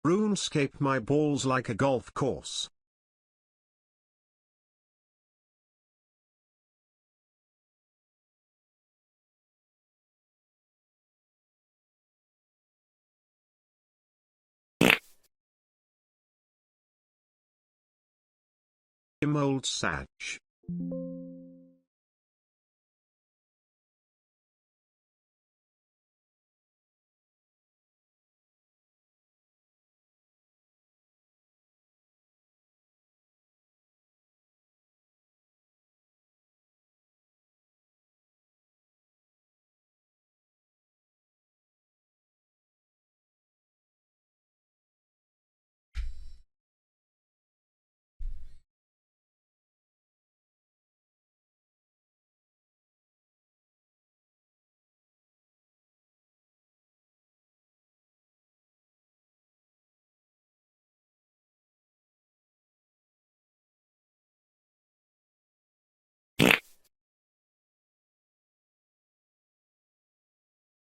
RuneScape, my balls like a golf course. Old Sag.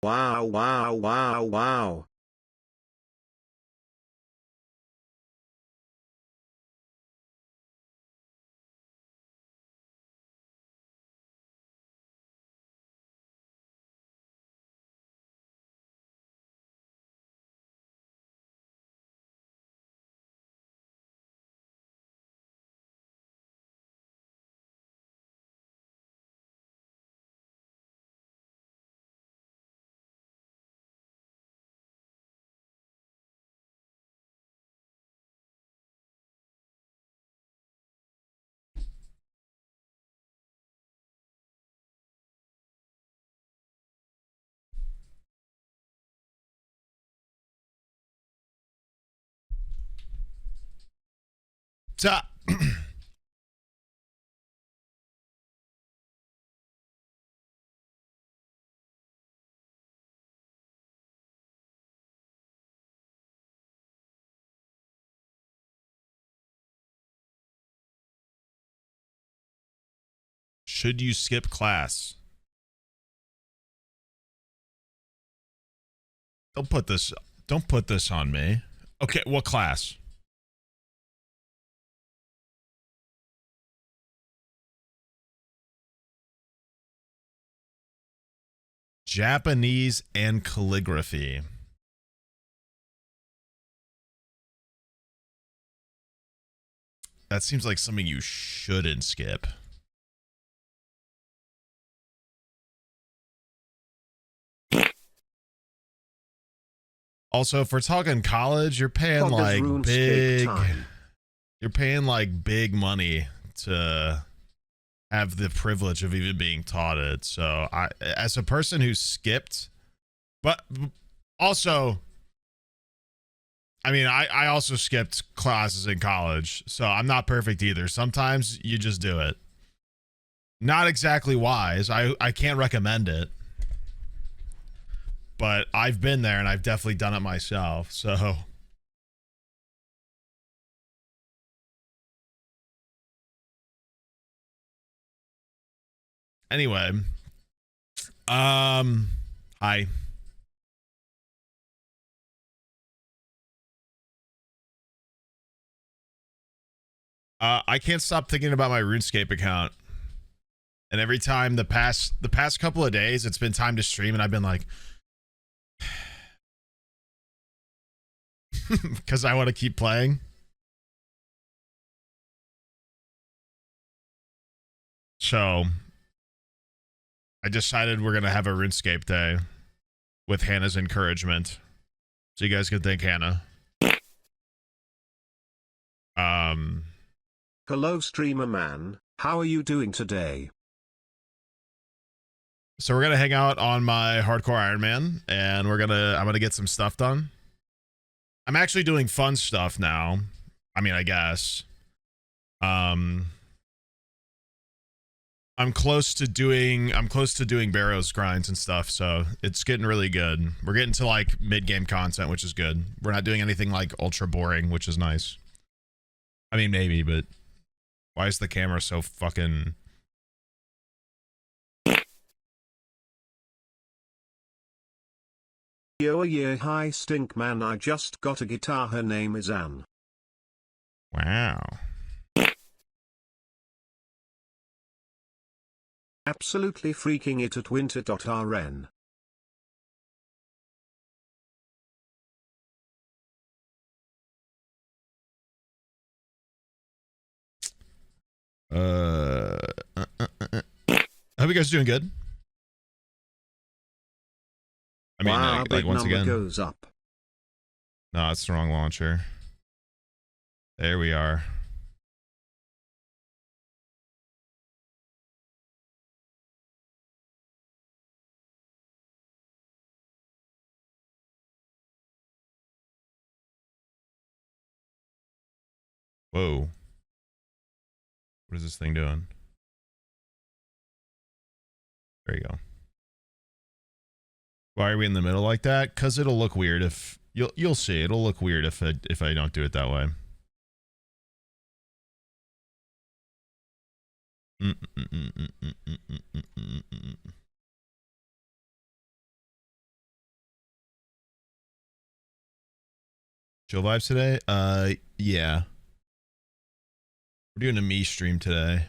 Wow, wow, wow, wow. Ta Should you skip class? Don't put this on me. Okay, what class? Japanese and calligraphy. That seems like something you shouldn't skip. Also, if we're talking college, you're paying like big money to have the privilege of even being taught it. So I, as a person who skipped, but also, I mean, I also skipped classes in college, so I'm not perfect either. Sometimes you just do it. Not exactly wise. I can't recommend it. But I've been there and I've definitely done it myself. So anyway, hi. I can't stop thinking about my RuneScape account. And every time the past couple of days, it's been time to stream and I've been like, because I want to keep playing. So I decided we're going to have a RuneScape day with Hannah's encouragement. So you guys can thank Hannah. Hello, streamer man. How are you doing today? So we're going to hang out on my hardcore Iron Man and I'm going to get some stuff done. I'm actually doing fun stuff now. I mean, I guess. I'm close to doing Barrows grinds and stuff, so it's getting really good. We're getting to like mid-game content, which is good. We're not doing anything like ultra boring, which is nice. I mean, maybe, but why is the camera so fucking... Yo yeah, hi stink man, I just got a guitar, her name is Anne. Wow. Absolutely freaking it at winter.rn. I hope you guys are doing good. I mean, wow, like big once number again, goes up. no, it's the wrong launcher. There we are. Whoa. What is this thing doing? There you go. Why are we in the middle like that? Because it'll look weird if you'll see. It'll look weird if I don't do it that way. Chill vibes today? Yeah. We're doing a me stream today.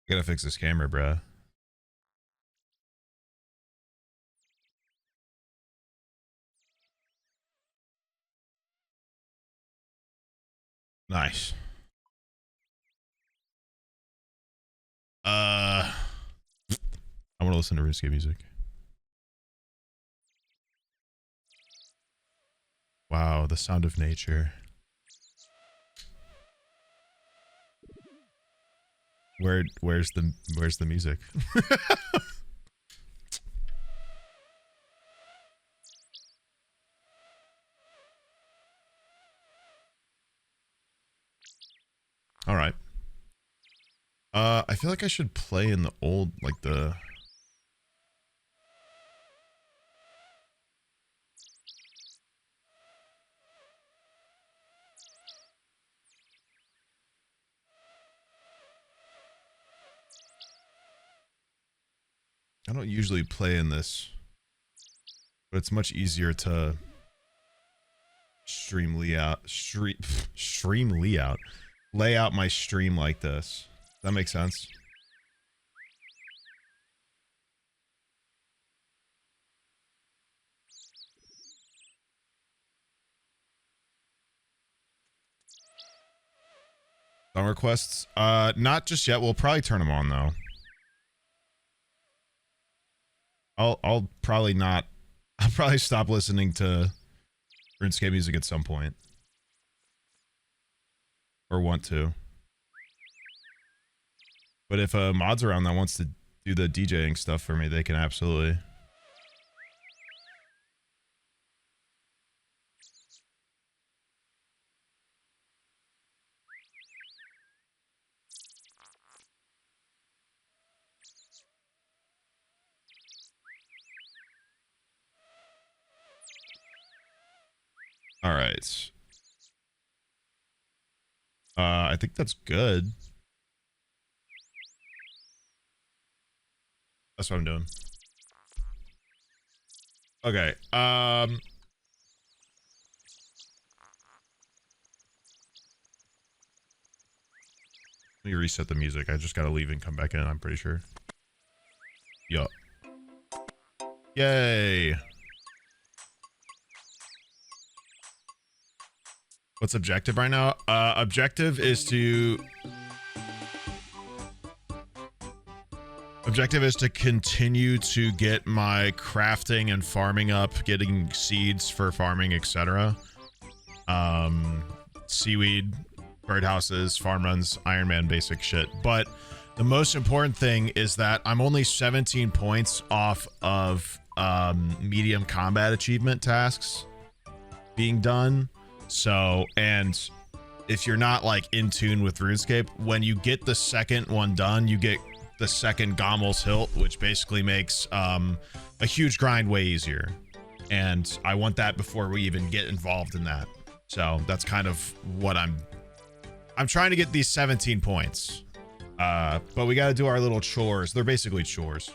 I gotta fix this camera, bruh. Nice. I want to listen to Runescape music. Wow, the sound of nature. Where's the music? All right. I feel like I should play in the old, like the... I don't usually play in this, but it's much easier to lay out my stream like this. Does that make sense? Song requests? Not just yet. We'll probably turn them on though. I'll probably not. I'll probably stop listening to RuneScape music at some point, or want to. But if a mod's around that wants to do the DJing stuff for me, they can absolutely. All right. I think that's good. That's what I'm doing. Okay. Let me reset the music. I just gotta leave and come back in, I'm pretty sure. Yup. Yay. What's objective right now? Objective is to continue to get my crafting and farming up, getting seeds for farming, etc. Seaweed, birdhouses, farm runs, Iron Man basic shit. But the most important thing is that I'm only 17 points off of medium combat achievement tasks being done. So, and if you're not like in tune with RuneScape, when you get the second one done, you get the second Gommel's Hilt, which basically makes a huge grind way easier. And I want that before we even get involved in that. So that's kind of what I'm trying to get these 17 points. But we got to do our little chores. They're basically chores.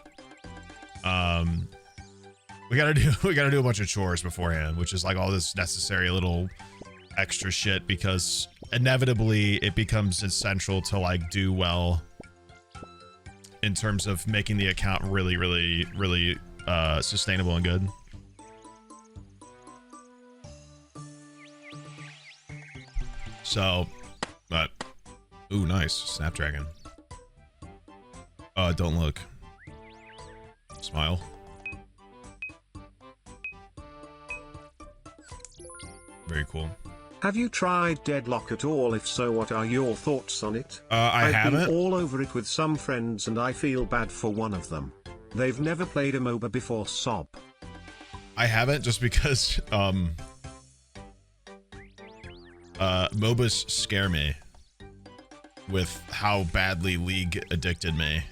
We gotta do a bunch of chores beforehand, which is like all this necessary little extra shit, because inevitably it becomes essential to like do well in terms of making the account really sustainable and good. So, but ooh, nice Snapdragon. Don't look. Smile. Very cool. Have you tried Deadlock at all? If so, what are your thoughts on it? I haven't. I've been all over it with some friends and I feel bad for one of them. They've never played a MOBA before, sob. I haven't, just because MOBAs scare me with how badly League addicted me.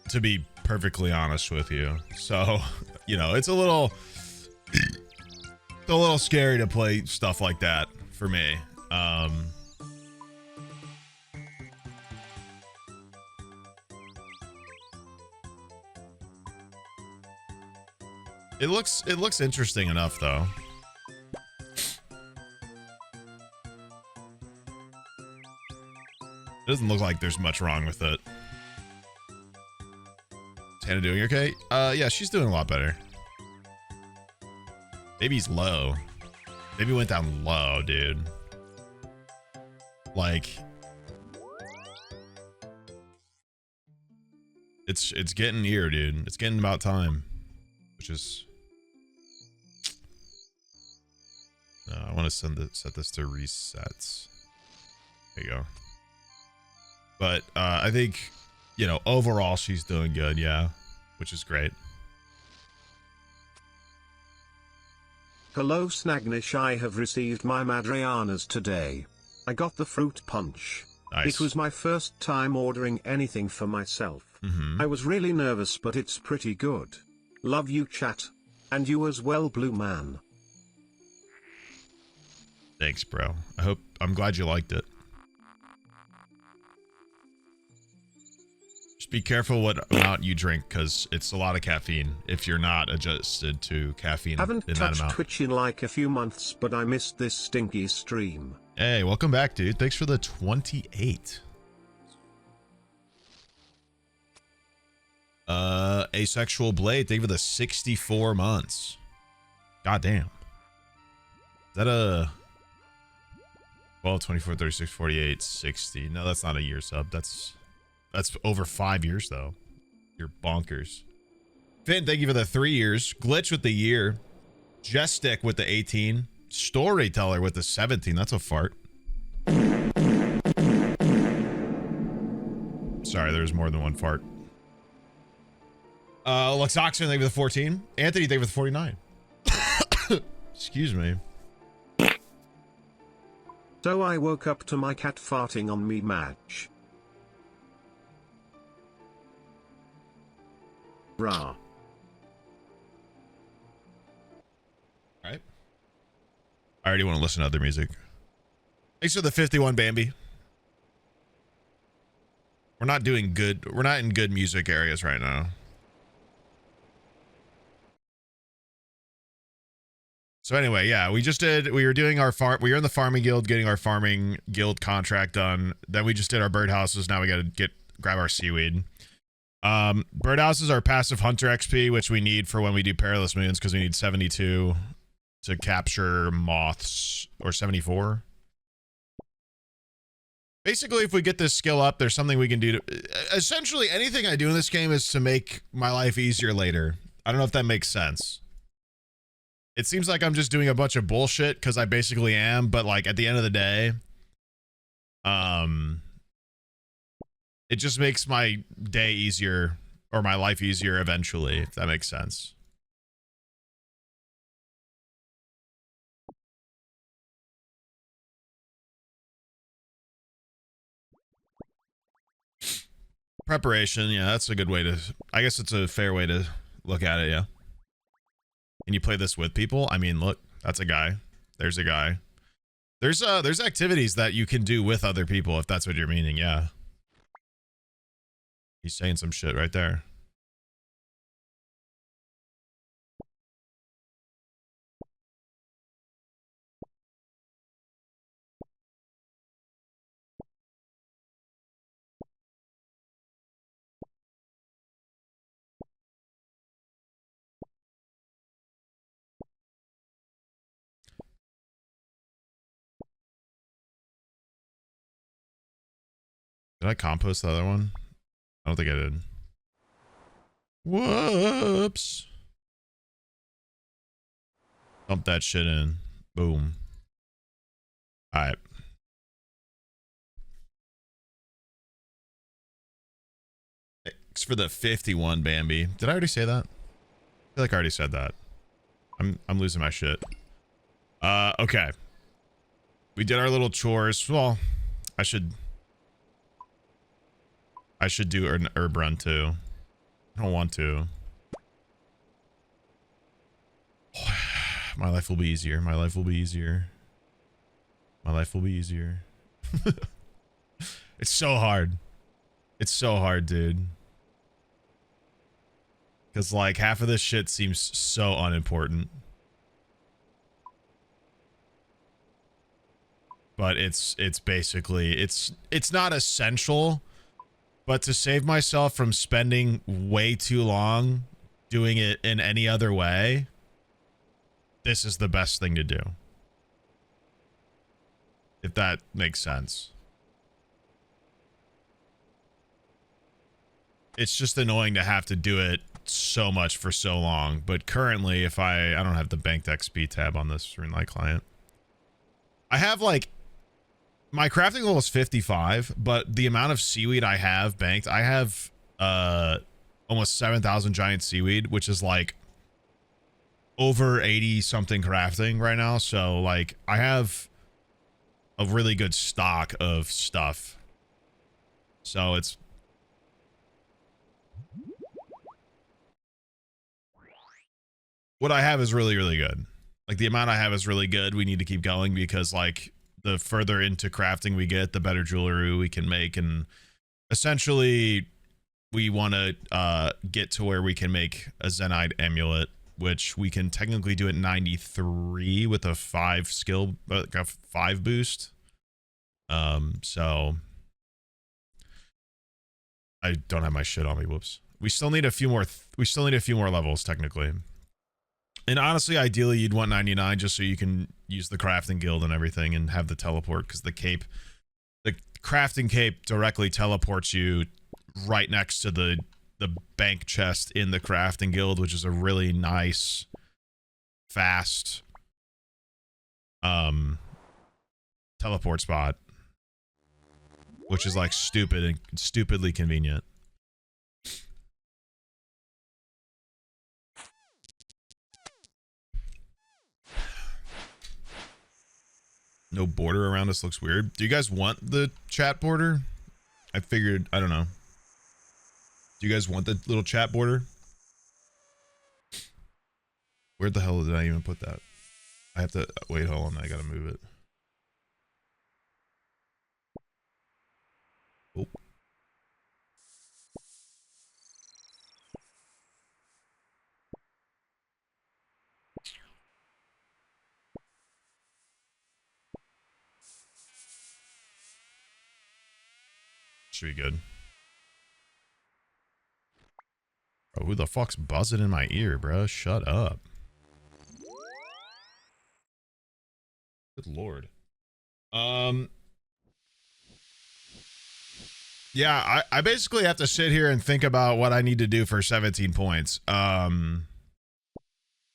To be perfectly honest with you. So, you know, it's a little scary to play stuff like that for me. It looks interesting enough though. It doesn't look like there's much wrong with it. Is Hannah doing okay? Yeah, she's doing a lot better. Baby's low. Baby went down low, dude. Like, it's getting here, dude. It's getting about time. Which is, I want to set this to resets. There you go. But I think, you know, overall she's doing good, yeah, which is great. Hello Snagnish, I have received my Madrianas today. I got the fruit punch. Nice. It was my first time ordering anything for myself. I was really nervous, but it's pretty good. Love you, chat. And you as well, Blue Man. Thanks, bro. I'm glad you liked it. Just be careful what amount you drink, because it's a lot of caffeine if you're not adjusted to caffeine. Haven't in that touched amount. Twitch in like a few months, but I missed this stinky stream. Hey, welcome back, dude. Thanks for the 28. Asexual Blade, thank you for the 64 months. God damn. Is that a 12, 24, 36, 48, 60? No, that's not a year sub. That's over 5 years though. You're bonkers. Finn, thank you for the 3 years. Glitch with the year. Jestik with the 18. Storyteller with the 17. That's a fart. Sorry, there's more than one fart. Luxoxin, thank you for the 14. Anthony, thank you for the 49. Excuse me. So I woke up to my cat farting on me match. Rah. Alright. I already want to listen to other music. Thanks for the 51, Bambi. We're not doing good. We're not in good music areas right now. So anyway, yeah, we were doing our we were in the farming guild, getting our farming guild contract done. Then we just did our birdhouses. Now we got to grab our seaweed. Birdhouses are passive hunter XP, which we need for when we do perilous moons, because we need 72 to capture moths, or 74. Basically, if we get this skill up, there's something we can do to... Essentially, anything I do in this game is to make my life easier later. I don't know if that makes sense. It seems like I'm just doing a bunch of bullshit, because I basically am, but like at the end of the day, it just makes my day easier, or my life easier eventually, if that makes sense. Preparation, yeah, that's a good way to... I guess it's a fair way to look at it, yeah. Can you play this with people? I mean, look, that's a guy. There's a guy. There's activities that you can do with other people if that's what you're meaning. Yeah. He's saying some shit right there. Did I compost the other one? I don't think I did. Whoops. Dump that shit in. Boom. All right. Thanks for the 51, Bambi. Did I already say that? I feel like I already said that. I'm losing my shit. Okay. We did our little chores. Well, I should do an herb run too. I don't want to. My life will be easier. My life will be easier. My life will be easier. It's so hard. It's so hard, dude. Because like half of this shit seems so unimportant. But it's basically, it's not essential. But to save myself from spending way too long doing it in any other way, this is the best thing to do. If that makes sense. It's just annoying to have to do it so much for so long. But currently, if I don't have the banked XP tab on this Runelight client. I have like, my crafting goal is 55, but the amount of seaweed I have banked, I have almost 7,000 giant seaweed, which is like over 80 something crafting right now. So like I have a really good stock of stuff. So it's what I have is really, really good. Like the amount I have is really good. We need to keep going because like the further into crafting we get, the better jewelry we can make. And essentially we want to get to where we can make a Zenyte amulet, which we can technically do at 93 with a 5 skill, like a 5 boost. So I don't have my shit on me. Whoops. We still need a few more. We still need a few more levels technically. And honestly, ideally, you'd want 99 just so you can use the crafting guild and everything and have the teleport, because the crafting cape directly teleports you right next to the bank chest in the crafting guild, which is a really nice, fast teleport spot, which is like stupid and stupidly convenient. No border around us looks weird. Do you guys want the chat border? I figured, I don't know. Do you guys want the little chat border? Where the hell did I even put that? I have to, wait, hold on, I gotta move it. Oh. Should be good. Oh, who the fuck's buzzing in my ear, bro? Shut up. Good lord. Yeah, I basically have to sit here and think about what I need to do for 17 points.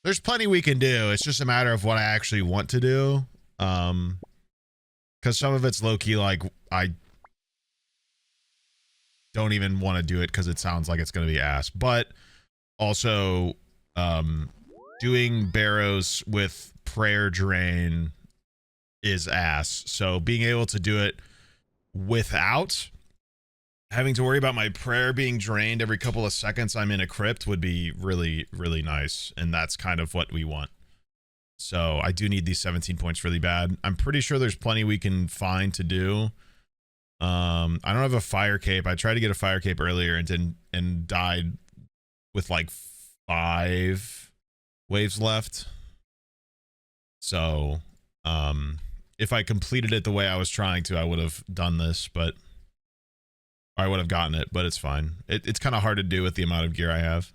There's plenty we can do. It's just a matter of what I actually want to do. Because some of it's low-key, like, I don't even want to do it because it sounds like it's going to be ass. But also, doing barrows with prayer drain is ass. So being able to do it without having to worry about my prayer being drained every couple of seconds I'm in a crypt would be really, really nice. And that's kind of what we want. So I do need these 17 points really bad. I'm pretty sure there's plenty we can find to do. I don't have a fire cape. I tried to get a fire cape earlier and died with like 5 waves left. So, if I completed it the way I was trying to, I would have done this, but I would have gotten it, but it's fine. It's kind of hard to do with the amount of gear I have.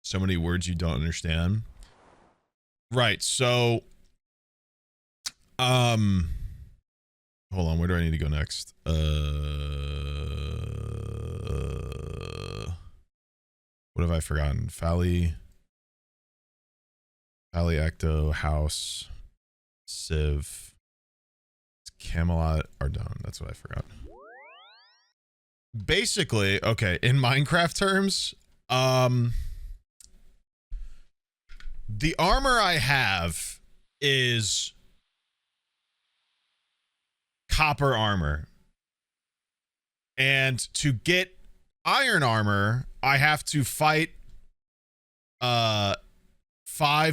So many words you don't understand. Right. So, hold on. Where do I need to go next? What have I forgotten? Fally, Ecto, House, Civ, Camelot, Ardone. That's what I forgot. Basically, okay, in Minecraft terms, the armor I have is copper armor. And to get iron armor, I have to fight 5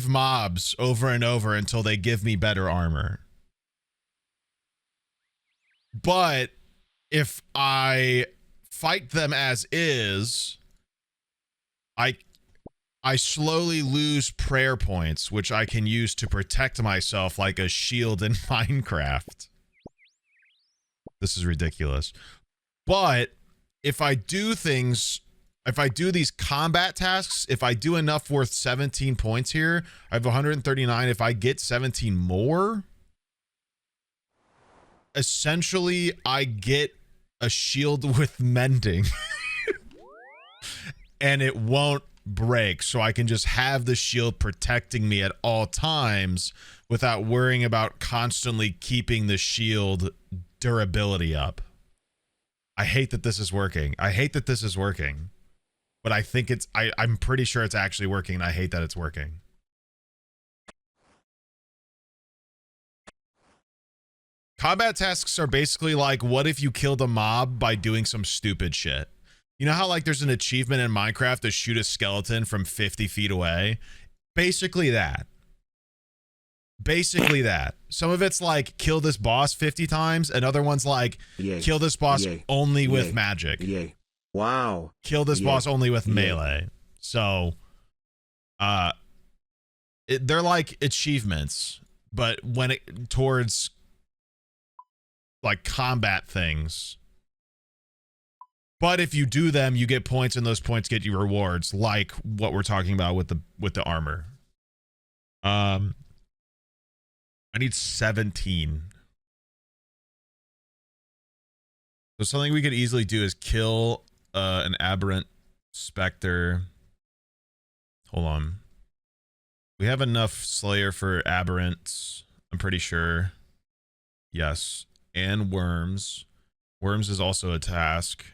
mobs over and over until they give me better armor. But if I fight them as is, I slowly lose prayer points, which I can use to protect myself like a shield in Minecraft. This is ridiculous. But if I do things, if I do these combat tasks, if I do enough worth 17 points here, I have 139. If I get 17 more, essentially I get a shield with mending. And it won't break, so I can just have the shield protecting me at all times without worrying about constantly keeping the shield durability up. I hate that this is working. I hate that this is working. But I think it's I'm pretty sure it's actually working, and I hate that it's working. Combat tasks are basically like, what if you killed a mob by doing some stupid shit? You know how like there's an achievement in Minecraft to shoot a skeleton from 50 feet away? Basically that. Basically that. Some of it's like kill this boss 50 times. Another one's like kill this boss only with magic. Wow. Kill this boss only with melee. So they're like achievements, but when it towards like combat things. But if you do them, you get points, and those points get you rewards, like what we're talking about with the armor. I need 17. So something we could easily do is kill an aberrant specter. Hold on. We have enough Slayer for aberrants, I'm pretty sure. Yes. And worms. Worms is also a task.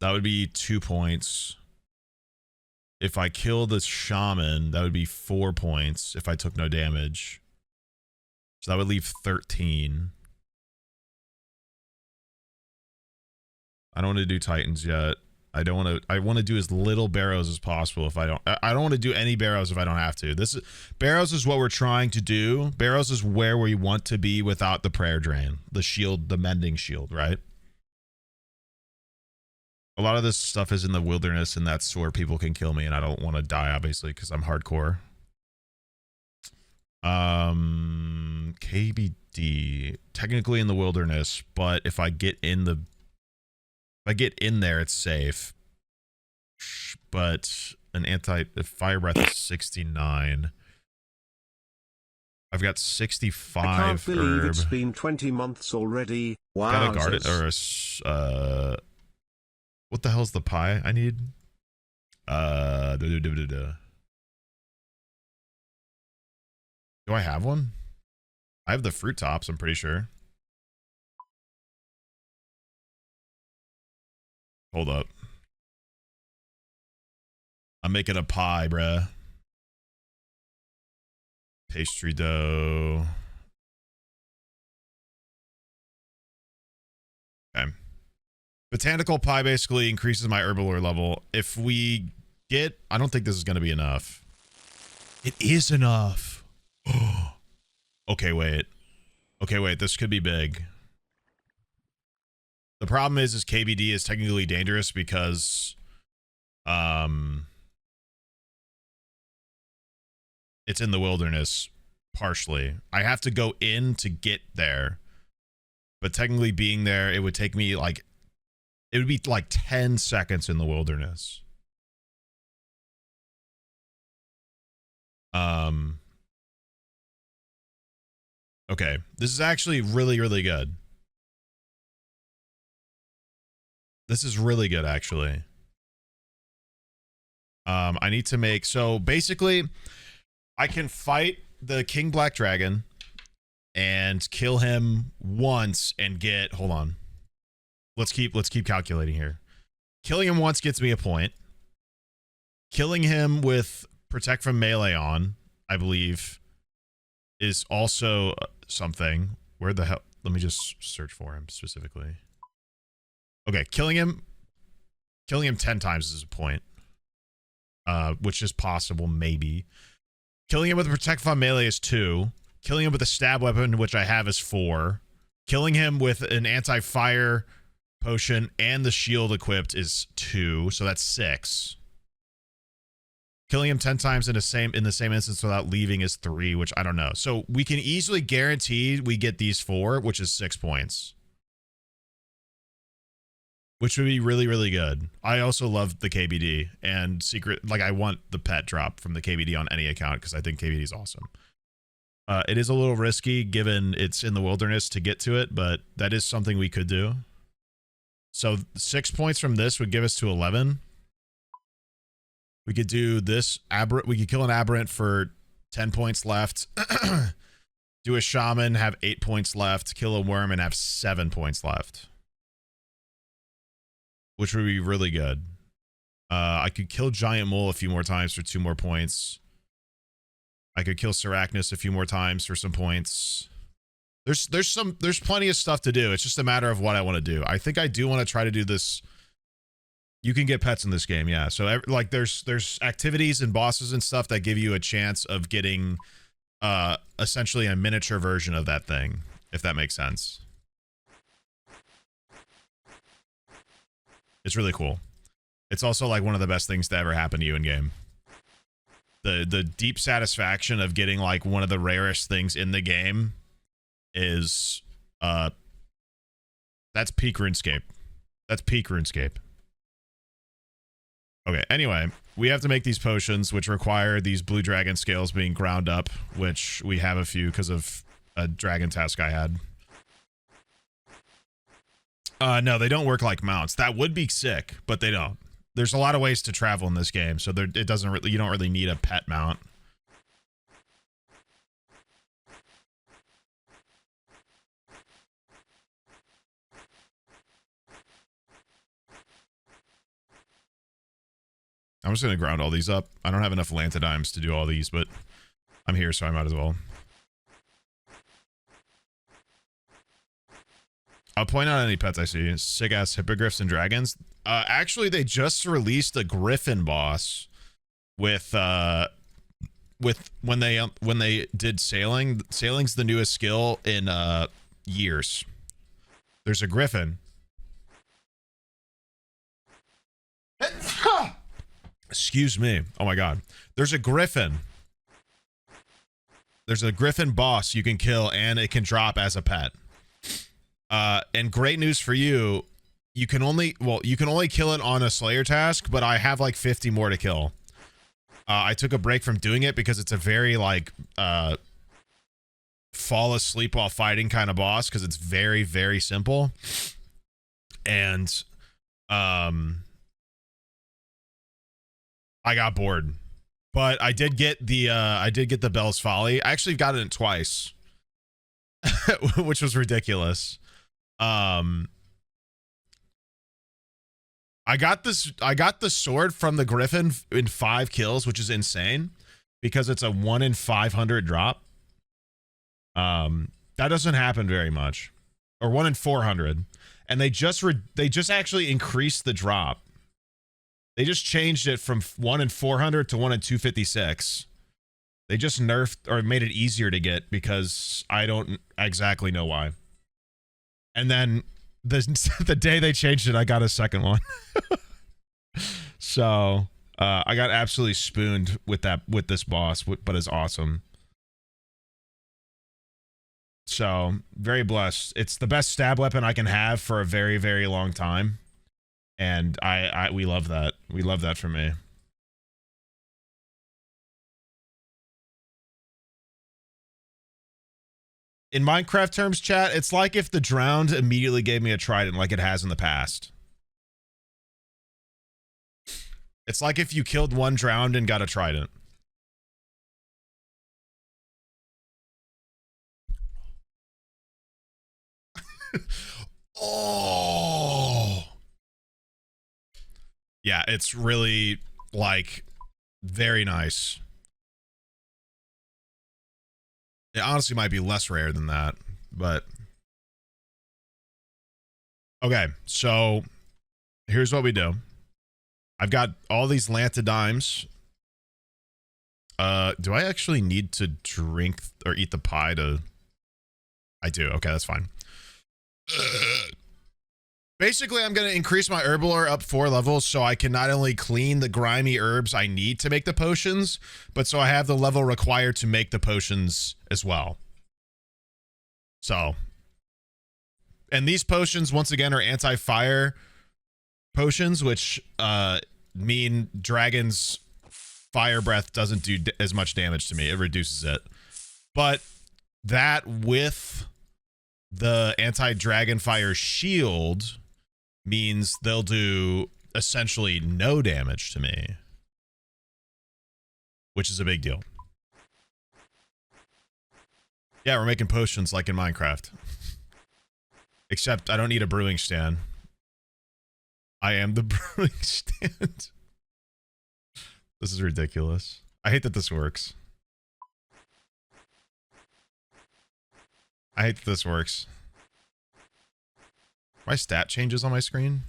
That would be 2 points. If I kill the shaman, that would be 4 points if I took no damage. So that would leave 13. I don't want to do titans yet. I want to do as little barrows as possible if I don't want to do any barrows if I don't have to. Barrows is what we're trying to do. Barrows is where we want to be without the prayer drain, the shield, the mending shield, right? A lot of this stuff is in the wilderness, and that's where people can kill me, and I don't want to die, obviously, because I'm hardcore. KBD, technically in the wilderness, but if I get in there, it's safe. But an fire breath is 69. I've got 65 I can't believe herb. It's been 20 months already. Wow. Got a garden or a what the hell's the pie I need? Do I have one? I have the fruit tops, I'm pretty sure. Hold up. I'm making a pie, bruh. Pastry dough. Botanical pie basically increases my herbalore level. If we get, I don't think this is going to be enough. It is enough. Okay, wait. Okay, wait. This could be big. The problem is KBD is technically dangerous because, it's in the wilderness, partially. I have to go in to get there. But technically being there, it would take me like, it would be like 10 seconds in the wilderness. Okay, this is actually really, really good. This is really good, actually. I need to make, so basically, I can fight the King Black Dragon and kill him once and get, hold on. Let's keep calculating here. Killing him once gets me a point. Killing him with Protect from Melee on, I believe, is also something. Where the hell? Let me just search for him specifically. Okay, killing him 10 times is a point. Which is possible, maybe. Killing him with Protect from Melee is 2. Killing him with a stab weapon, which I have, is 4. Killing him with an anti-fire potion and the shield equipped is 2, so that's 6. Killing him 10 times in the same instance without leaving is 3, which I don't know. So we can easily guarantee we get these 4, which is 6 points. Which would be really, really good. I also love the KBD and secret, like I want the pet drop from the KBD on any account because I think KBD is awesome. It is a little risky given it's in the wilderness to get to it, but that is something we could do. So 6 points from this would give us to 11. We could do this aberrant. We could kill an aberrant for 10 points left. Do a shaman, have 8 points left. Kill a worm and have 7 points left. Which would be really good. I could kill Giant Mole a few more times for 2 more points. I could kill Serachnus a few more times for some points. There's plenty of stuff to do. It's just a matter of what I want to do. I think I do want to try to do this. You can get pets in this game, yeah. So like there's activities and bosses and stuff that give you a chance of getting essentially a miniature version of that thing, if that makes sense. It's really cool. It's also like one of the best things to ever happen to you in game. The deep satisfaction of getting like one of the rarest things in the game is that's peak RuneScape. That's peak RuneScape. Okay, anyway, we have to make these potions which require these blue dragon scales being ground up, which we have a few because of a dragon task I had. No, they don't work like mounts. That would be sick, but they don't. There's a lot of ways to travel in this game, so it doesn't really, you don't really need a pet mount. I'm just gonna ground all these up. I don't have enough Lantidimes to do all these, but I'm here, so I might as well. I'll point out any pets I see. Sick ass hippogriffs and dragons. Actually, they just released a griffin boss with when they did sailing. Sailing's the newest skill in years. There's a griffin. Excuse me. Oh my god. There's a griffin. There's a griffin boss you can kill, and it can drop as a pet. And great news for you, you can only kill it on a Slayer task, but I have like 50 more to kill. I took a break from doing it because it's a very like fall asleep while fighting kind of boss because it's very, very simple. And I got bored. But I did get the Bell's Folly. I actually got it twice. Which was ridiculous. I got the sword from the Griffin in 5 kills, which is insane because it's a 1 in 500 drop. That doesn't happen very much, or 1 in 400. and they just actually increased the drop. They just changed it from 1 in 400 to 1 in 256. They just nerfed or made it easier to get because I don't exactly know why. And then the day they changed it, I got a second one. So I got absolutely spooned with this boss, but it's awesome. So very blessed. It's the best stab weapon I can have for a very, very long time. And we love that. We love that for me. In Minecraft terms, chat, it's like if the Drowned immediately gave me a trident like it has in the past. It's like if you killed one Drowned and got a trident. Oh. Yeah, it's really, like, very nice. It honestly might be less rare than that, but... Okay, so here's what we do. I've got all these Lantadimes. Do I actually need to drink or eat the pie to... I do. Okay, that's fine. Basically, I'm going to increase my Herbalore up 4 levels so I can not only clean the grimy herbs I need to make the potions, but so I have the level required to make the potions as well. So. And these potions, once again, are anti-fire potions, which mean Dragon's fire breath doesn't do as much damage to me. It reduces it. But that with the anti-dragon fire shield means they'll do essentially no damage to me, which is a big deal. Yeah, we're making potions like in Minecraft. Except I don't need a brewing stand. I am the brewing stand. This is ridiculous. I hate that this works. I hate that this works. My stat changes on my screen.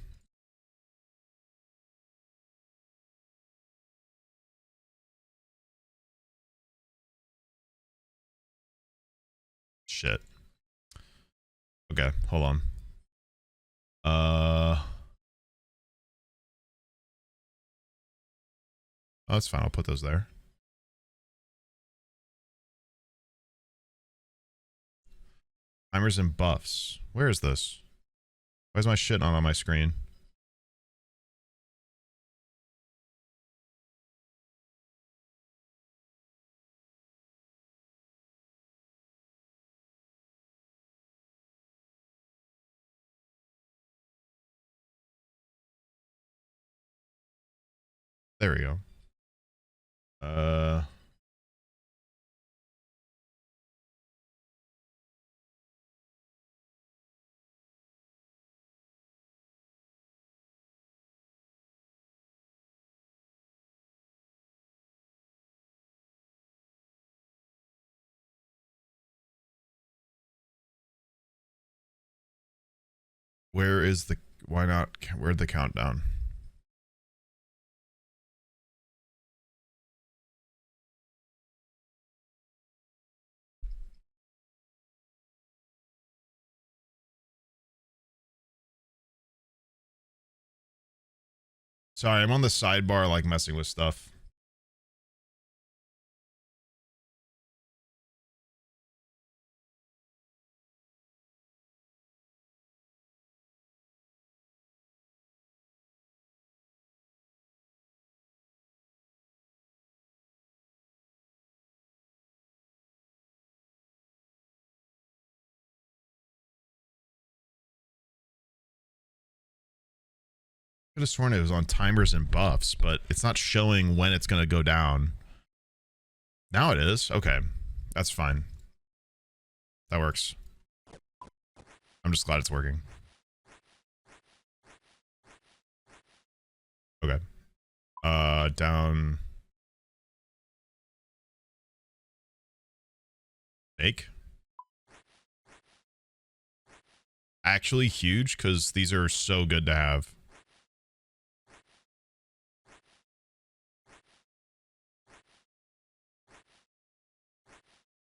Shit. Okay, hold on. Oh, that's fine. I'll put those there. Timers and buffs. Where is this? Why is my shit not on my screen? There we go. Where is the... Why not... Where'd the countdown? Sorry, I'm on the sidebar, like, messing with stuff. Could have sworn it was on timers and buffs, but it's not showing when it's going to go down. Now it is. Okay. That's fine. That works. I'm just glad it's working. Okay. Down. Make. actually huge because these are so good to have.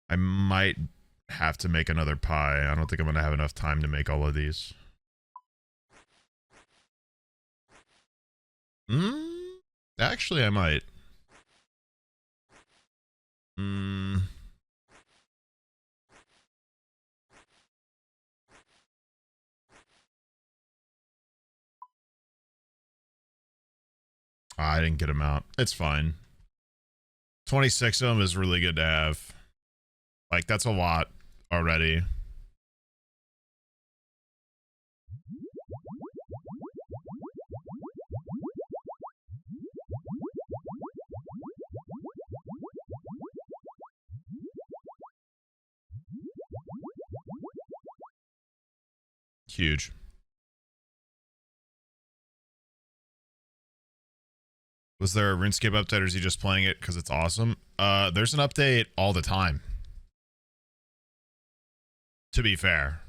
I might have to make another pie. I don't think I'm going to have enough time to make all of these. Actually, I might. I didn't get them out. It's fine. 26 of them is really good to have. Like, that's a lot already. Huge. Was there a RuneScape update, or is he just playing it because it's awesome? There's an update all the time. To be fair,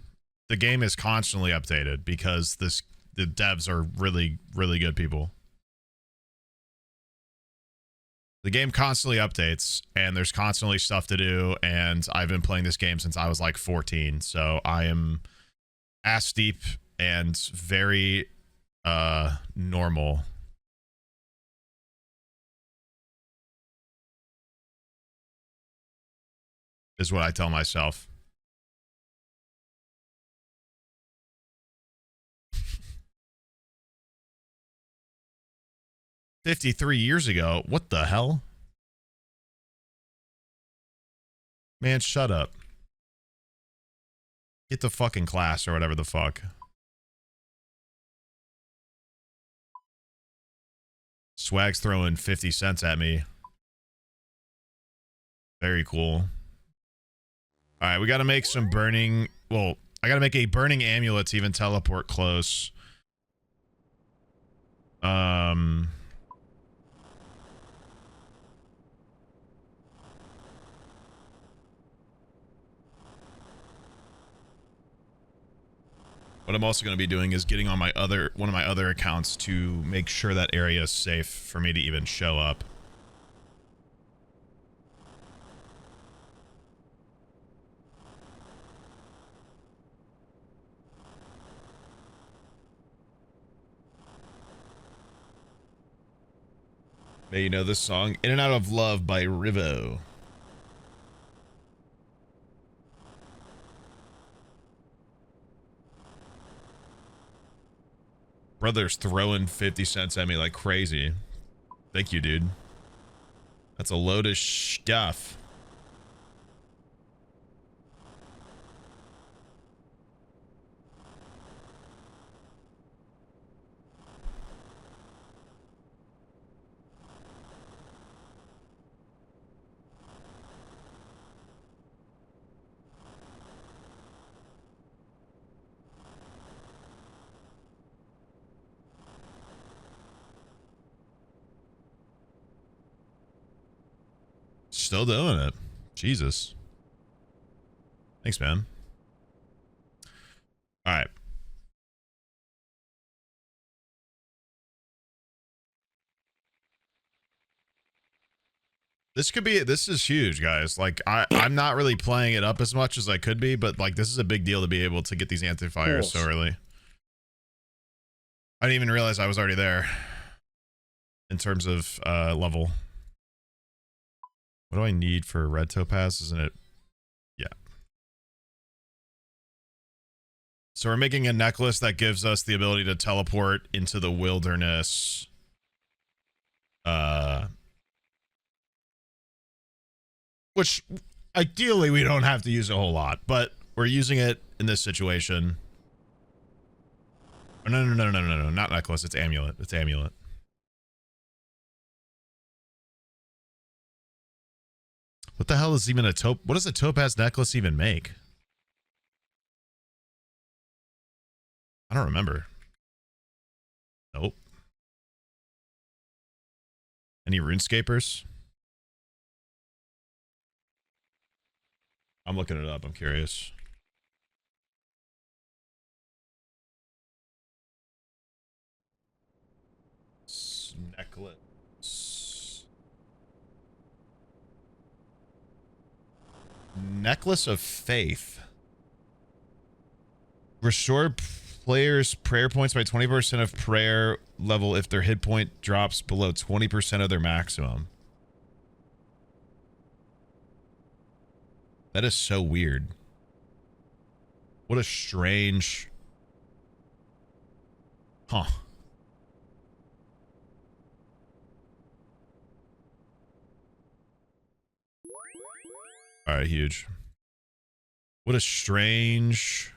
the game is constantly updated because the devs are really, really good people. The game constantly updates, and there's constantly stuff to do, and I've been playing this game since I was like 14, so I am ass deep and very normal. Is what I tell myself. $53 ago? What the hell? Man, shut up. Get to fucking class or whatever the fuck. Swag's throwing 50 cents at me. Very cool. Alright, we gotta make some burning... Well, I gotta make a burning amulet to even teleport close. What I'm also going to be doing is getting on my one of my other accounts to make sure that area is safe for me to even show up. May you know this song, In and Out of Love by Rivo. Brother's throwing 50 cents at me like crazy. Thank you, dude. That's a load of stuff. Still doing it. Jesus. Thanks, man. All right. This is huge, guys. Like, I'm not really playing it up as much as I could be, but like, this is a big deal to be able to get these anti-fires so early. I didn't even realize I was already there in terms of level. What do I need for red topaz? Isn't it? Yeah. So we're making a necklace that gives us the ability to teleport into the wilderness. Which ideally we don't have to use a whole lot, but we're using it in this situation. Oh, no, not necklace. It's amulet. It's amulet. What the hell is even a what does a topaz necklace even make? I don't remember. Nope. Any runescapers? I'm looking it up. I'm curious. Necklace of Faith. Restore players' prayer points by 20% of prayer level if their hit point drops below 20% of their maximum. That is so weird. What a strange... Huh. Alright, huge. What a strange...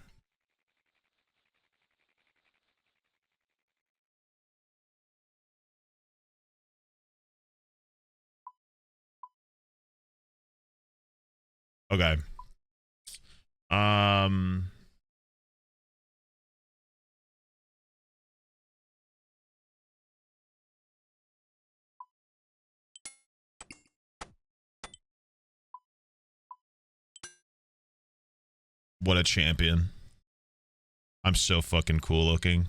Okay. What a champion. I'm so fucking cool looking.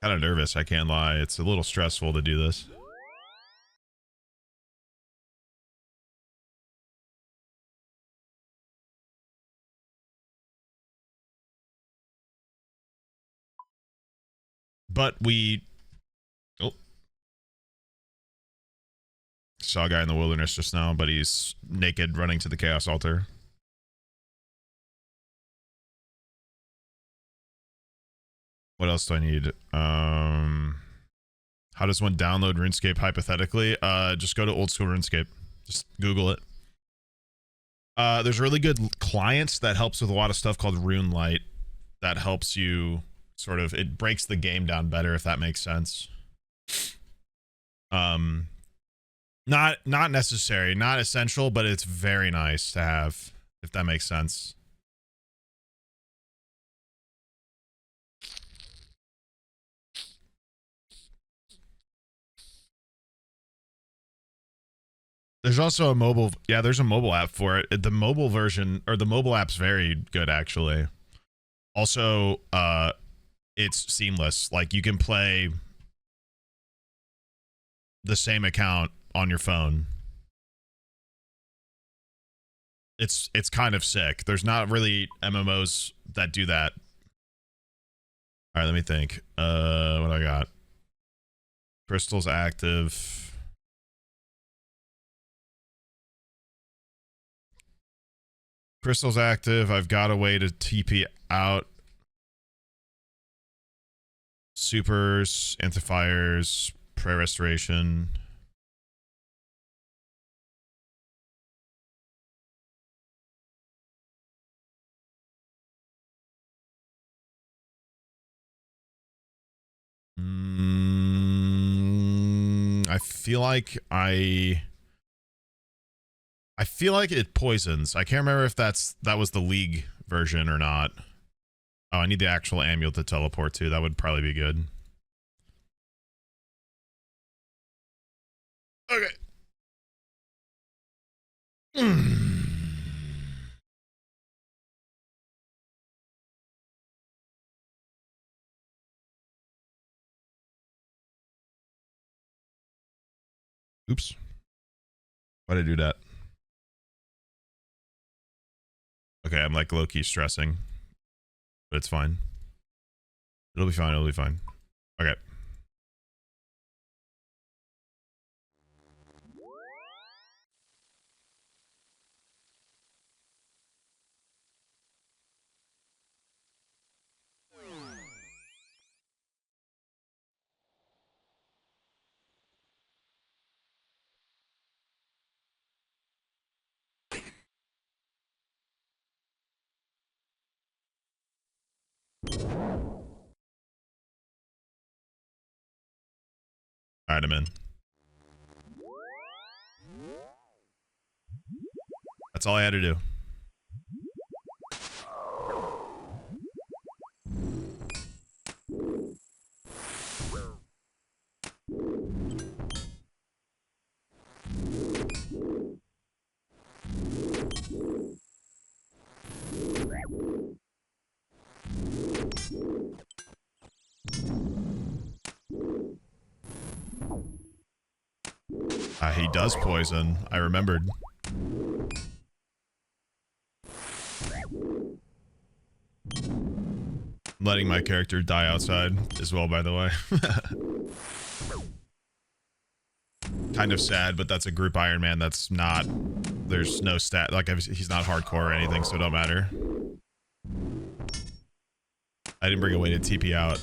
Kind of nervous, I can't lie. It's a little stressful to do this. But we... Oh. Saw a guy in the wilderness just now, but he's naked running to the Chaos Altar. What else do I need? How does one download RuneScape hypothetically? Just go to old school RuneScape. Just Google it. There's really good clients that helps with a lot of stuff called RuneLite that helps you sort of, it breaks the game down better, if that makes sense. Not necessary, not essential, but it's very nice to have, if that makes sense. There's also a mobile, yeah, there's a mobile app for it. The mobile version, or the mobile app's very good, actually. Also, it's seamless. Like, you can play the same account on your phone. It's kind of sick. There's not really MMOs that do that. All right, let me think. What do I got? Crystal's active. Crystal's active. I've got a way to TP out. Supers, Antifiers, Prayer Restoration. I feel like I feel like it poisons. I can't remember if that was the League version or not. Oh, I need the actual amulet to teleport to. That would probably be good. Okay. Oops. Why did I do that? Okay, I'm like low-key stressing. But it's fine. It'll be fine, it'll be fine. Okay. Alright, I'm in. That's all I had to do. He does poison. I remembered. Letting my character die outside as well, by the way. Kind of sad, but that's a group Iron Man that's not... There's no stat... Like, he's not hardcore or anything, so it don't matter. I didn't bring a way to TP out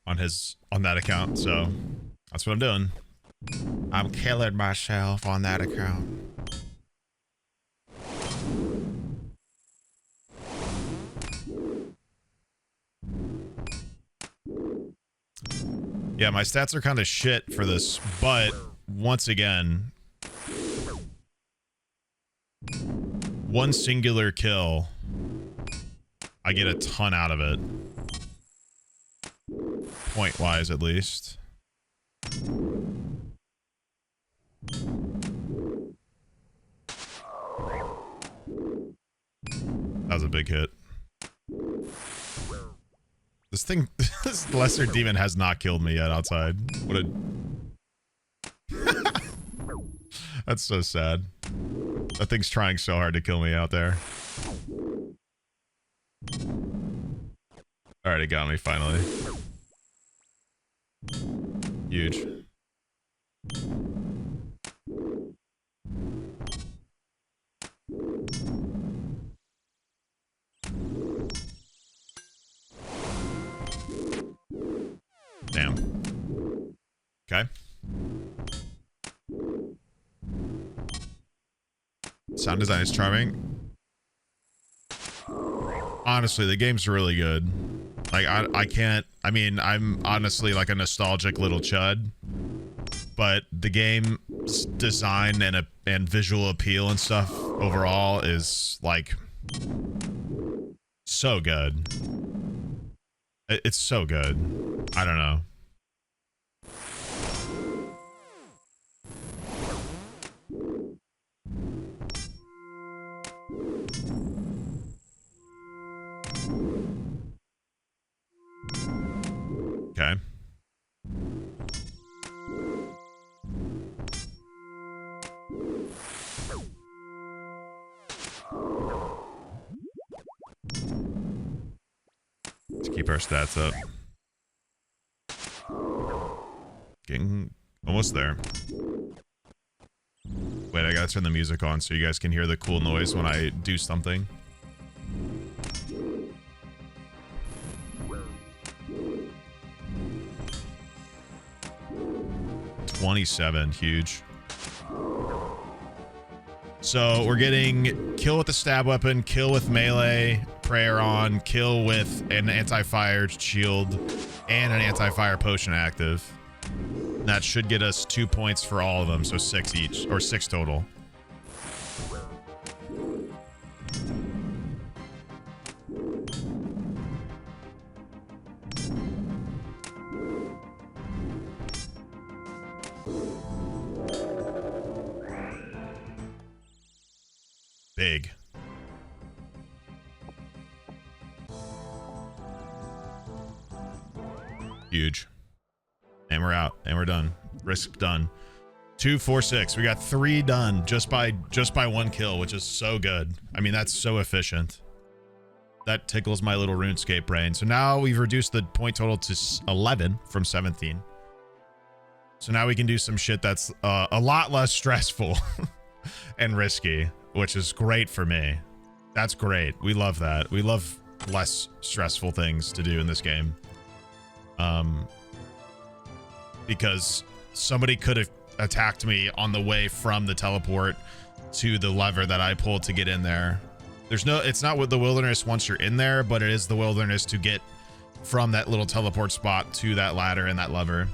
on that account, so that's what I'm doing. I'm killing myself on that account. Yeah, my stats are kind of shit for this, but once again, one singular kill, I get a ton out of it. Point-wise, at least. That was a big hit. This thing, this lesser demon has not killed me yet outside. What a... That's so sad. That thing's trying so hard to kill me out there. Alright, it got me finally. Huge. Damn. Okay. Sound design is charming. Honestly, the game's really good. Like, I can't... I mean, I'm honestly like a nostalgic little chud. But the game's design and visual appeal and stuff overall is, like... so good. It's so good. I don't know. Okay. Let's keep our stats up. Getting almost there. Wait, I gotta turn the music on so you guys can hear the cool noise when I do something. $27, huge. So we're getting kill with the stab weapon, kill with melee, prayer on, kill with an anti-fire shield, and an anti-fire potion active. That should get us 2 points for all of them, so 6 each, or 6 total. Big. Huge. And we're out. And we're done. Risk done. 2, 4, 6. We got 3 done just by 1 kill, which is so good. I mean, that's so efficient. That tickles my little RuneScape brain. So now we've reduced the point total to 11 from 17. So now we can do some shit that's a lot less stressful and risky, which is great for me. That's great. We love that. We love less stressful things to do in this game. Because somebody could have attacked me on the way from the teleport to the lever that I pulled to get in there. It's not with the wilderness once you're in there, but it is the wilderness to get from that little teleport spot to that ladder and that lever.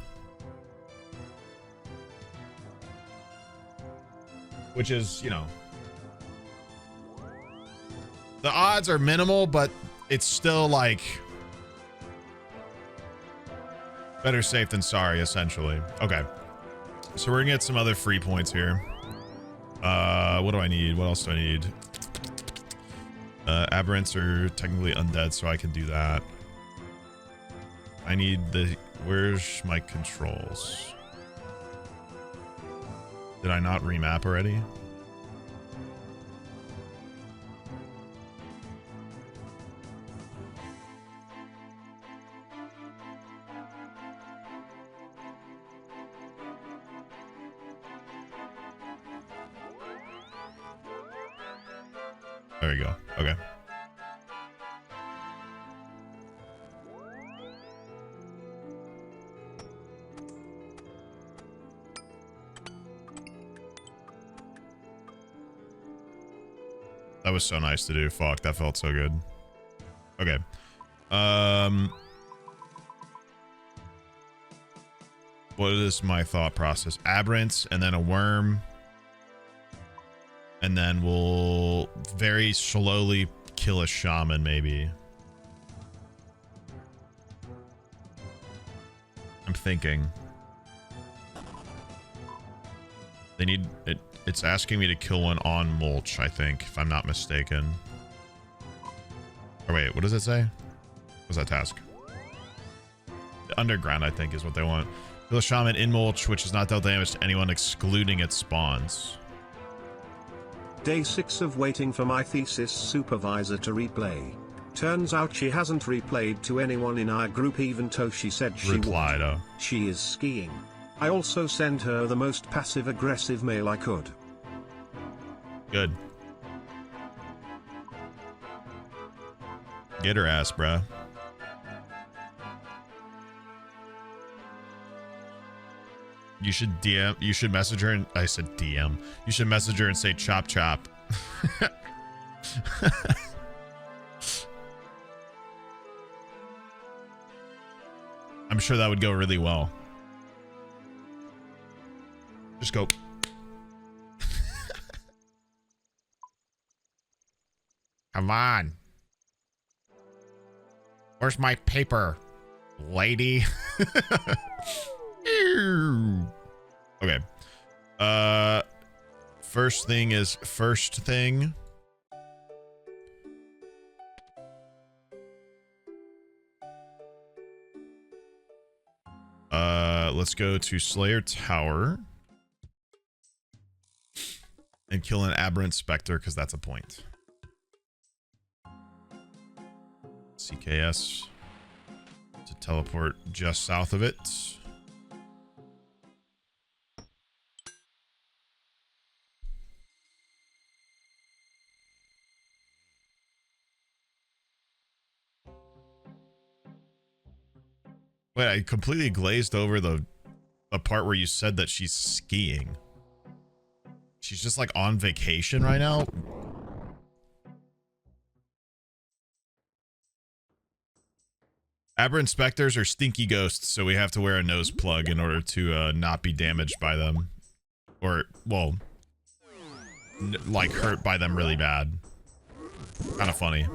Which is, you know, the odds are minimal, but it's still like better safe than sorry, essentially. Okay. So we're gonna get some other free points here. What do I need? What else do I need? Aberrants are technically undead, so I can do that. I need the... Where's my controls? Did I not remap already? There we go. Okay. That was so nice to do. Fuck, that felt so good. Okay. What is my thought process? Aberrant and then a worm. And then we'll very slowly kill a shaman, maybe. I'm thinking. They need it. It's asking me to kill one on mulch, I think, if I'm not mistaken. Or wait, what does it say? What's that task? The underground, I think, is what they want. Kill a shaman in mulch, which is not dealt damage to anyone, excluding its spawns. Day 6 of waiting for my thesis supervisor to replay. Turns out she hasn't replayed to anyone in our group even though she said she would. Oh. She is skiing. I also sent her the most passive-aggressive mail I could. Good. Get her ass, bruh. You should DM, you should message her and I said DM. You should message her and say chop chop. I'm sure that would go really well. Just go. Come on. Where's my paper, lady? Okay. First thing is first thing. Let's go to Slayer Tower and kill an Aberrant Spectre because that's a point. CKS to teleport just south of it. Wait, I completely glazed over the part where you said that she's skiing. She's just like on vacation right now. Aberrant Spectres are stinky ghosts, so we have to wear a nose plug in order to not be damaged by them. Or, well, like hurt by them really bad. Kind of funny.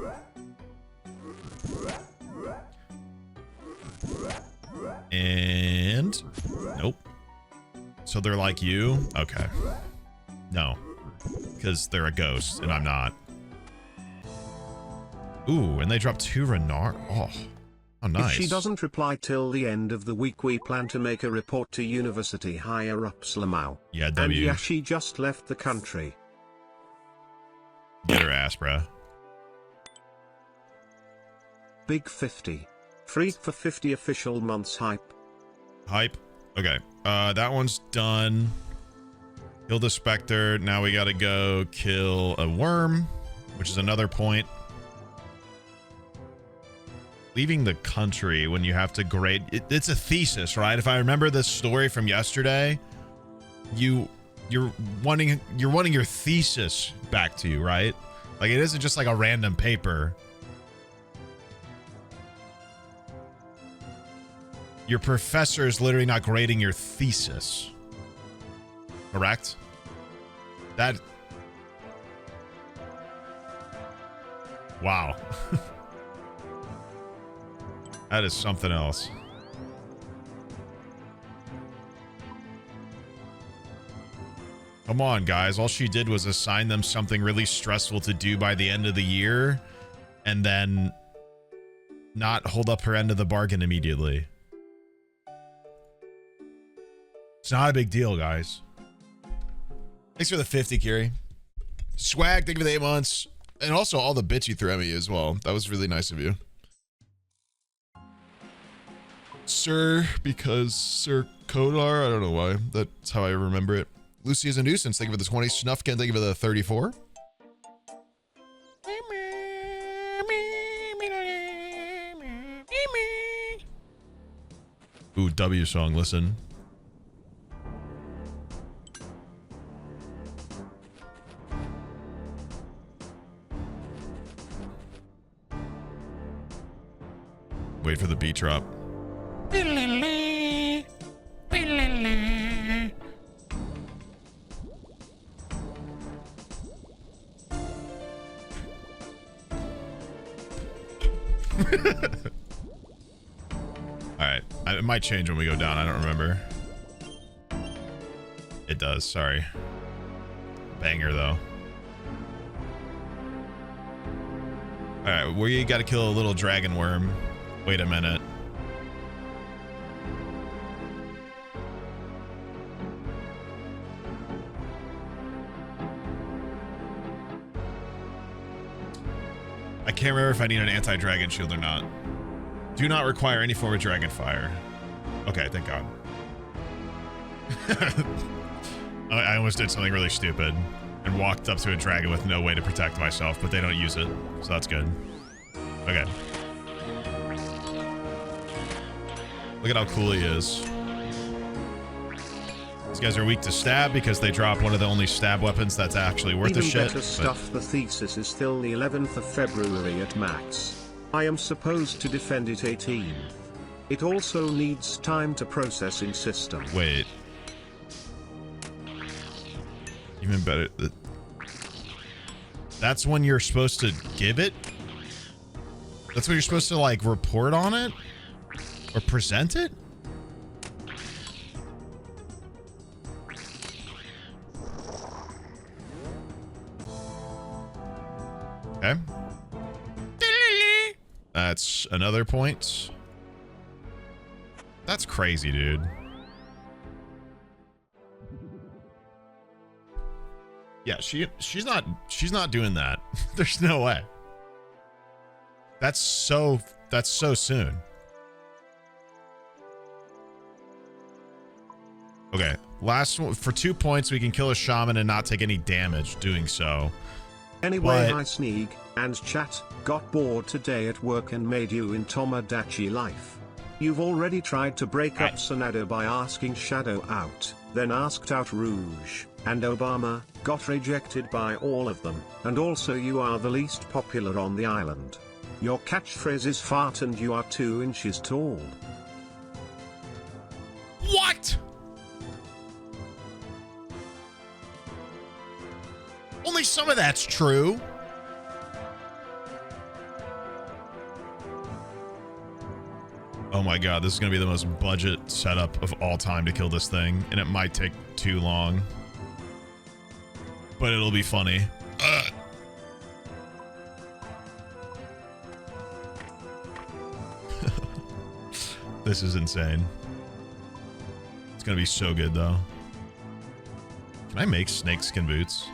And nope. So they're like you? Okay. No. Because they're a ghost and I'm not. Ooh, and they dropped 2 Renard. Oh, nice. If she doesn't reply till the end of the week, we plan to make a report to university higher ups Lamau. Yeah, And yeah, she just left the country. Get her ass, bruh. Big 50. Free for 50 official months hype. Hype. Okay. That one's done. Kill the Spectre. Now we gotta go kill a worm, which is another point. Leaving the country when you have to grade it's a thesis, right? If I remember this story from yesterday, you're wanting your thesis back to you, right? Like it isn't just like a random paper. Your professor is literally not grading your thesis. Correct? That... Wow. That is something else. Come on, guys. All she did was assign them something really stressful to do by the end of the year and then not hold up her end of the bargain immediately. It's not a big deal, guys. Thanks for the 50, Kiri. Swag, thank you for the 8 months. And also all the bits you threw at me as well. That was really nice of you. Sir, because Sir Kodar, I don't know why. That's how I remember it. Lucy is a nuisance. Thank you for the 20. Snuffkin, thank you for the 34. Ooh, W song, listen. Wait for the beat drop. Alright, it might change when we go down, I don't remember. It does, sorry. Banger though. Alright, we gotta kill a little dragon worm. Wait a minute. I can't remember if I need an anti-dragon shield or not. Do not require any form of dragon fire. Okay, thank God. I almost did something really stupid and walked up to a dragon with no way to protect myself, but they don't use it, so that's good. Okay. Look at how cool he is. These guys are weak to stab because they drop one of the only stab weapons that's actually worth a shit. Better stuff. The thesis is still the 11th of February at max. I am supposed to defend it 18th. It also needs time to process in system. Wait. Even better. That's when you're supposed to give it? That's when you're supposed to, like, report on it? Or present it? Okay. That's another point. That's crazy, dude. Yeah, she's not doing that. There's no way. That's so soon. Okay, last one. For 2 points, we can kill a shaman and not take any damage doing so. Anyway, hi Sneeg, and chat, got bored today at work and made you in Tomodachi Life. You've already tried to break up Sonado by asking Shadow out, then asked out Rouge, and Obama, got rejected by all of them, and also you are the least popular on the island. Your catchphrase is fart and you are 2 inches tall. What? Only some of that's true. Oh my god, this is gonna be the most budget setup of all time to kill this thing, and it might take too long. But it'll be funny. This is insane. It's gonna be so good though. Can I make snakeskin boots?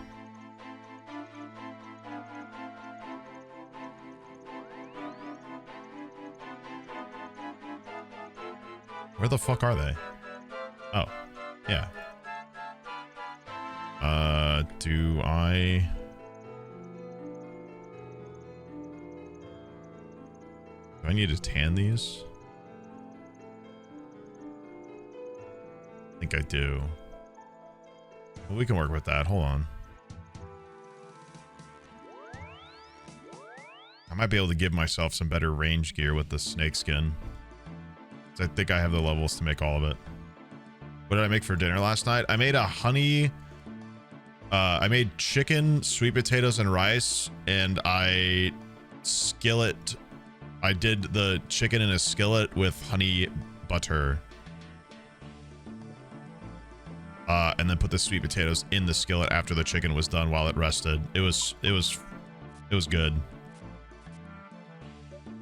Where the fuck are they? Oh, yeah. Do I need to tan these? I think I do. Well, we can work with that. Hold on. I might be able to give myself some better range gear with the snakeskin. I think I have the levels to make all of it. What did I make for dinner last night? I made a honey... I made chicken, sweet potatoes, and rice, and I did the chicken in a skillet with honey butter. And then put the sweet potatoes in the skillet after the chicken was done while it rested. It was good.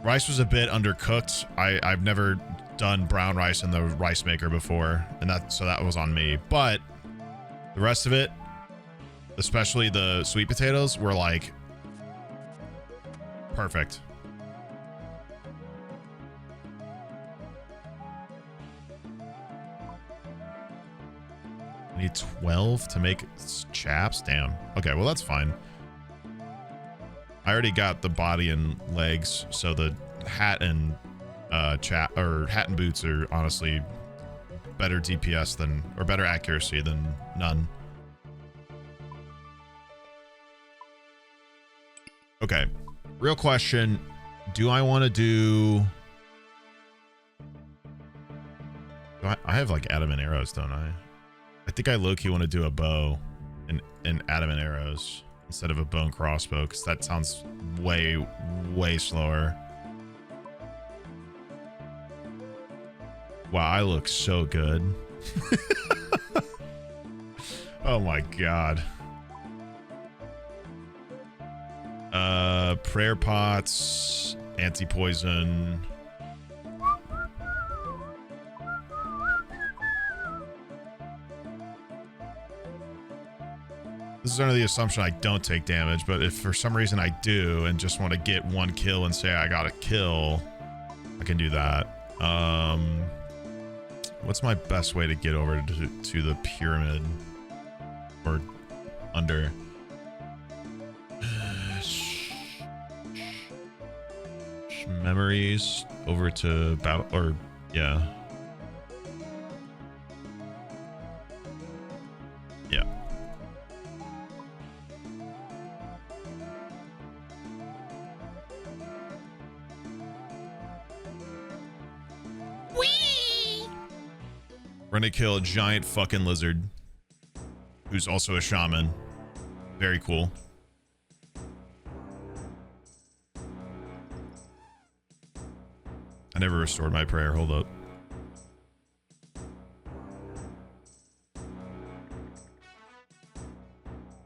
Rice was a bit undercooked. I've never done brown rice in the rice maker before, and so that was on me. But the rest of it especially the sweet potatoes, were like perfect. I need 12 to make chaps. Damn. Okay, well that's fine. I already got the body and legs, so the hat and hat and boots are honestly better DPS than, or better accuracy than none. Okay, real question. Do I want to do... I have like adamant arrows, don't I? I think I low-key want to do a bow and adamant arrows instead of a bone crossbow, because that sounds way, way slower. Wow, I look so good. Oh my god. Prayer pots, anti-poison. This is under the assumption I don't take damage, but if for some reason I do and just want to get one kill and say I got a kill, I can do that. What's my best way to get over to the pyramid? Or under? Memories over to battle, or yeah. Yeah. Whee! We're gonna kill a giant fucking lizard who's also a shaman. Very cool. I never restored my prayer. Hold up.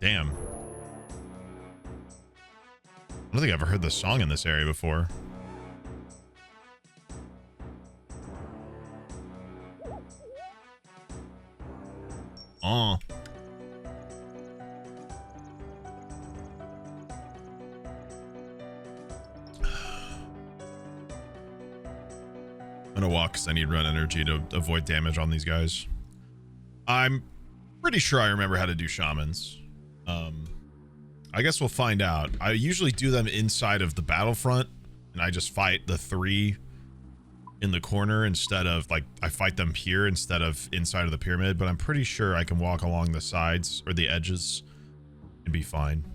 Damn. I don't think I've ever heard this song in this area before. Oh. I'm gonna walk because I need run energy to avoid damage on these guys. I'm pretty sure I remember how to do shamans. I guess we'll find out. I usually do them inside of the battlefront, and I just fight the 3 in the corner instead of, like, I fight them here instead of inside of the pyramid, but I'm pretty sure I can walk along the sides or the edges and be fine.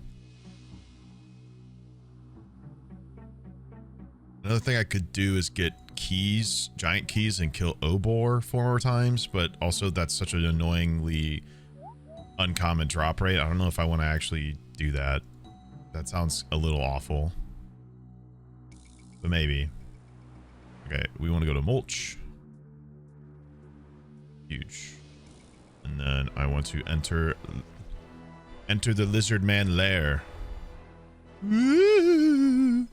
Another thing I could do is get keys, giant keys, and kill Obor 4 more times, but also that's such an annoyingly uncommon drop rate. I don't know if I want to actually do that. That sounds a little awful, but maybe. Okay, we want to go to mulch. Huge. And then I want to enter the lizard man lair. Woo!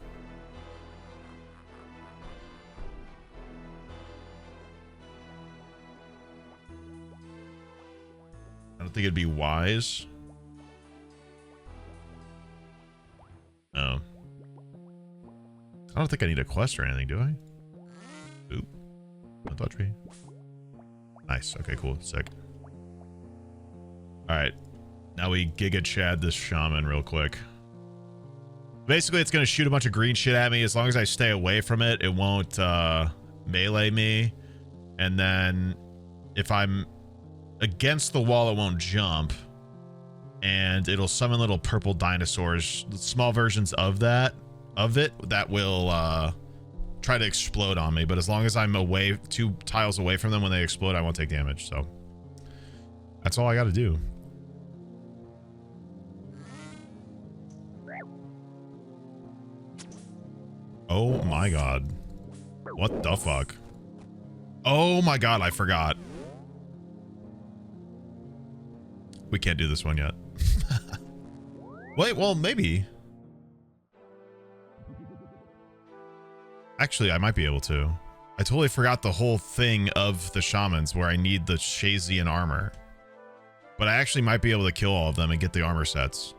I don't think it'd be wise. No. I don't think I need a quest or anything, do I? Oop. Don't touch me. Nice. Okay, cool. Sick. Alright. Now we Giga Chad this shaman real quick. Basically, it's going to shoot a bunch of green shit at me. As long as I stay away from it, it won't melee me. And then if I'm against the wall, it won't jump. And it'll summon little purple dinosaurs, small versions of that, that will try to explode on me. But as long as I'm away, 2 tiles away from them when they explode, I won't take damage. So that's all I got to do. Oh my god. What the fuck? Oh my god, I forgot. We can't do this one yet. Wait, well, maybe. Actually, I might be able to. I totally forgot the whole thing of the shamans where I need the Shazian armor. But I actually might be able to kill all of them and get the armor sets.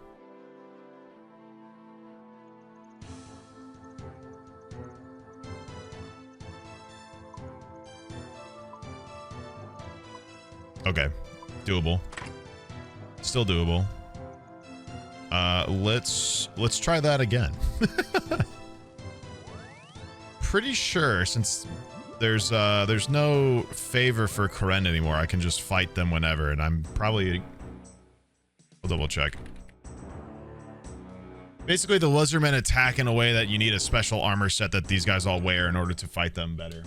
Okay. Doable. Still doable. Let's try that again. Pretty sure since there's no favor for Karen anymore, I can just fight them whenever, and I'm probably... I'll double check. Basically, the lizardmen attack in a way that you need a special armor set that these guys all wear in order to fight them better.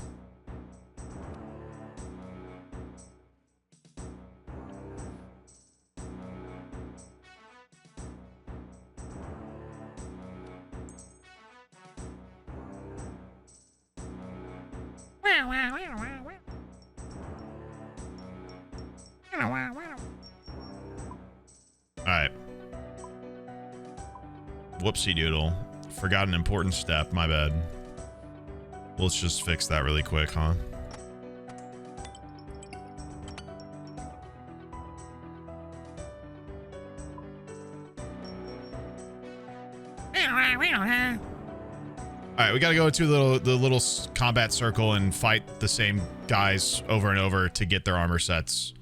Alright. Whoopsie doodle. Forgot an important step, my bad. Let's just fix that really quick, huh? Alright, we gotta go to the little combat circle and fight the same guys over and over to get their armor sets.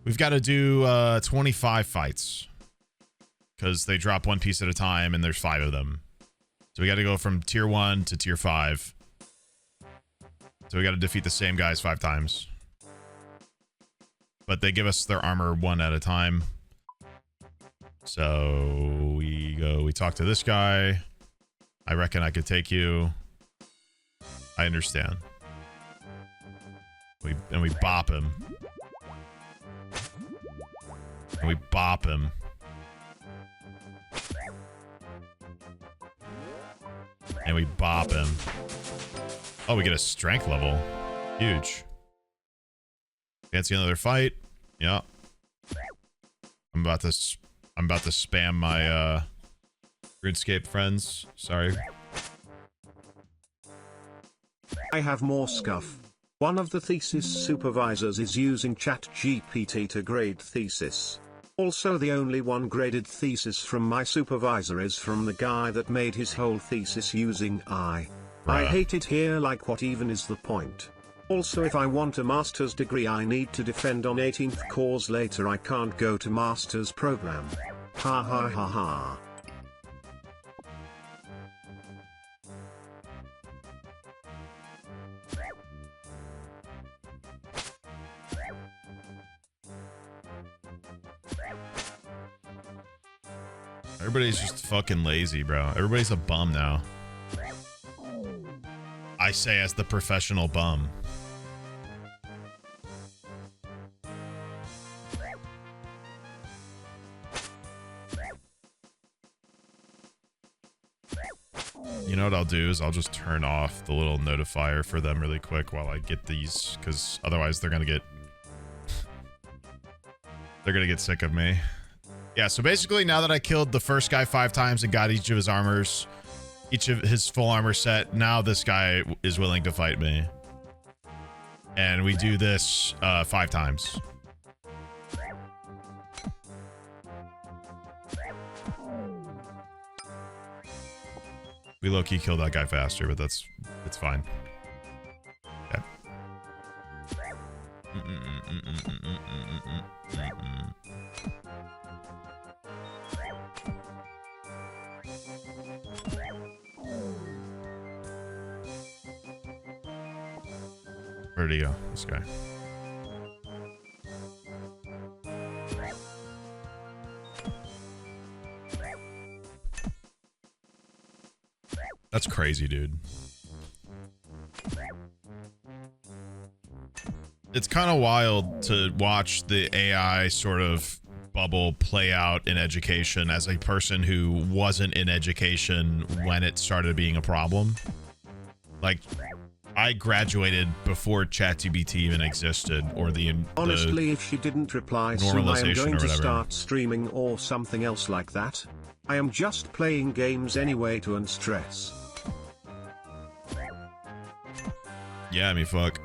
We've got to do 25 fights. Because they drop one piece at a time and there's 5 of them. So we got to go from tier 1 to tier 5. So we got to defeat the same guys 5 times. But they give us their armor one at a time. So we talk to this guy. I reckon I could take you. I understand. And we bop him. And we bop him. And we bop him. Oh, we get a strength level. Huge. Fancy another fight. Yeah. I'm about to spam my Runescape friends. Sorry. I have more scuff. One of the thesis supervisors is using ChatGPT to grade thesis. Also, the only one graded thesis from my supervisor is from the guy that made his whole thesis using I hate it here, like what even is the point? Also, if I want a master's degree I need to defend on 18th cause later I can't go to master's program. Ha ha ha ha. Everybody's just fucking lazy, bro. Everybody's a bum now. I say as the professional bum. You know what I'll do is I'll just turn off the little notifier for them really quick while I get these, because otherwise they're gonna get sick of me. Yeah, so basically now that I killed the first guy 5 times and got each of his armors, each of his full armor set, now this guy is willing to fight me. And we do this 5 times. We low-key killed that guy faster, but it's fine. Okay. Where'd he go? This guy. That's crazy, dude. It's kind of wild to watch the AI sort of bubble play out in education as a person who wasn't in education when it started being a problem. Like, I graduated before ChatGPT even existed, or honestly, if she didn't reply soon, I am going to start streaming or something else like that. I am just playing games anyway to unstress. Yeah, I mean, fuck.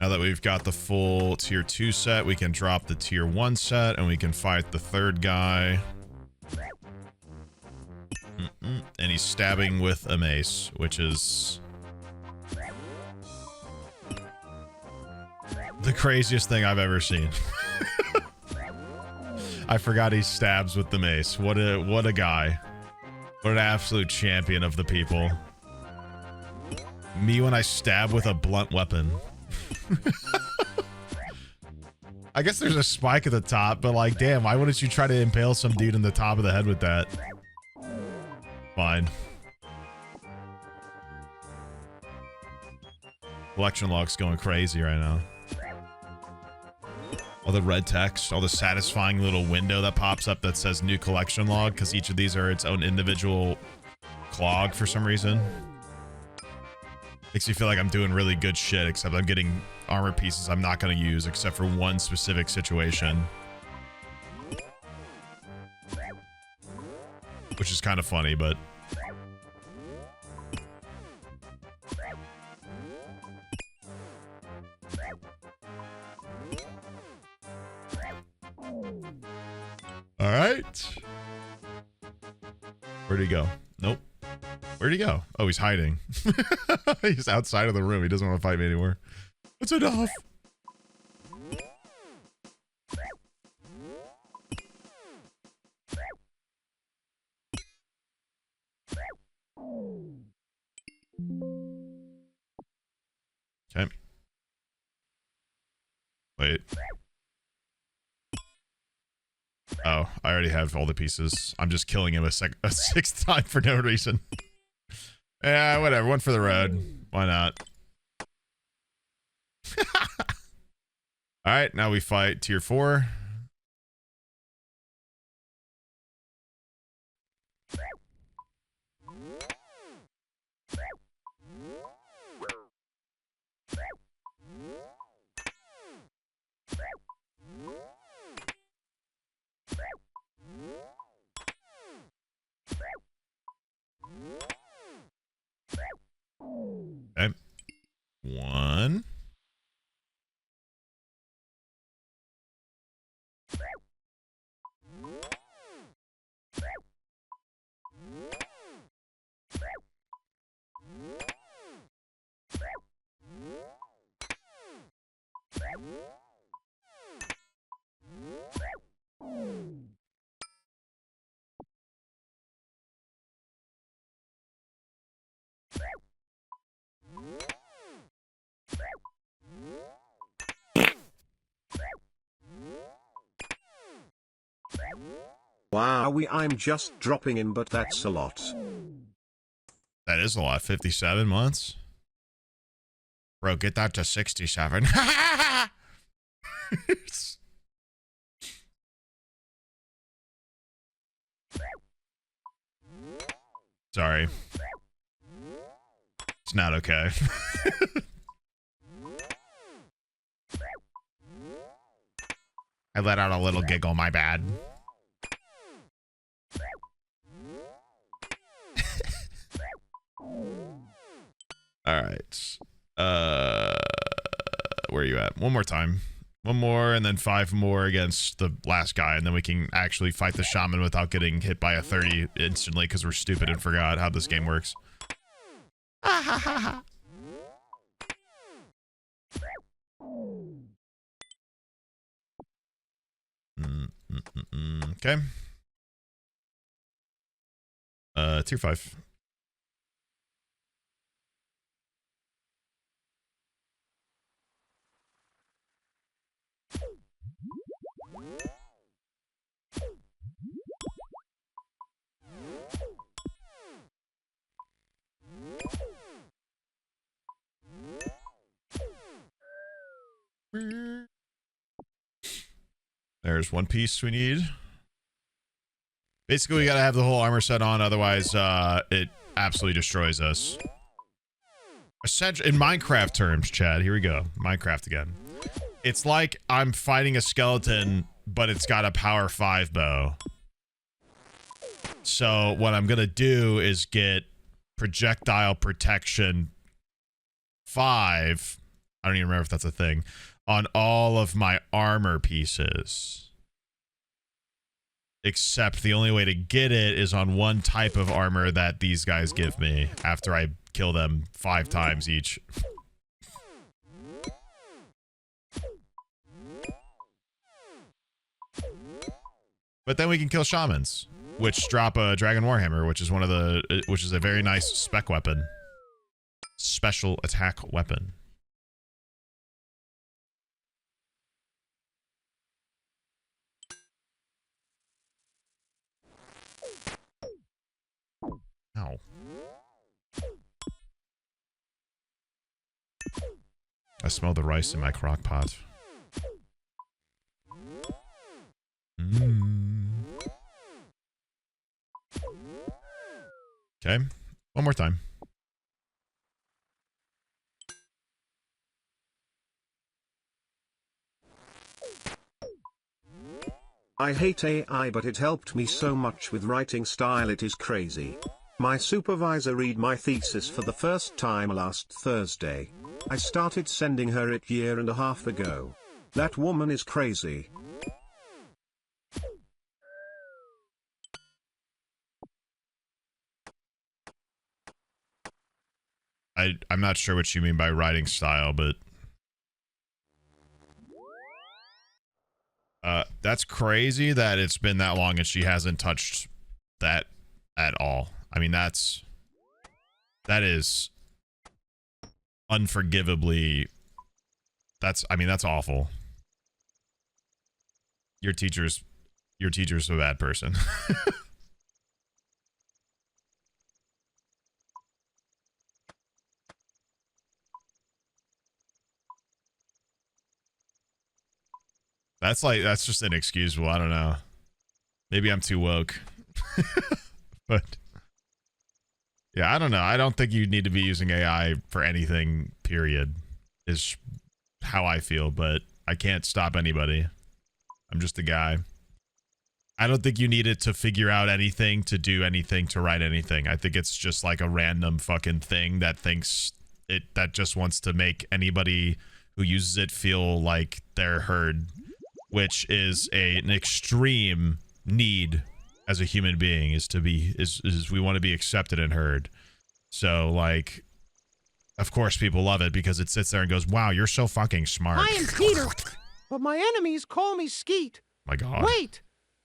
Now that we've got the full tier 2 set, we can drop the tier 1 set and we can fight the third guy. And he's stabbing with a mace, which is the craziest thing I've ever seen. I forgot he stabs with the mace. What a guy. What an absolute champion of the people. Me when I stab with a blunt weapon. I guess there's a spike at the top, but like, damn, why wouldn't you try to impale some dude in the top of the head with that? Fine. Collection log's going crazy right now. All the red text, all the satisfying little window that pops up that says new collection log, because each of these are its own individual clog for some reason. Makes me feel like I'm doing really good shit, except I'm getting armor pieces I'm not going to use except for one specific situation. Which is kind of funny, but... Alright. Where'd he go? Nope. Where'd he go? Oh, he's hiding. He's outside of the room. He doesn't want to fight me anymore. It's enough. Okay. Wait. Oh, I already have all the pieces. I'm just killing him a sixth time for no reason. Yeah, whatever. One for the road. Why not? Alright, now we fight tier 4. Okay. 1. Wow, I'm just dropping in, but that's a lot. That is a lot. 57 months? Bro, get that to 67. Sorry. It's not okay. I let out a little giggle, my bad. All right. Where are you at? One more time. One more and then 5 more against the last guy, and then we can actually fight the shaman without getting hit by a 30 instantly because we're stupid and forgot how this game works. Okay. Tier 5. There's one piece we need. Basically, we gotta have the whole armor set on, otherwise it absolutely destroys us. Essentially, in Minecraft terms, Chad, here we go. Minecraft again. It's like I'm fighting a skeleton, but it's got a power 5 bow. So what I'm gonna do is get projectile protection 5 I don't even remember if that's a thing, on all of my armor pieces. Except the only way to get it is on one type of armor that these guys give me after I kill them 5 times each. But then we can kill shamans, which drop a Dragon Warhammer, which is which is a very nice spec weapon. Special attack weapon. Ow. I smell the rice in my crock pot. Okay, one more time. I hate AI, but it helped me so much with writing style, it is crazy. My supervisor read my thesis for the first time last Thursday. I started sending her it 1.5 years ago. That woman is crazy. I'm not sure what you mean by writing style, but that's crazy that it's been that long and she hasn't touched that at all. I mean, that is unforgivably, that's awful. Your teacher's a bad person. That's just inexcusable. I don't know. Maybe I'm too woke. But yeah, I don't know. I don't think you need to be using AI for anything, period, is how I feel, but I can't stop anybody. I'm just a guy. I don't think you need it to figure out anything, to do anything, to write anything. I think it's just like a random fucking thing that that just wants to make anybody who uses it feel like they're heard, which is an extreme need as a human being, is we want to be accepted and heard. So, like, of course people love it because it sits there and goes, wow, you're so fucking smart. I am Peter, but my enemies call me Skeet. My God. Wait,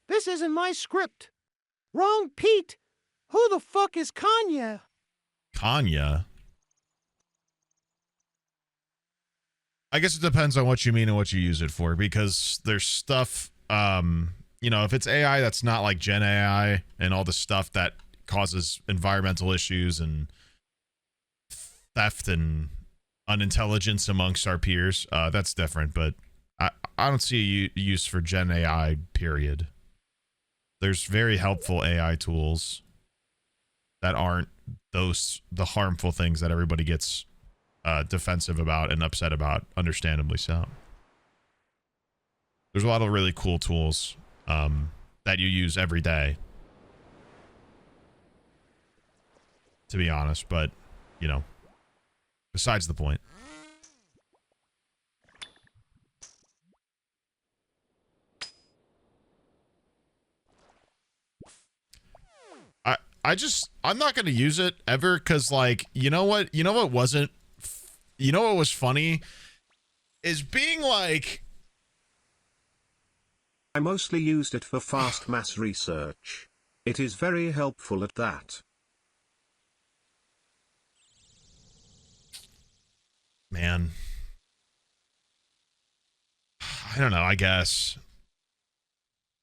this isn't my script. Wrong Pete. Who the fuck is Kanye? Kanye? I guess it depends on what you mean and what you use it for, because there's stuff, you know, if it's AI that's not like Gen AI and all the stuff that causes environmental issues and theft and unintelligence amongst our peers, that's different, but I don't see a use for Gen AI, period. There's very helpful AI tools that aren't the harmful things that everybody gets defensive about and upset about, understandably so. There's a lot of really cool tools that you use every day, to be honest, but, you know, besides the point. I'm not going to use it ever, because, like, you know what was funny is being like, I mostly used it for fast mass research. It is very helpful at that. Man, I don't know, I guess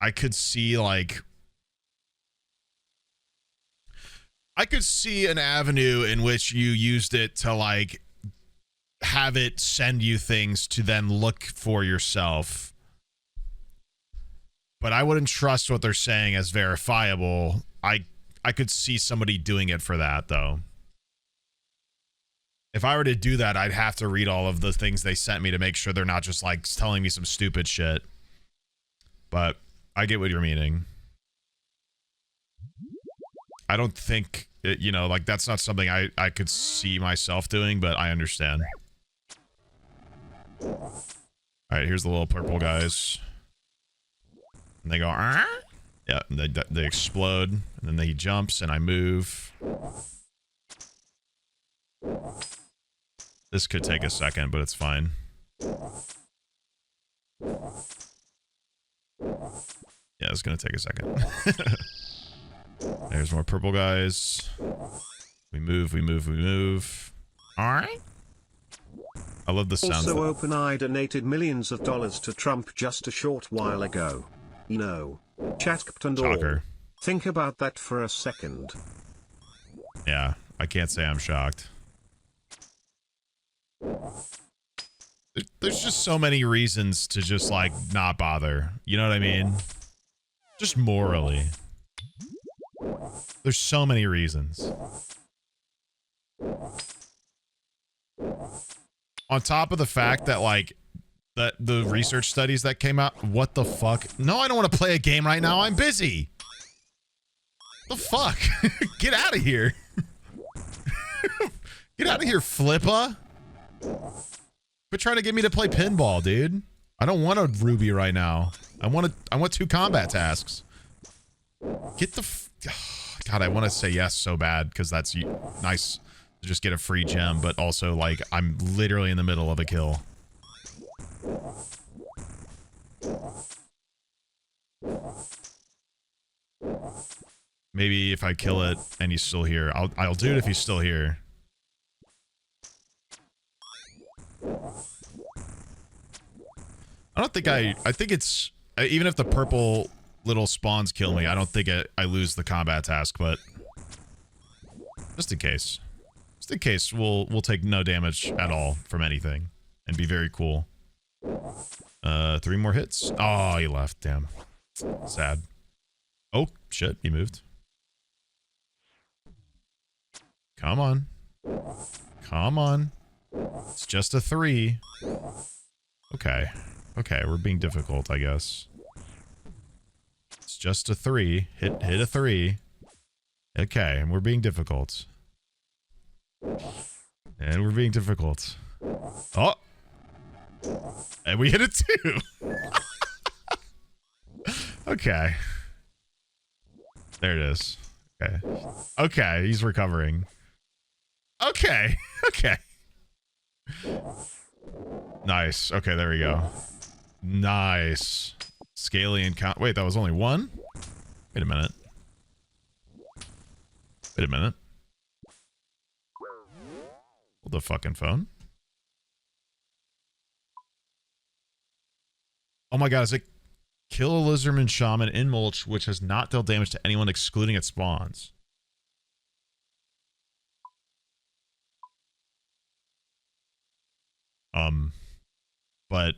I could see, like, I could see an avenue in which you used it to, like, have it send you things to then look for yourself. But I wouldn't trust what they're saying as verifiable. I could see somebody doing it for that, though. If I were to do that, I'd have to read all of the things they sent me to make sure they're not just, like, telling me some stupid shit. But I get what you're meaning. I don't think, you know, like, that's not something I could see myself doing, but I understand. Alright, here's the little purple guys. And they go, ah? Yeah, and they explode. And then he jumps and I move. This could take a second, but it's fine. Yeah, it's gonna take a second. There's more purple guys. We move, we move, we move. Alright. I love the sound. Also, OpenAI donated millions of dollars to Trump just a short while ago. You know, chat and all. Shocker. Think about that for a second. Yeah, I can't say I'm shocked. There's just so many reasons to just, like, not bother. You know what I mean? Just morally. There's so many reasons. On top of the fact that, like, the research studies that came out, what the fuck? No, I don't want to play a game right now. I'm busy. The fuck? Get out of here. Get out of here, Flippa. Quit trying to get me to play pinball, dude. I don't want a Ruby right now. I want 2 combat tasks. Get the God, I want to say yes so bad because that's nice to just get a free gem, but also, like, I'm literally in the middle of a kill. Maybe if I kill it and he's still here. I'll do it if he's still here. I don't think I think it's, even if the purple little spawns kill me, I don't think I lose the combat task, but just in case. Just in case, we'll take no damage at all from anything and be very cool. 3 more hits. Oh, he left. Damn. Sad. Oh, shit. He moved. Come on. Come on. It's just a 3. Okay. Okay, we're being difficult, I guess. It's just a 3. Hit a 3. Okay, and we're being difficult. And we're being difficult. Oh! And we hit a 2! Okay. There it is. Okay. Okay, he's recovering. Okay. Okay. Nice. Okay, there we go. Nice. Scalian count. Wait, that was only 1? Wait a minute. Wait a minute. Hold the fucking phone. Oh my god, is it kill a lizardman shaman in mulch which has not dealt damage to anyone excluding its spawns? But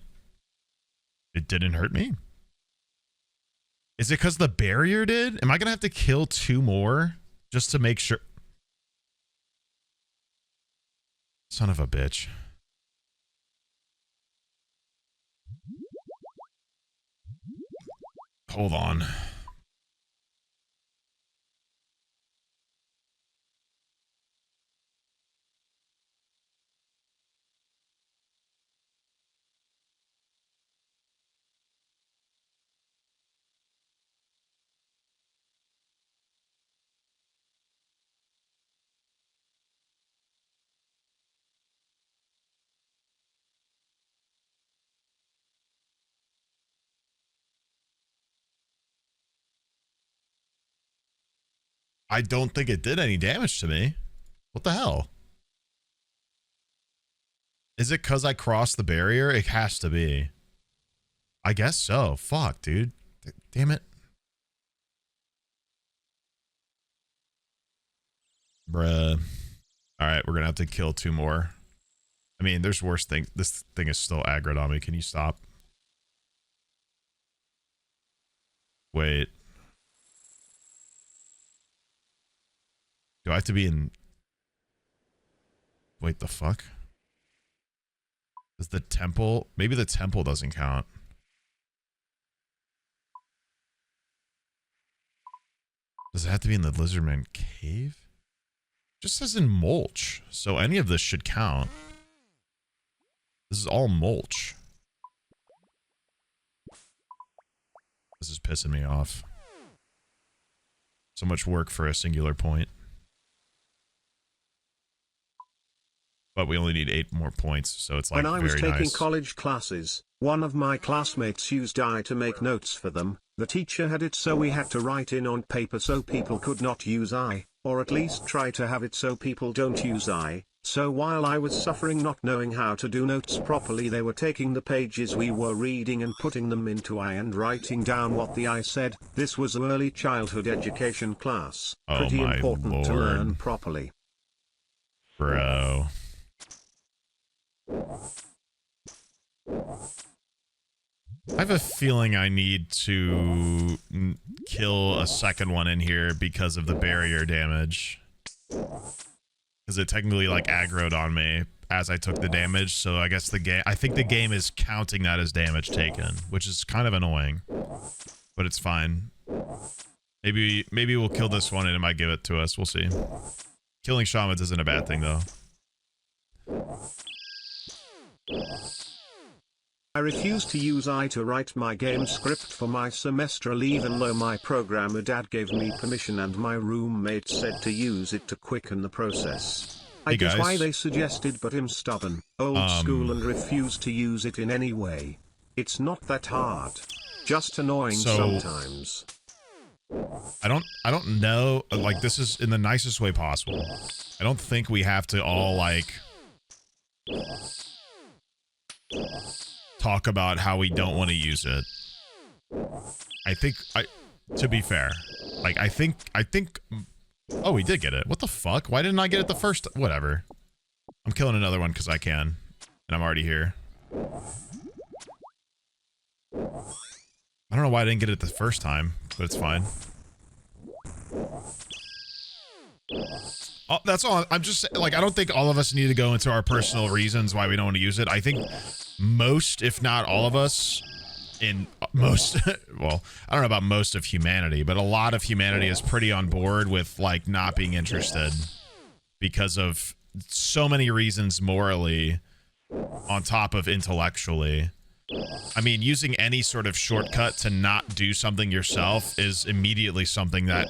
it didn't hurt me. Is it because the barrier did? Am I gonna have to kill 2 more just to make sure? Son of a bitch. Hold on. I don't think it did any damage to me. What the hell? Is it because I crossed the barrier? It has to be. I guess so. Fuck, dude. Damn it. Bruh. Alright, we're gonna have to kill 2 more. I mean, there's worse things. This thing is still aggroed on me. Can you stop? Wait. Do I have to be in... Wait, the fuck? Is the temple... Maybe the temple doesn't count. Does it have to be in the Lizardman cave? Just says in mulch, so any of this should count. This is all mulch. This is pissing me off. So much work for a singular point. But we only need 8 more points, so it's like when I was very taking nice. college classes, one of my classmates used AI to make notes for them. The teacher had it so we had to write in on paper so people could not use AI, or at least try to have it so people don't use AI. So while I was suffering not knowing how to do notes properly, they were taking the pages we were reading and putting them into AI and writing down what the AI said. This was early childhood education class. Pretty important to learn properly. Bro. I have a feeling I need to kill a second one in here because of the barrier damage. Because it technically like aggroed on me as I took the damage, so I guess I think the game is counting that as damage taken, which is kind of annoying. But it's fine. Maybe we'll kill this one and it might give it to us, we'll see. Killing shamans isn't a bad thing though. I refused to use AI to write my game script for my semestral even though my programmer dad gave me permission and my roommate said to use it to quicken the process. I get why they suggested, but I'm stubborn, old school and refused to use it in any way. It's not that hard. Just annoying sometimes. I don't know, like this is in the nicest way possible. I don't think we have to all like talk about how we don't want to use it. I think to be fair, like I think oh, we did get it. What the fuck? Why didn't I get it the first? Whatever. I'm killing another one because I can, and I'm already here. I don't know why I didn't get it the first time, but it's fine. Oh, that's all. I'm just like, I don't think all of us need to go into our personal reasons why we don't want to use it. I think most, if not all of us, in most, well, I don't know about most of humanity, but a lot of humanity is pretty on board with like not being interested because of so many reasons morally on top of intellectually. I mean, using any sort of shortcut to not do something yourself is immediately something that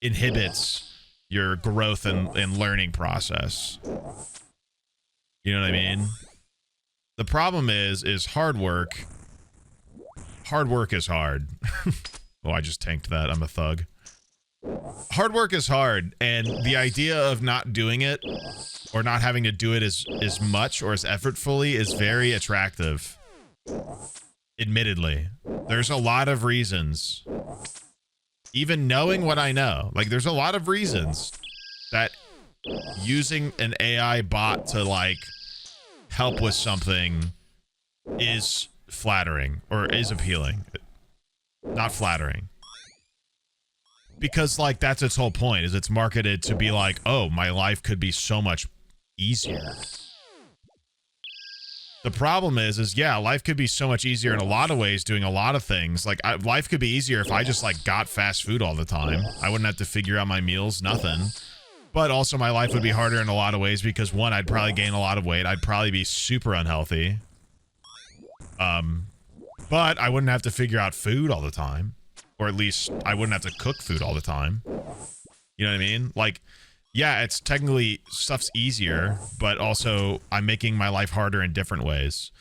inhibits your growth and learning process. You know what I mean? The problem is hard work. Hard work is hard. Oh, I just tanked that. I'm a thug. Hard work is hard, and the idea of not doing it or not having to do it as much or as effortfully is very attractive. Admittedly. There's a lot of reasons. Even knowing what I know, like there's a lot of reasons that using an AI bot to like help with something is flattering or is appealing. Not flattering. Because like that's its whole point, is it's marketed to be like, oh, my life could be so much easier. The problem is yeah, life could be so much easier in a lot of ways doing a lot of things. Like life could be easier if I just like got fast food all the time. I wouldn't have to figure out my meals, nothing. But also my life would be harder in a lot of ways because one, I'd probably gain a lot of weight. I'd probably be super unhealthy. But I wouldn't have to figure out food all the time. Or at least I wouldn't have to cook food all the time. You know what I mean? Like, yeah, it's technically stuff's easier, but also I'm making my life harder in different ways.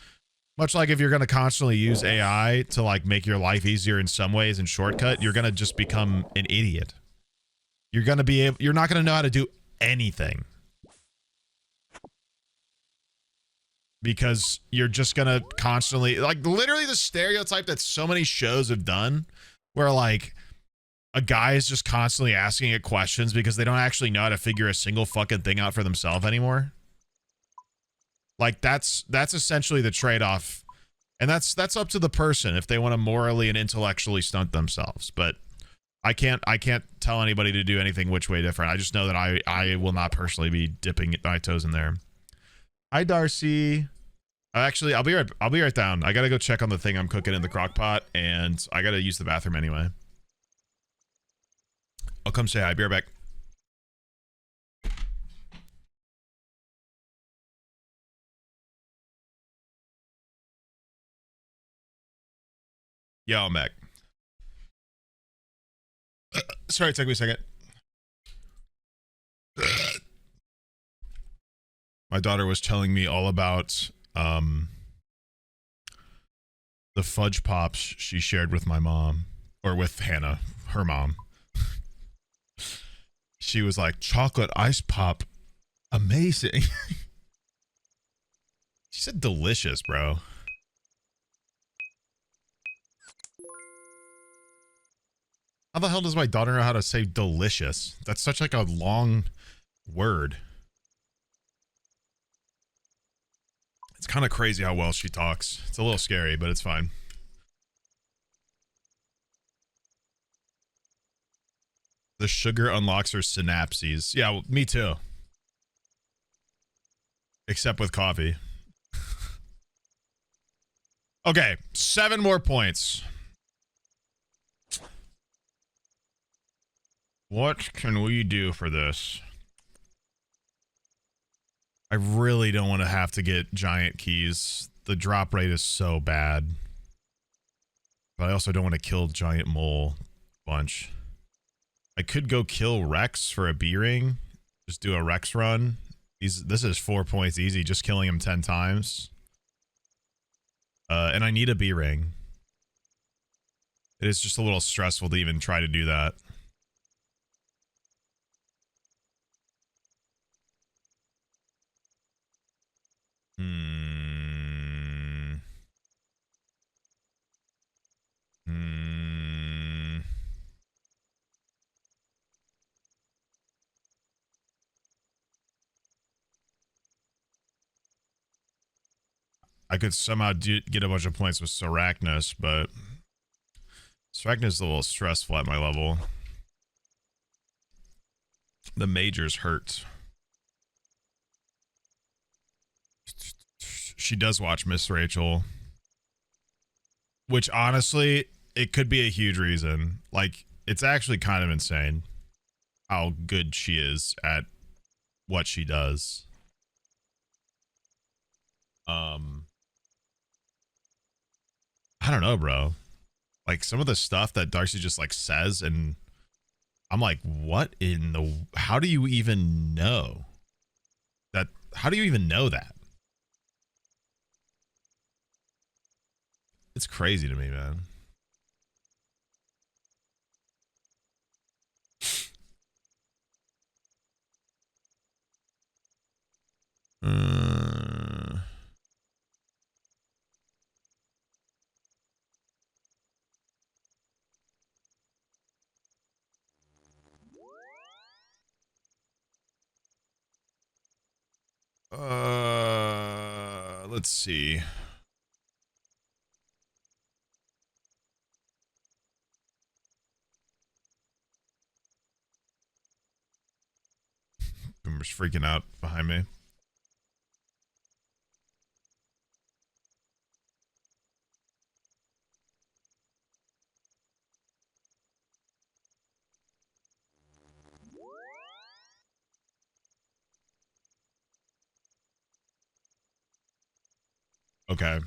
Much like if you're going to constantly use AI to like make your life easier in some ways and shortcut, you're going to just become an idiot. You're going to be able, you're not going to know how to do anything. Because you're just going to constantly, like literally the stereotype that so many shows have done where like a guy is just constantly asking it questions because they don't actually know how to figure a single fucking thing out for themselves anymore. Like that's essentially the trade-off. And that's up to the person if they want to morally and intellectually stunt themselves. But I can't tell anybody to do anything which way different. I just know that I will not personally be dipping my toes in there. Hi Darcy. Actually, I'll be right down. I gotta go check on the thing I'm cooking in the crock pot, and I gotta use the bathroom anyway. I'll come say hi. Be right back. Yeah, I'm back. Sorry, it took me a second. My daughter was telling me all about the fudge pops she shared with my mom, or with Hannah, her mom. She was like, chocolate ice pop, amazing. She said delicious, bro. How the hell does my daughter know how to say delicious? That's such like a long word. It's kind of crazy how well she talks. It's a little scary, but it's fine. The sugar unlocks her synapses. Yeah, well, me too. Except with coffee. Okay, 7 more points. What can we do for this? I really don't want to have to get giant keys. The drop rate is so bad. But I also don't want to kill giant mole bunch. I could go kill Rex for a B ring. Just do a Rex run. This is 4 points easy, just killing him 10 times. And I need a B ring. It is just a little stressful to even try to do that. I could somehow get a bunch of points with Sarachnis, but Sarachnis is a little stressful at my level. The majors hurt. She does watch Miss Rachel. Which, honestly, it could be a huge reason. Like, it's actually kind of insane how good she is at what she does. I don't know, bro. Like, some of the stuff that Darcy just, like, says, and I'm like, what in the... How do you even know that? How do you even know that? It's crazy to me, man. Let's see. Boomer's freaking out behind me. Okay.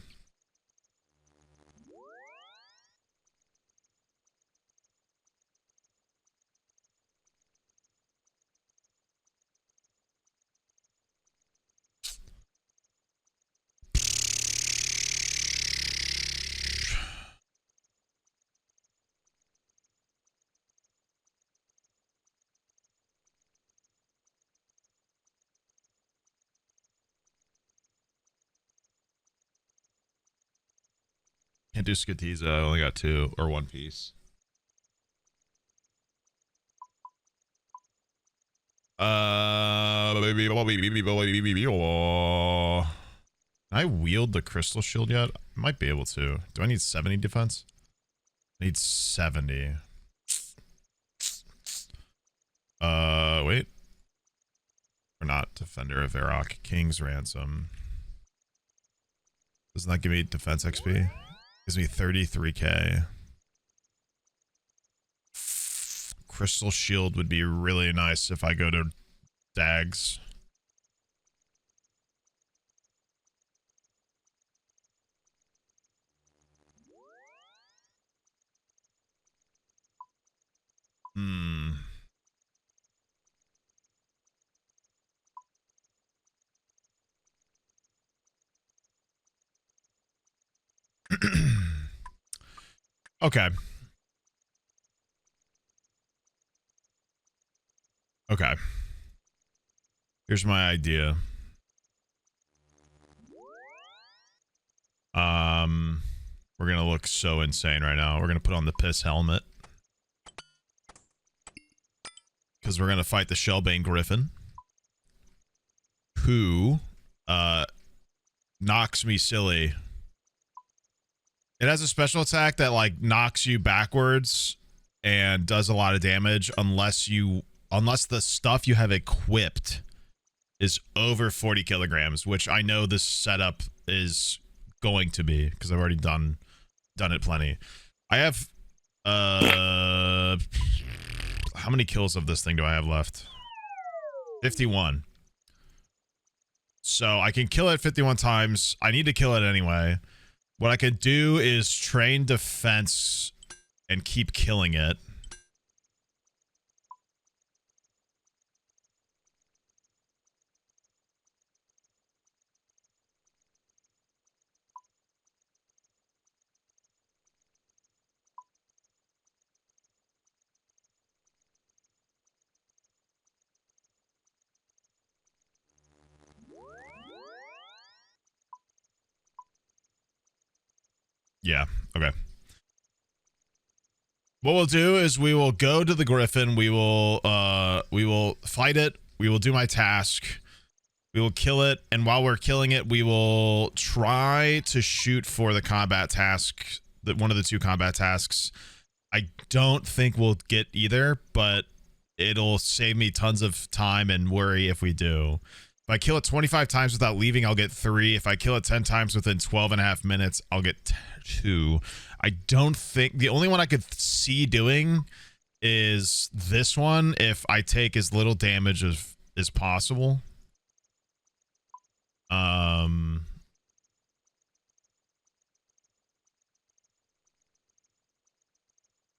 Can't do Skatiza. I only got 2 or 1 piece. Can I wield the crystal shield yet? I might be able to. Do I need 70 defense? I need 70. Wait. Or not. Defender of Varrock. King's Ransom. Doesn't that give me defense XP? Gives me 33k. Crystal shield would be really nice if I go to Dags. Okay. Okay. Here's my idea. We're gonna look so insane right now. We're gonna put on the piss helmet. Because we're gonna fight the Shellbane Griffin. Who, knocks me silly. It has a special attack that, like, knocks you backwards and does a lot of damage unless the stuff you have equipped is over 40 kilograms, which I know this setup is going to be because I've already done it plenty. I have how many kills of this thing do I have left? 51. So I can kill it 51 times. I need to kill it anyway. What I could do is train defense and keep killing it. Yeah, okay. What we'll do is we will go to the Griffin, we will fight it, we will do my task, we will kill it, and while we're killing it, we will try to shoot for the combat task, one of the two combat tasks. I don't think we'll get either, but it'll save me tons of time and worry if we do. If I kill it 25 times without leaving, I'll get 3. If I kill it 10 times within 12 and a half minutes, I'll get 2. I don't think... The only one I could see doing is this one if I take as little damage as possible.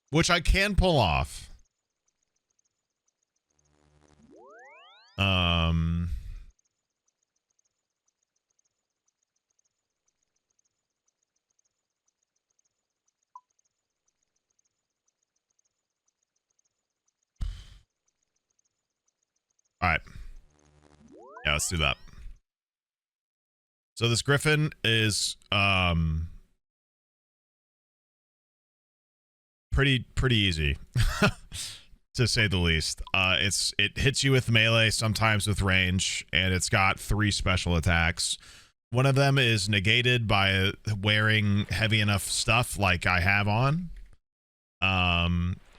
Which I can pull off. Alright. Yeah, let's do that. So this Griffin is pretty easy to say the least. It hits you with melee, sometimes with range, and it's got 3 special attacks. One of them is negated by wearing heavy enough stuff like I have on.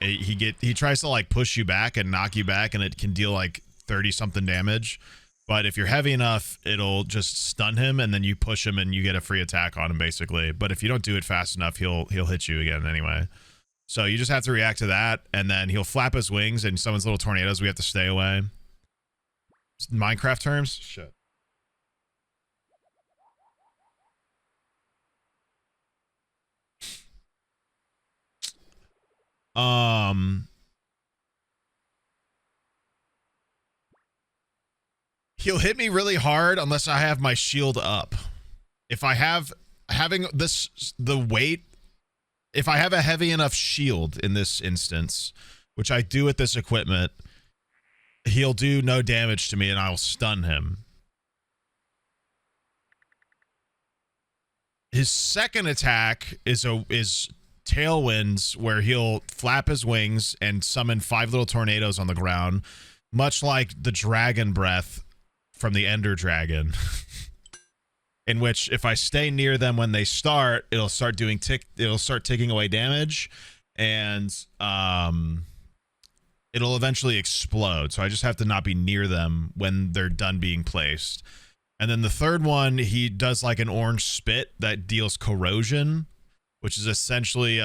He tries to like push you back and knock you back, and it can deal like 30 something damage. But if you're heavy enough, it'll just stun him, and then you push him and you get a free attack on him basically. But if you don't do it fast enough, he'll hit you again anyway. So you just have to react to that, and then he'll flap his wings and summons little tornadoes. We have to stay away. Minecraft terms? Shit. He'll hit me really hard unless I have my shield up. If I have the weight, if I have a heavy enough shield in this instance, which I do with this equipment, he'll do no damage to me and I'll stun him. His second attack is Tailwinds, where he'll flap his wings and summon 5 little tornadoes on the ground, much like the Dragon Breath from the Ender Dragon. In which, if I stay near them when they start, it'll start ticking away damage, and it'll eventually explode. So I just have to not be near them when they're done being placed. And then the third one, he does like an orange spit that deals corrosion, which is essentially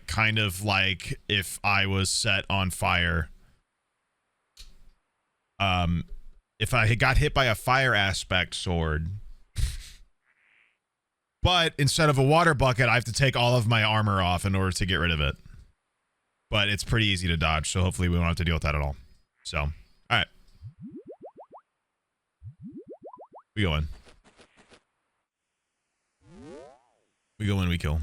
kind of like if I was set on fire. If I got hit by a fire aspect sword, but instead of a water bucket, I have to take all of my armor off in order to get rid of it. But it's pretty easy to dodge, so hopefully we won't have to deal with that at all. So, all right. We going. We go in, we kill.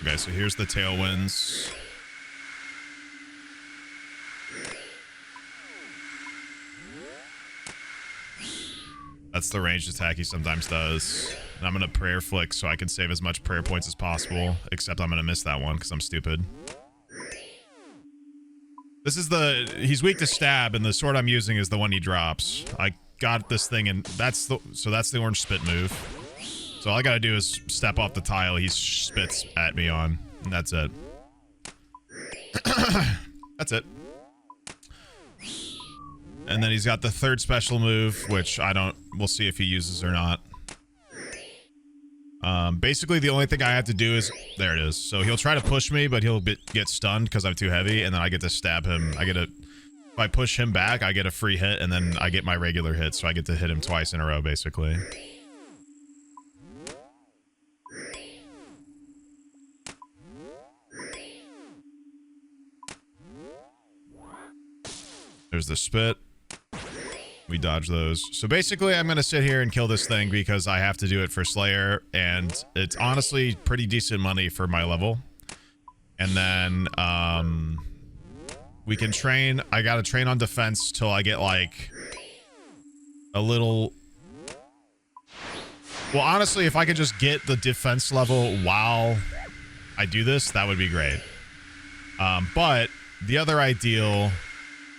Okay, so here's the tailwinds. That's the ranged attack he sometimes does. And I'm going to prayer flick so I can save as much prayer points as possible. Except I'm going to miss that one because I'm stupid. This is the... He's weak to stab, and the sword I'm using is the one he drops. I got this thing, and that's the... So that's the orange spit move. So all I got to do is step off the tile he spits at me on. And that's it. That's it. And then he's got the third special move, which I don't... We'll see if he uses or not. Basically, the only thing I have to do is... There it is. So he'll try to push me, but he'll get stunned because I'm too heavy, and then I get to stab him. I get a... If I push him back, I get a free hit, and then I get my regular hit, so I get to hit him twice in a row, basically. There's the spit. We dodge those. So basically, I'm going to sit here and kill this thing because I have to do it for Slayer, and it's honestly pretty decent money for my level. And then, we can train. I got to train on defense till I get, like, a little... Well, honestly, if I could just get the defense level while I do this, that would be great. But the other ideal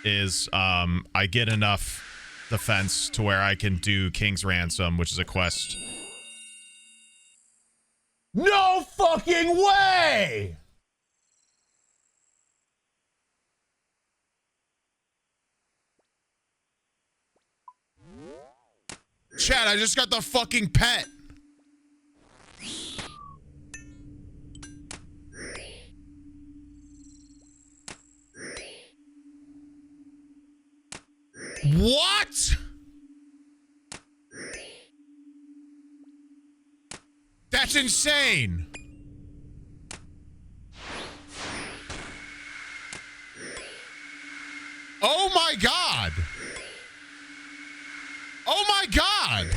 is I get enough defense to where I can do King's Ransom, which is a quest. No fucking way! Chad, I just got the fucking pet. What? That's insane. Oh my god. Oh my god.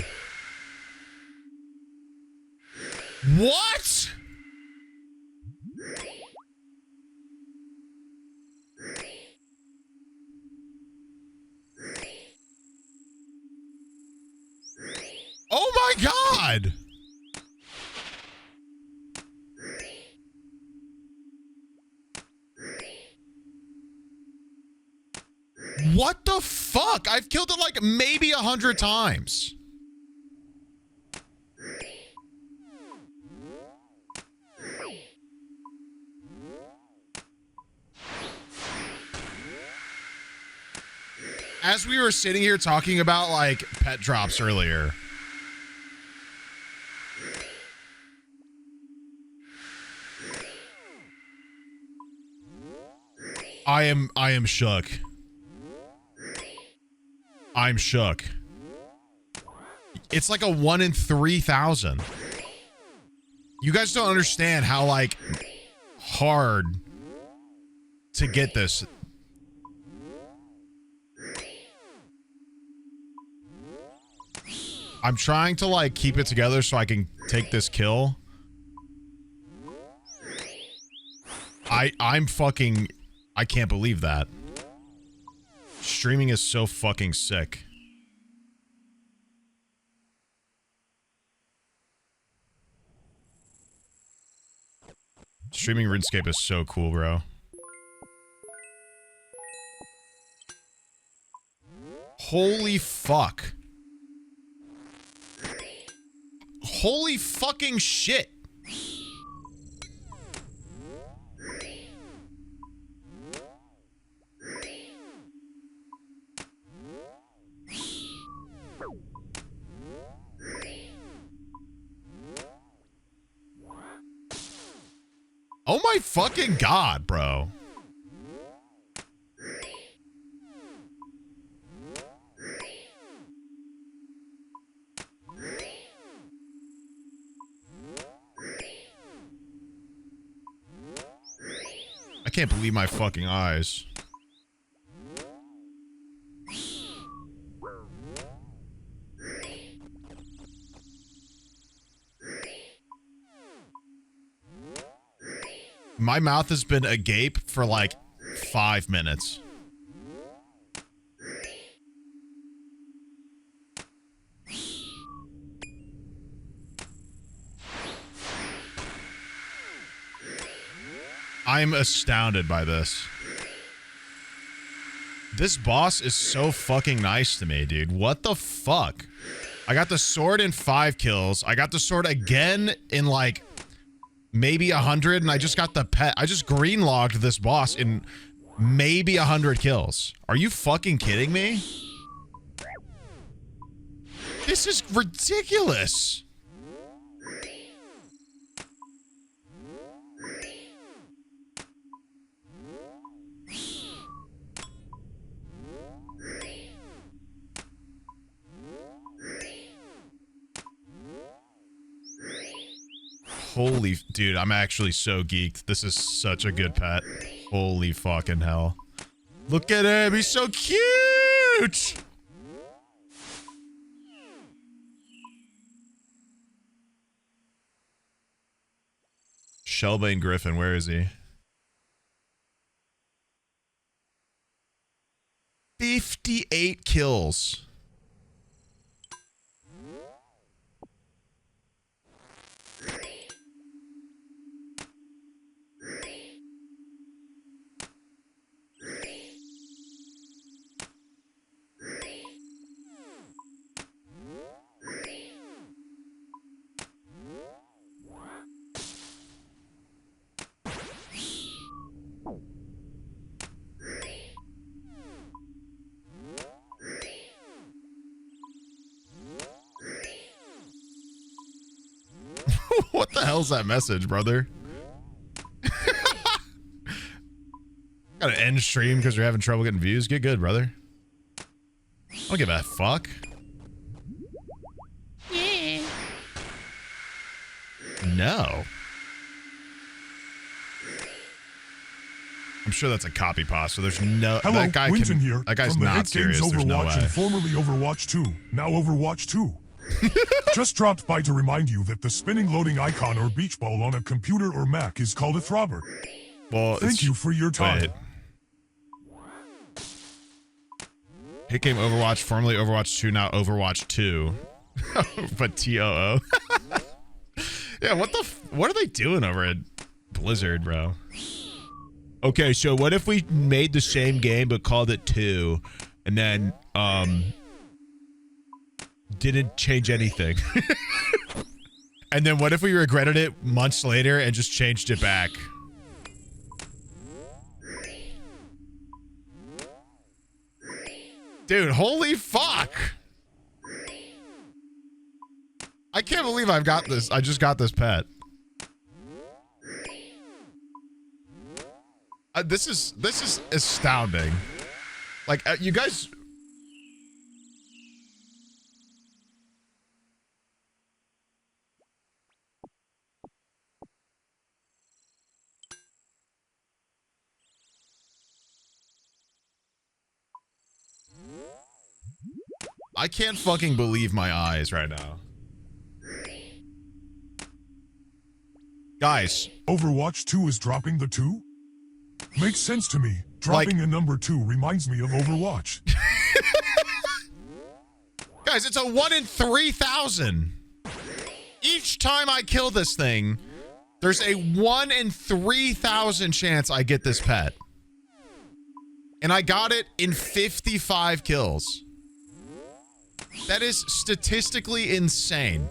What? Oh my god! What the fuck? I've killed it like maybe 100 times. As we were sitting here talking about like pet drops earlier, I am shook. I'm shook. It's like a 1 in 3,000. You guys don't understand how like hard to get this. I'm trying to like keep it together so I can take this kill. I'm fucking... I can't believe that. Streaming is so fucking sick. Streaming RuneScape is so cool, bro. Holy fuck. Holy fucking shit. Oh my fucking god, bro. I can't believe my fucking eyes. My mouth has been agape for like 5 minutes. I'm astounded by this. This boss is so fucking nice to me, dude. What the fuck? I got the sword in 5 kills. I got the sword again in like maybe 100, and I just got the pet. I just green logged this boss in maybe 100 kills. Are you fucking kidding me? This is ridiculous. Holy, dude, I'm actually so geeked. This is such a good pet. Holy fucking hell. Look at him, he's so cute! Shelbane Griffin, where is he? 58 kills. What the hell's that message, brother? Gotta end stream because you're having trouble getting views. Get good, brother. I don't give a fuck. Yeah. No. I'm sure that's a copy pasta. There's no. Hello, that guy Winton can, here. that guy's from the not Hit serious. Games There's no Overwatch way. and formerly Overwatch 2, now Overwatch 2. Just dropped by to remind you that the spinning loading icon or beach ball on a computer or Mac is called a throbber. Well, Thank you for your time. Wait. Hit game Overwatch, formerly Overwatch 2, now Overwatch 2. But TOO. Yeah, what are they doing over at Blizzard, bro? Okay, so what if we made the same game but called it 2 and then didn't change anything? And then what if we regretted it months later and just changed it back? Dude, holy fuck! I can't believe I've got this. I just got this pet. This is astounding. Like, you guys... I can't fucking believe my eyes right now. Guys. Overwatch 2 is dropping the 2? Makes sense to me. Dropping a number 2 reminds me of Overwatch. Guys, it's a 1 in 3,000. Each time I kill this thing, there's a 1 in 3,000 chance I get this pet. And I got it in 55 kills. That is statistically insane.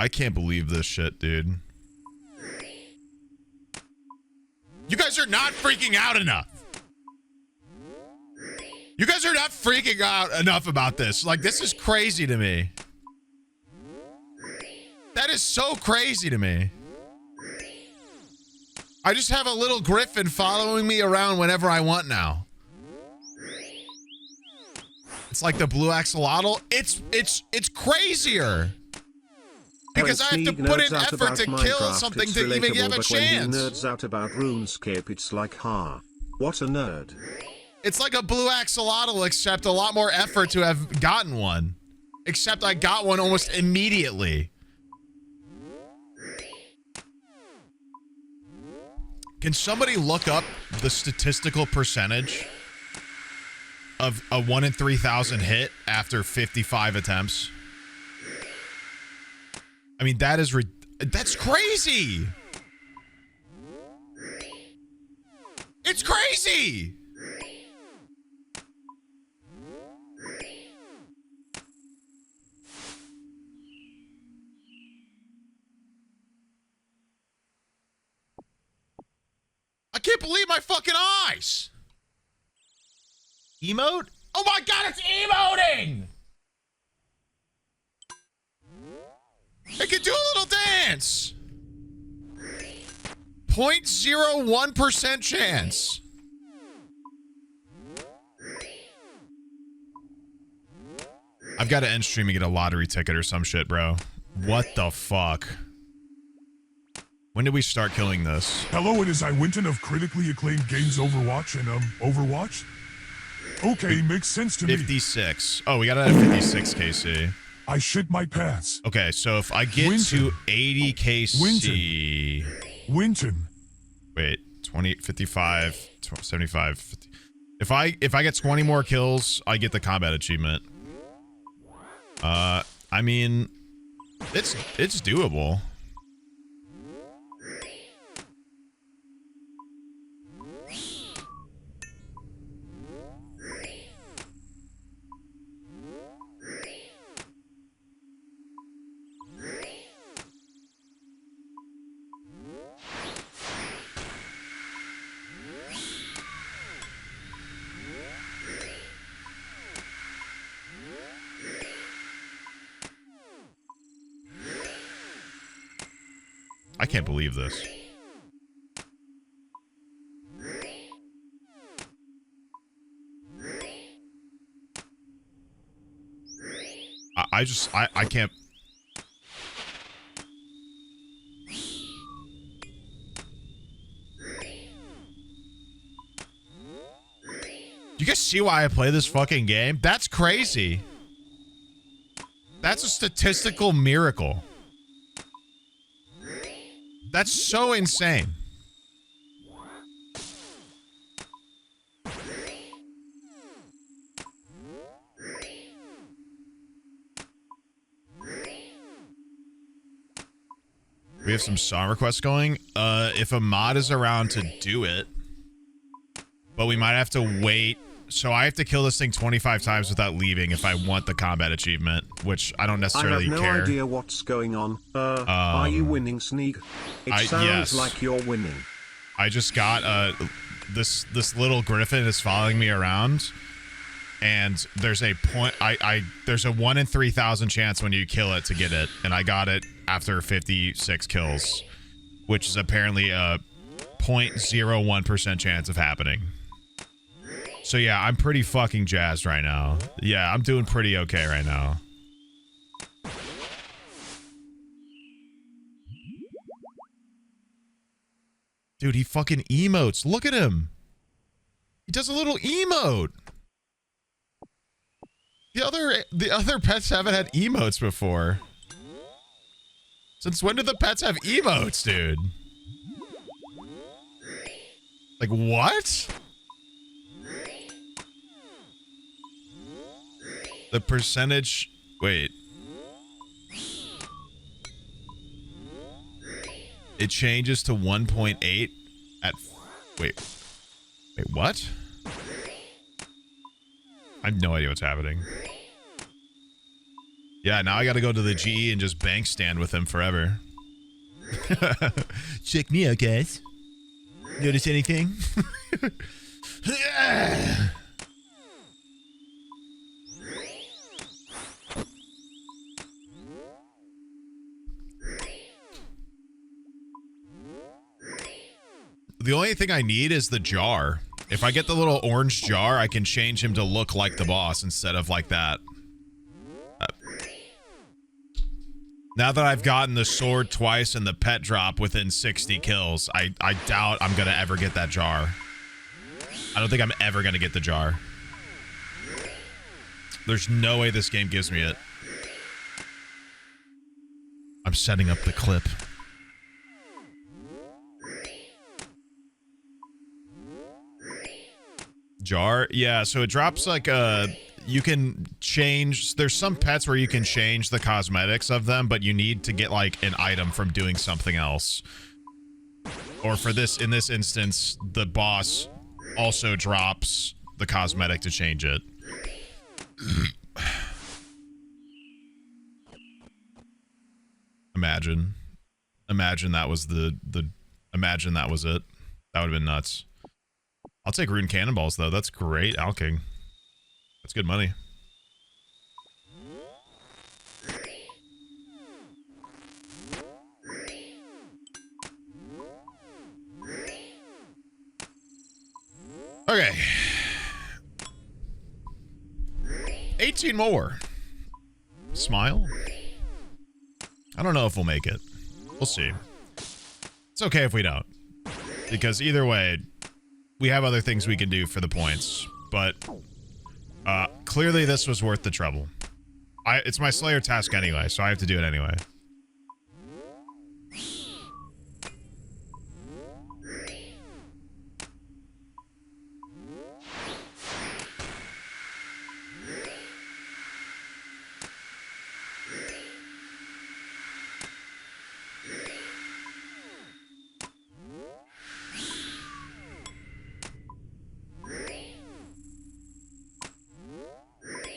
I can't believe this shit, dude. You guys are not freaking out enough. You guys are not freaking out enough about this. Like, this is crazy to me. That is so crazy to me. I just have a little griffin following me around whenever I want now. It's like the blue axolotl. It's crazier. Because I have to put in effort to kill something to even have a chance. When he nerds out about RuneScape, it's like, ha, what a nerd. It's like a blue axolotl, except a lot more effort to have gotten one. Except I got one almost immediately. Can somebody look up the statistical percentage of a 1 in 3,000 hit after 55 attempts? I mean, that's crazy. It's crazy. I can't believe my fucking eyes. Emote? Oh my god, it's emoting! I can do a little dance. 0.01% chance. I've got to end stream and get a lottery ticket or some shit, bro. What the fuck? When did we start killing this? Hello, it is I Winton of critically acclaimed games Overwatch and Overwatch? Okay, makes sense to me. 56. Oh, we got it at 56 KC. I shit my pants. Okay, so if I get to 80 KC... Winton. Wait, 20, 55, 75, 50. If I get 20 more kills, I get the combat achievement. I mean, it's doable. I can't believe this. I can't. You guys see why I play this fucking game? That's crazy. That's a statistical miracle. That's so insane. We have some song requests going. If a mod is around to do it, but we might have to wait. So I have to kill this thing 25 times without leaving if I want the combat achievement, which I don't necessarily care. I have no idea what's going on. Are you winning, Sneeg? It sounds yes. like you're winning. I just got this little griffin is following me around, and there's a point. There's a 1 in 3,000 chance when you kill it to get it, and I got it after 56 kills, which is apparently a 0.01% chance of happening. So yeah, I'm pretty fucking jazzed right now. Yeah, I'm doing pretty okay right now. Dude, he fucking emotes. Look at him. He does a little emote. The other pets haven't had emotes before. Since when did the pets have emotes, dude? Like, what? The percentage... Wait. It changes to 1.8 at... Wait, what? I have no idea what's happening. Yeah, now I gotta go to the GE and just bank stand with him forever. Check me out, guys. Notice anything? The only thing I need is the jar. If I get the little orange jar, I can change him to look like the boss instead of like that. Now that I've gotten the sword twice and the pet drop within 60 kills, I doubt I'm gonna ever get that jar. I don't think I'm ever gonna get the jar. There's no way this game gives me it. I'm setting up the clip. Jar? Yeah, so it drops like you can change, there's some pets where you can change the cosmetics of them, but you need to get like an item from doing something else. Or for this, in this instance, the boss also drops the cosmetic to change it. Imagine that was imagine that was it. That would have been nuts. I'll take rune cannonballs though. That's great alking. That's good money. Okay. 18 more. Smile? I don't know if we'll make it. We'll see. It's okay if we don't. Because either way, we have other things we can do for the points. But clearly this was worth the trouble. It's my Slayer task anyway, so I have to do it anyway.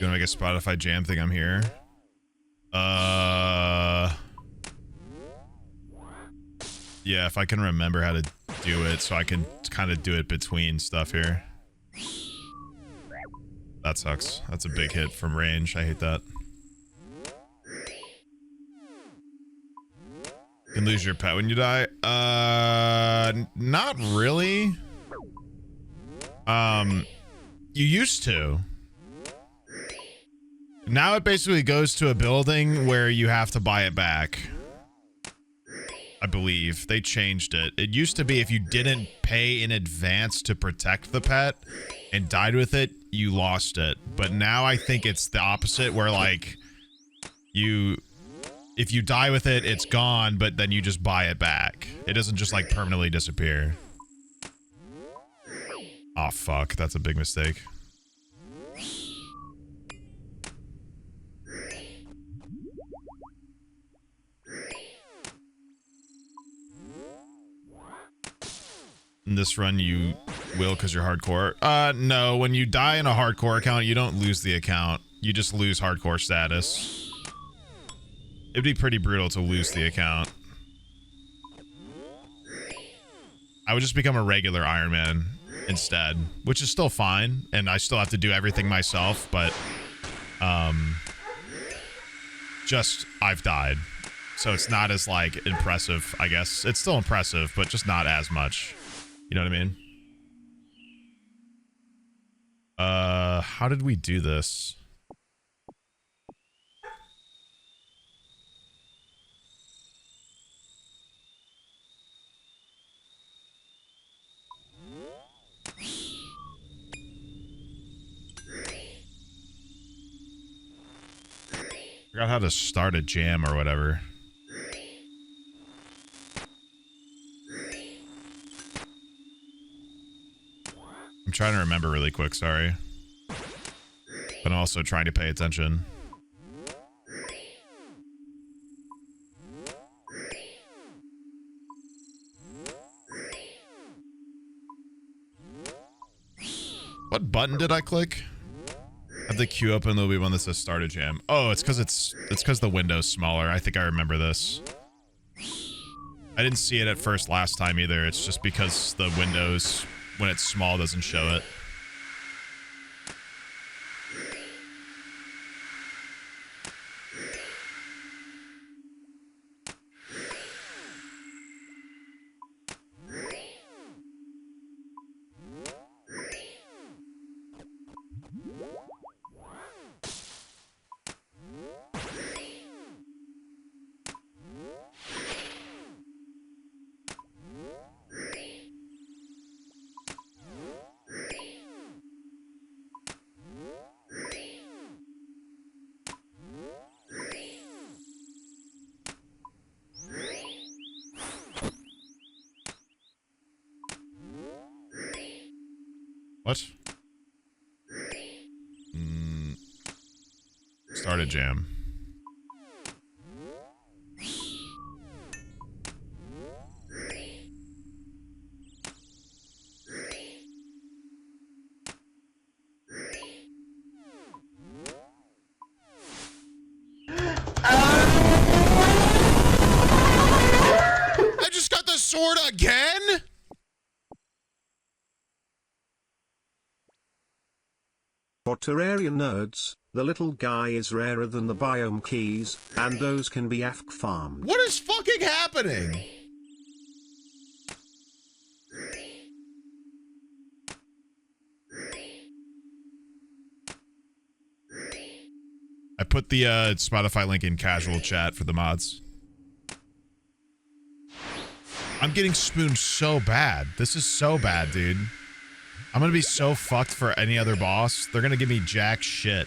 You wanna make a Spotify jam thing? I'm here. Yeah, if I can remember how to do it, so I can kind of do it between stuff here. That sucks. That's a big hit from range. I hate that. You can lose your pet when you die. Not really. You used to. Now it basically goes to a building where you have to buy it back. I believe they changed it. It used to be if you didn't pay in advance to protect the pet and died with it, you lost it. But now I think it's the opposite, where like if you die with it, it's gone, but then you just buy it back. It doesn't just like permanently disappear. Oh fuck, that's a big mistake. In this run, you will because you're hardcore. No, when you die in a hardcore account, you don't lose the account. You just lose hardcore status. It'd be pretty brutal to lose the account. I would just become a regular Iron Man instead, which is still fine, and I still have to do everything myself, but just I've died. So it's not as like impressive, I guess. It's still impressive, but just not as much. You know what I mean? How did we do this? Forgot how to start a jam or whatever. I'm trying to remember really quick, sorry. But I'm also trying to pay attention. What button did I click? Have the queue open, there'll be one that says start a jam. Oh, it's because the window's smaller. I think I remember this. I didn't see it at first last time either. It's just because the windows, when it's small, doesn't show it. What? Start a jam. I just got the sword again? For Terraria nerds, the little guy is rarer than the biome keys, and those can be AFK farmed. What is fucking happening? I put the Spotify link in casual chat for the mods. I'm getting spooned so bad. This is so bad, dude. I'm gonna be so fucked for any other boss. They're gonna give me jack shit.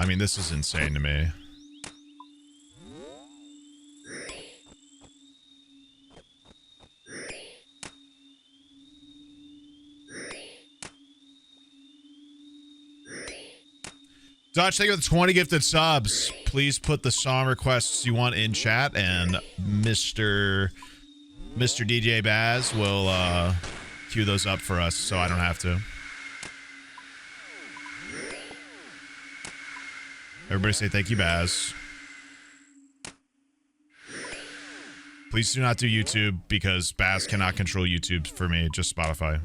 I mean, this is insane to me. Dodge, thank you for the 20 gifted subs. Please put the song requests you want in chat, and Mr. DJ Baz will queue those up for us so I don't have to. Everybody say thank you, Baz. Please do not do YouTube because Baz cannot control YouTube for me, just Spotify.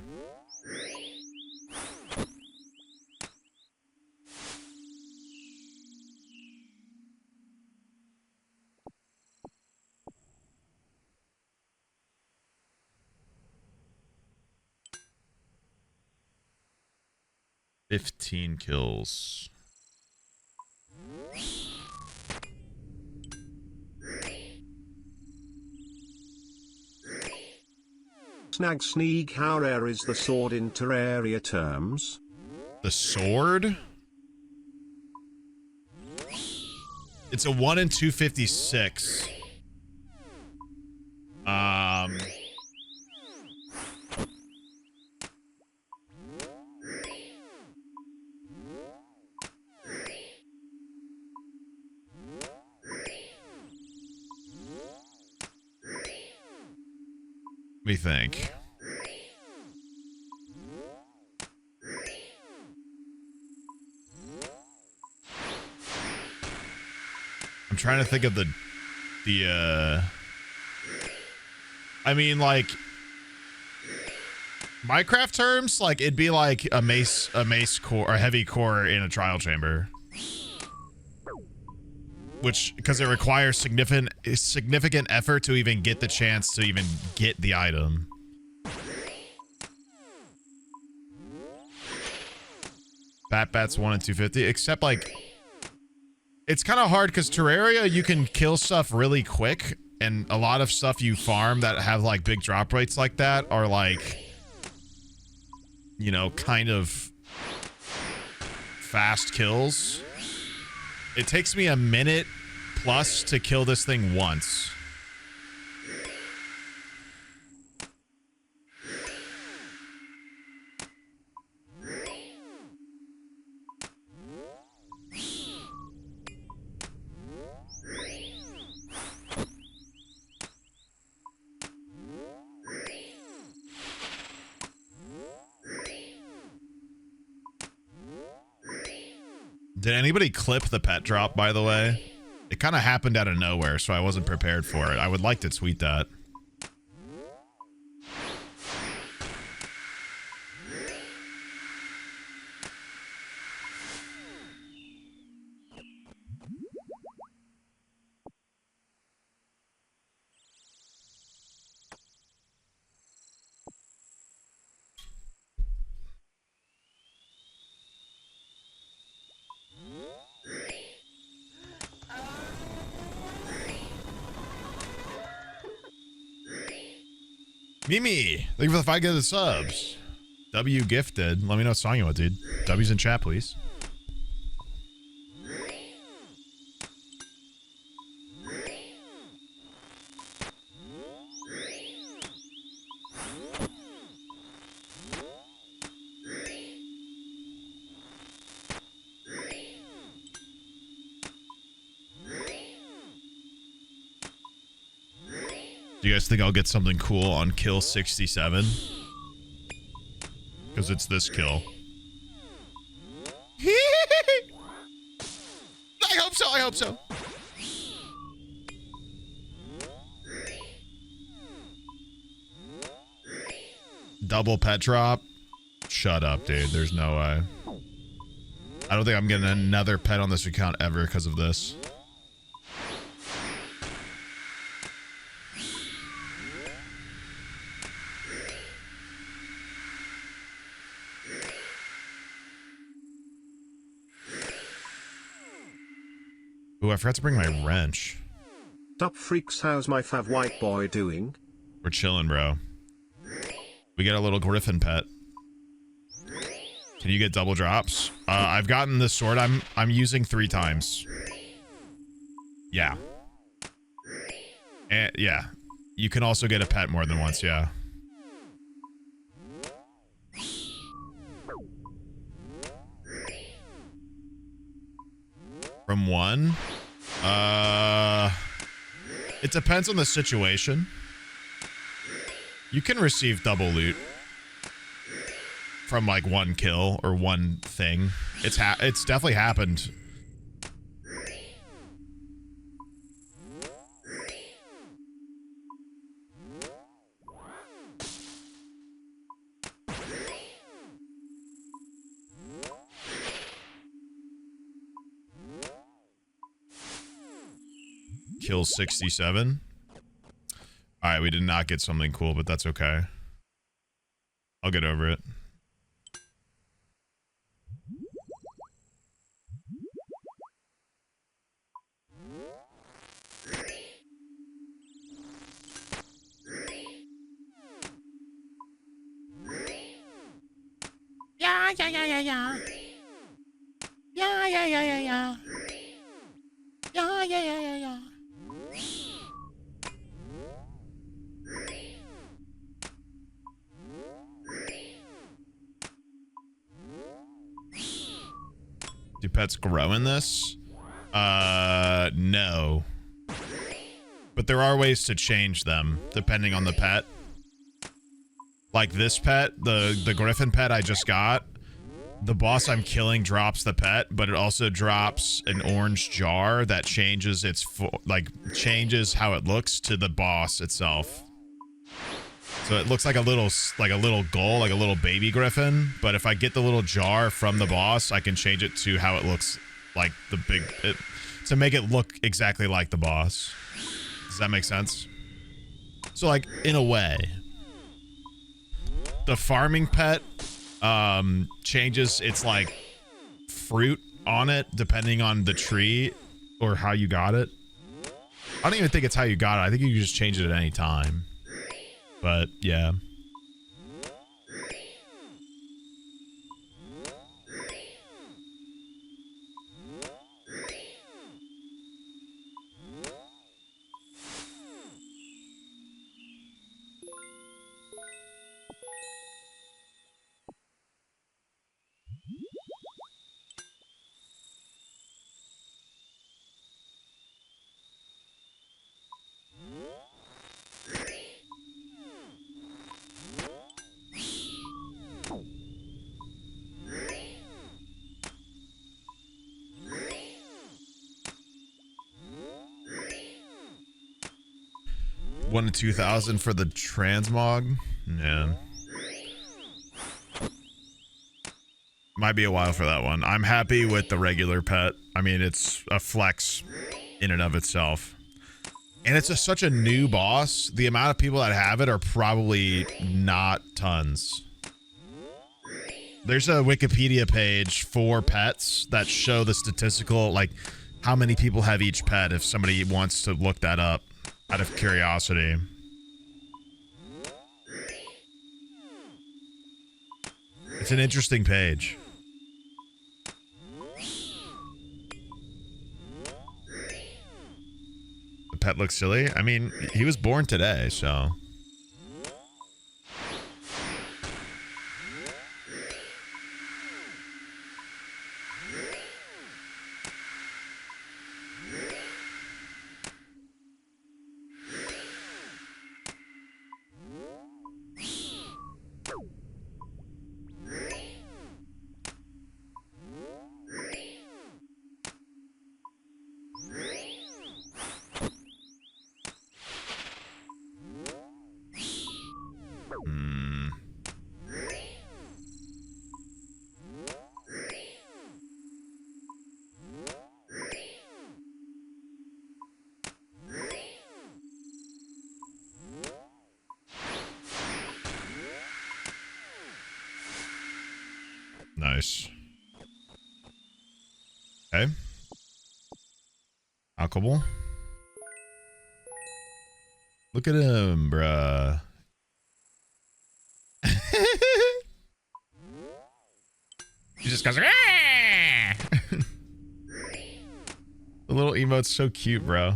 $15 kills. Sneeg, how rare is the sword in Terraria terms? The sword? It's a 1 in 256. Let me think. I'm trying to think of the I mean, like Minecraft terms, like it'd be like a mace core or a heavy core in a trial chamber. Which, because it requires significant effort to even get the chance to even get the item. Bat's 1 in 250, except like, it's kind of hard because Terraria, you can kill stuff really quick, and a lot of stuff you farm that have like big drop rates like that are like, you know, kind of fast kills. It takes me a minute plus to kill this thing once. Did anybody clip the pet drop, by the way? It kind of happened out of nowhere, so I wasn't prepared for it. I would like to tweet that. Mimi, thank you for the 5 gifted subs. W gifted. Let me know what song you want, dude. W's in chat, please. Do you guys think I'll get something cool on kill 67? Because it's this kill. I hope so, I hope so. Double pet drop? Shut up, dude. There's no way. I don't think I'm getting another pet on this account ever because of this. Ooh, I forgot to bring my wrench. Top freaks, how's my fav white boy doing? We're chilling, bro. We get a little griffin pet. Can you get double drops? I've gotten this sword I'm using 3 times. Yeah. And yeah. You can also get a pet more than once, yeah. From 1? It depends on the situation. You can receive double loot from like 1 kill or 1 thing. It's definitely happened. Kill 67. All right, we did not get something cool, but that's okay. I'll get over it. Yeah. Yeah. Do pets grow in this? No. But there are ways to change them, depending on the pet. Like this pet, the griffin pet I just got, the boss I'm killing drops the pet, but it also drops an orange jar that changes changes how it looks to the boss itself. So it looks like a little gull, like a little baby griffin. But if I get the little jar from the boss, I can change it to how it looks like the to make it look exactly like the boss. Does that make sense? So like in a way, the farming pet changes its like fruit on it depending on the tree or how you got it. I don't even think it's how you got it. I think you can just change it at any time. But yeah. $1 to 2,000 for the transmog. Yeah. Might be a while for that one. I'm happy with the regular pet. I mean, it's a flex in and of itself. And it's such a new boss. The amount of people that have it are probably not tons. There's a Wikipedia page for pets that show the statistical, like, how many people have each pet if somebody wants to look that up out of curiosity. It's an interesting page. The pet looks silly. I mean, he was born today, so. Nice. Okay. Alcohol. Look at him, bruh. He just goes, "Ah!" The little emote's so cute, bro.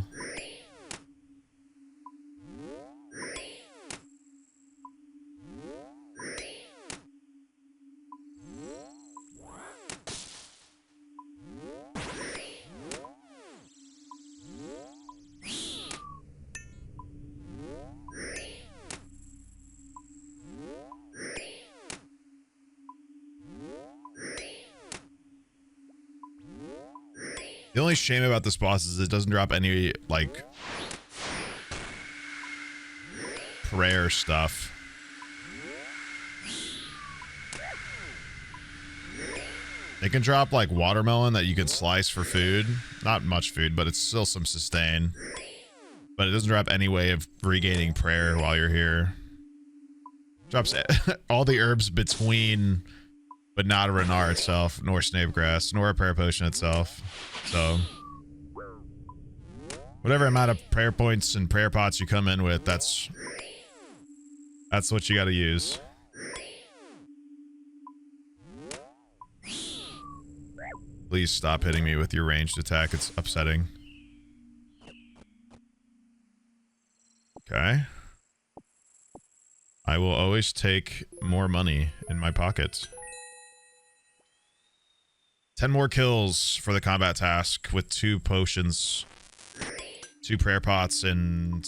The only shame about this boss is it doesn't drop any, like, prayer stuff. It can drop, like, watermelon that you can slice for food. Not much food, but it's still some sustain. But it doesn't drop any way of regaining prayer while you're here. Drops all the herbs between, but not a Renar itself, nor Snapegrass, nor a prayer potion itself. So, whatever amount of prayer points and prayer pots you come in with, that's what you got to use. Please stop hitting me with your ranged attack. It's upsetting. Okay. I will always take more money in my pockets. 10 more kills for the combat task with 2 potions, 2 prayer pots, and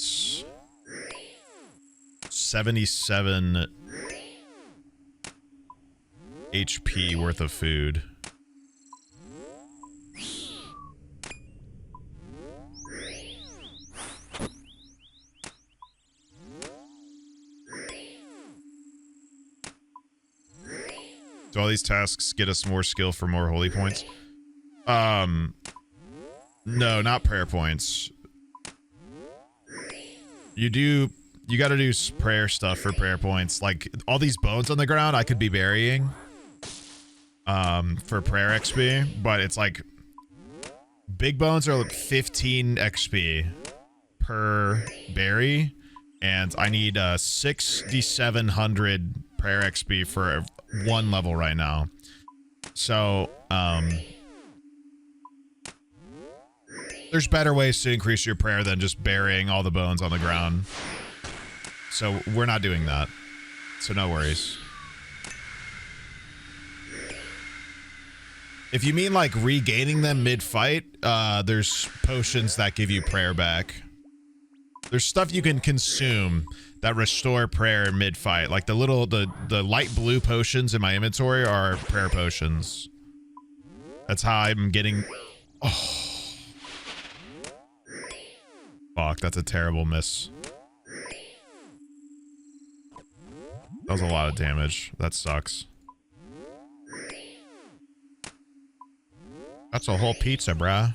77 HP worth of food. Do all these tasks get us more skill for more holy points? No, not prayer points. You gotta do prayer stuff for prayer points. Like, all these bones on the ground I could be burying for prayer XP, but it's like, big bones are like 15 XP per berry, and I need 6,700 prayer XP for 1 level right now. So, there's better ways to increase your prayer than just burying all the bones on the ground. So we're not doing that. So no worries. If you mean like regaining them mid-fight, there's potions that give you prayer back. There's stuff you can consume that restore prayer mid-fight. Like the light blue potions in my inventory are prayer potions. That's how I'm getting... Oh. Fuck, that's a terrible miss. That was a lot of damage. That sucks. That's a whole pizza, bruh.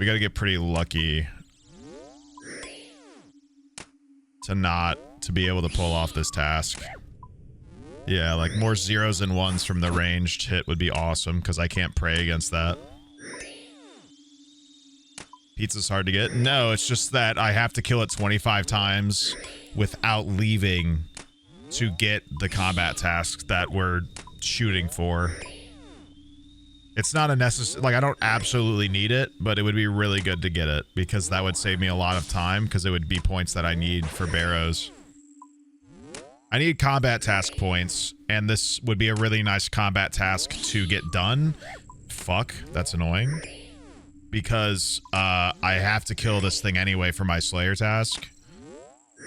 We gotta get pretty lucky to be able to pull off this task. Yeah, like more 0s and 1s from the ranged hit would be awesome, because I can't pray against that. Pizza's hard to get? No, it's just that I have to kill it 25 times without leaving to get the combat task that we're shooting for. It's not a necessary, like, I don't absolutely need it, but it would be really good to get it, because that would save me a lot of time, because it would be points that I need for barrows. I need combat task points, and this would be a really nice combat task to get done. Fuck, that's annoying. Because I have to kill this thing anyway for my Slayer task.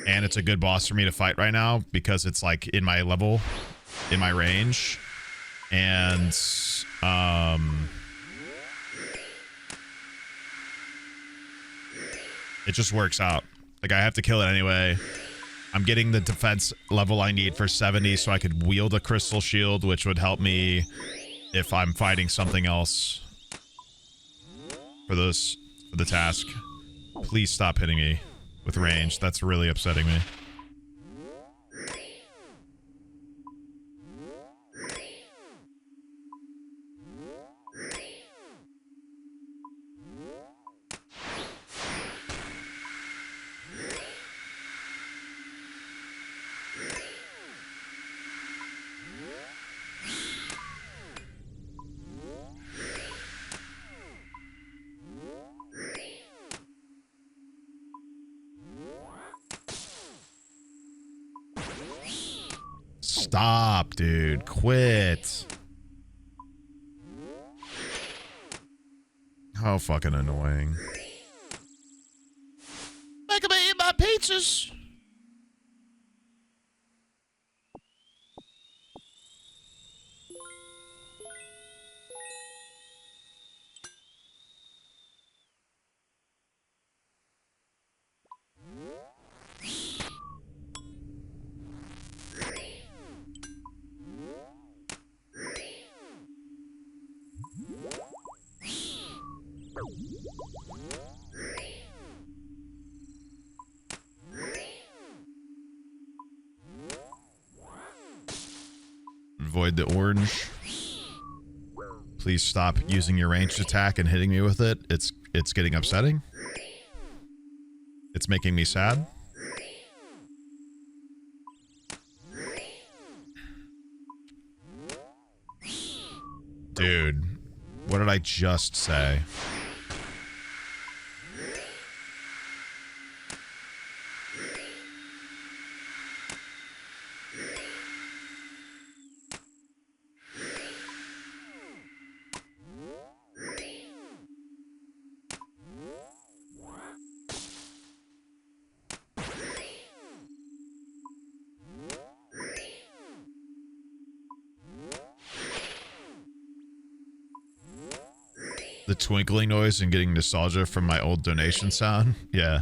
And it's a good boss for me to fight right now, because it's like in my level, in my range. And it just works out. Like, I have to kill it anyway. I'm getting the defense level I need for 70 so I could wield a crystal shield, which would help me if I'm fighting something else for the task. Please stop hitting me with range. That's really upsetting me. Stop, dude. Quit. How fucking annoying. Make me eat my pizzas. Avoid the orange. Please stop using your ranged attack and hitting me with it. It's getting upsetting. It's making me sad. Dude, what did I just say? The twinkling noise and getting nostalgia from my old donation sound. Yeah.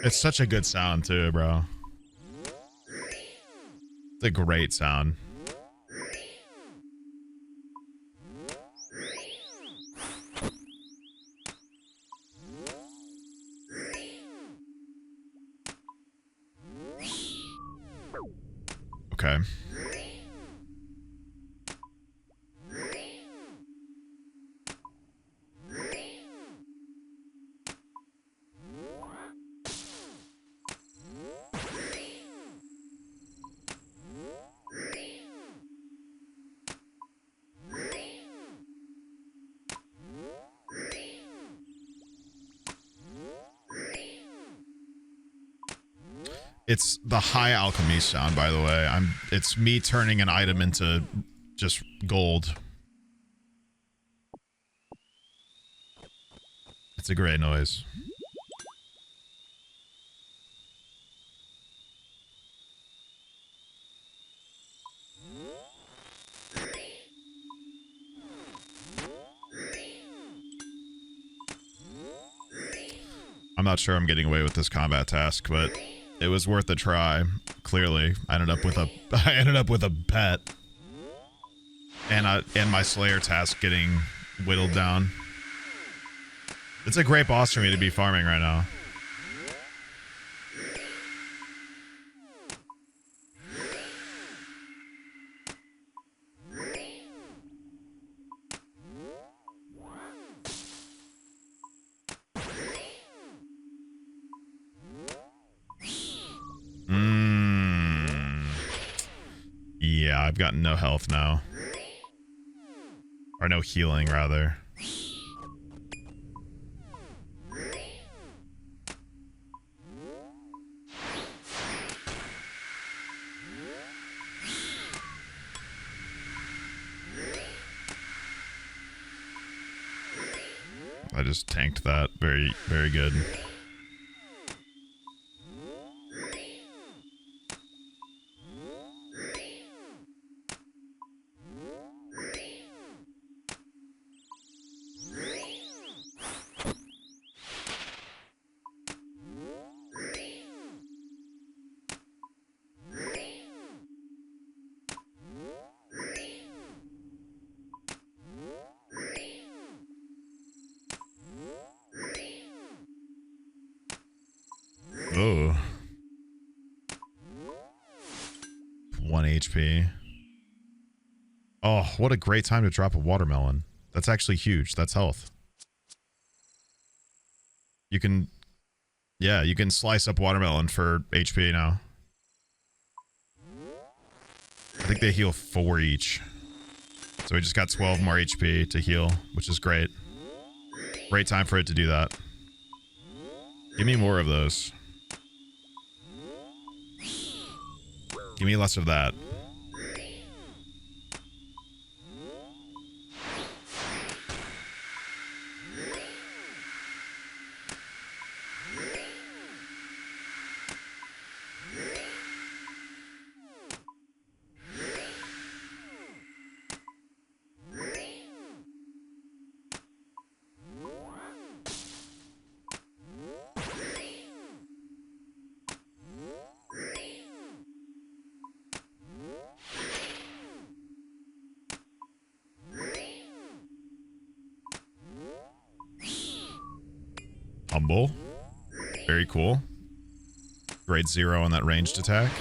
It's such a good sound too, bro. It's a great sound. Okay. It's the high alchemy sound, by the way. It's me turning an item into just gold. It's a great noise. I'm not sure I'm getting away with this combat task, but it was worth a try. Clearly, I ended up with a pet, and my Slayer task getting whittled down. It's a great boss for me to be farming right now. Yeah, I've got no health now. Or no healing, rather. I just tanked that. Very, very good. Oh. 1 HP. Oh, what a great time to drop a watermelon. That's actually huge. That's health. You can... Yeah, you can slice up watermelon for HP now. I think they heal 4 each. So we just got 12 more HP to heal, which is great. Great time for it to do that. Give me more of those. Give me less of that. Humble. Very cool. Grade 0 on that ranged attack.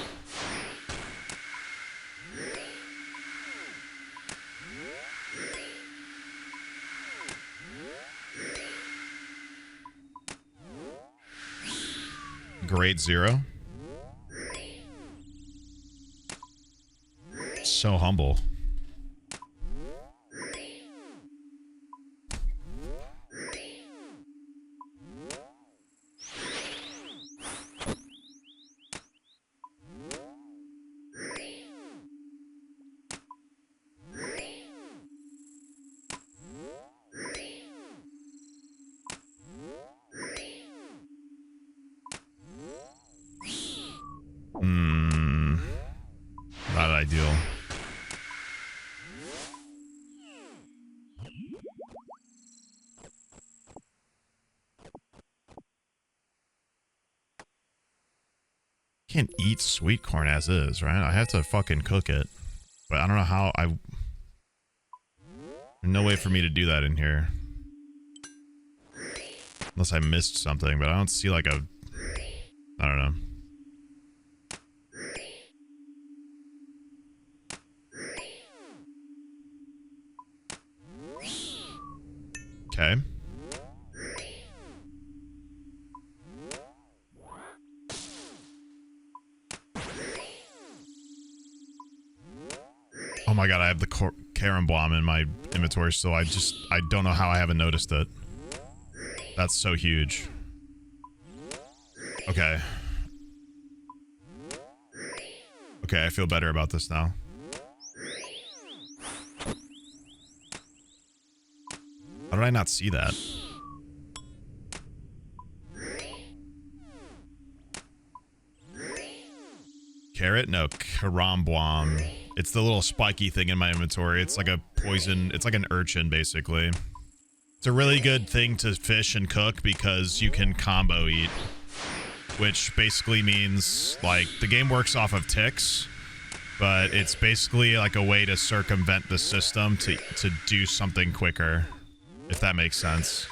Grade 0. So humble. Not ideal. Can't eat sweet corn as is, right? I have to fucking cook it. But I don't know how no way for me to do that in here. Unless I missed something, but I don't see like a... I don't know. Okay. Oh my god, I have the Carambomb in my inventory still. I don't know how I haven't noticed it. That's so huge. Okay. Okay, I feel better about this now. How did I not see that? Carrot? No, Carambomb. It's the little spiky thing in my inventory. It's like a poison. It's like an urchin, basically. It's a really good thing to fish and cook because you can combo eat. Which basically means, like, the game works off of ticks. But it's basically like a way to circumvent the system to do something quicker. If that makes sense.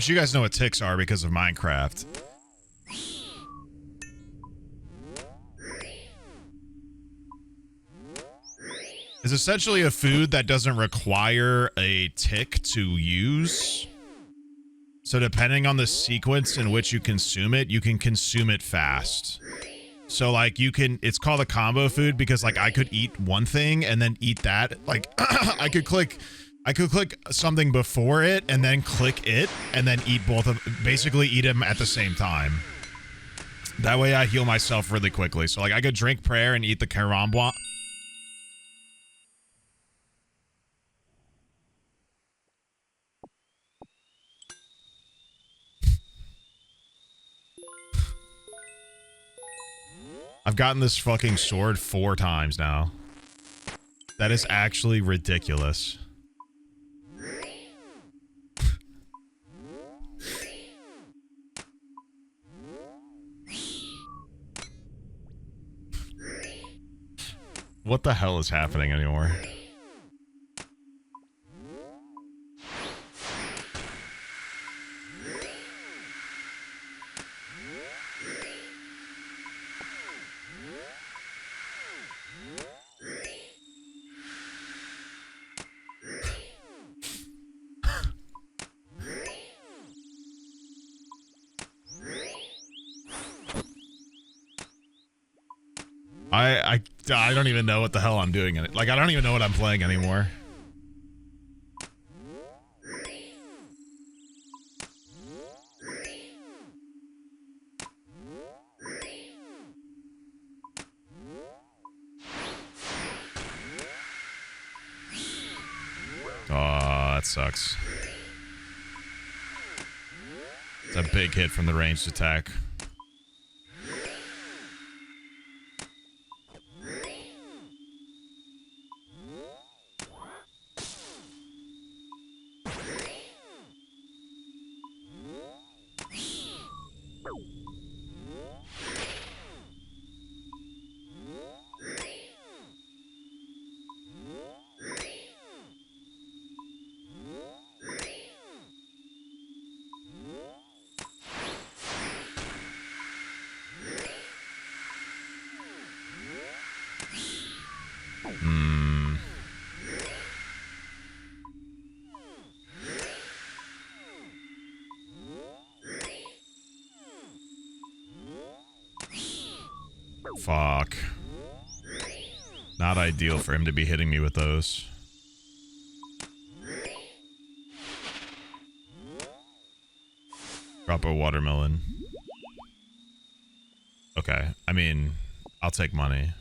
But you guys know what ticks are because of Minecraft. It's essentially a food that doesn't require a tick to use. So depending on the sequence in which you consume it, you can consume it fast. So like you can, it's called a combo food because like I could eat one thing and then eat that. Like I could click something before it and then click it and then eat both of, basically eat them at the same time. That way I heal myself really quickly. So like I could drink prayer and eat the karambwa. I've gotten this fucking sword 4 times now. That is actually ridiculous. What the hell is happening anymore? I don't even know what the hell I'm doing in it. Like, I don't even know what I'm playing anymore. Oh, that sucks. It's a big hit from the ranged attack. Fuck. Not ideal for him to be hitting me with those. Drop a watermelon. Okay, I mean, I'll take money.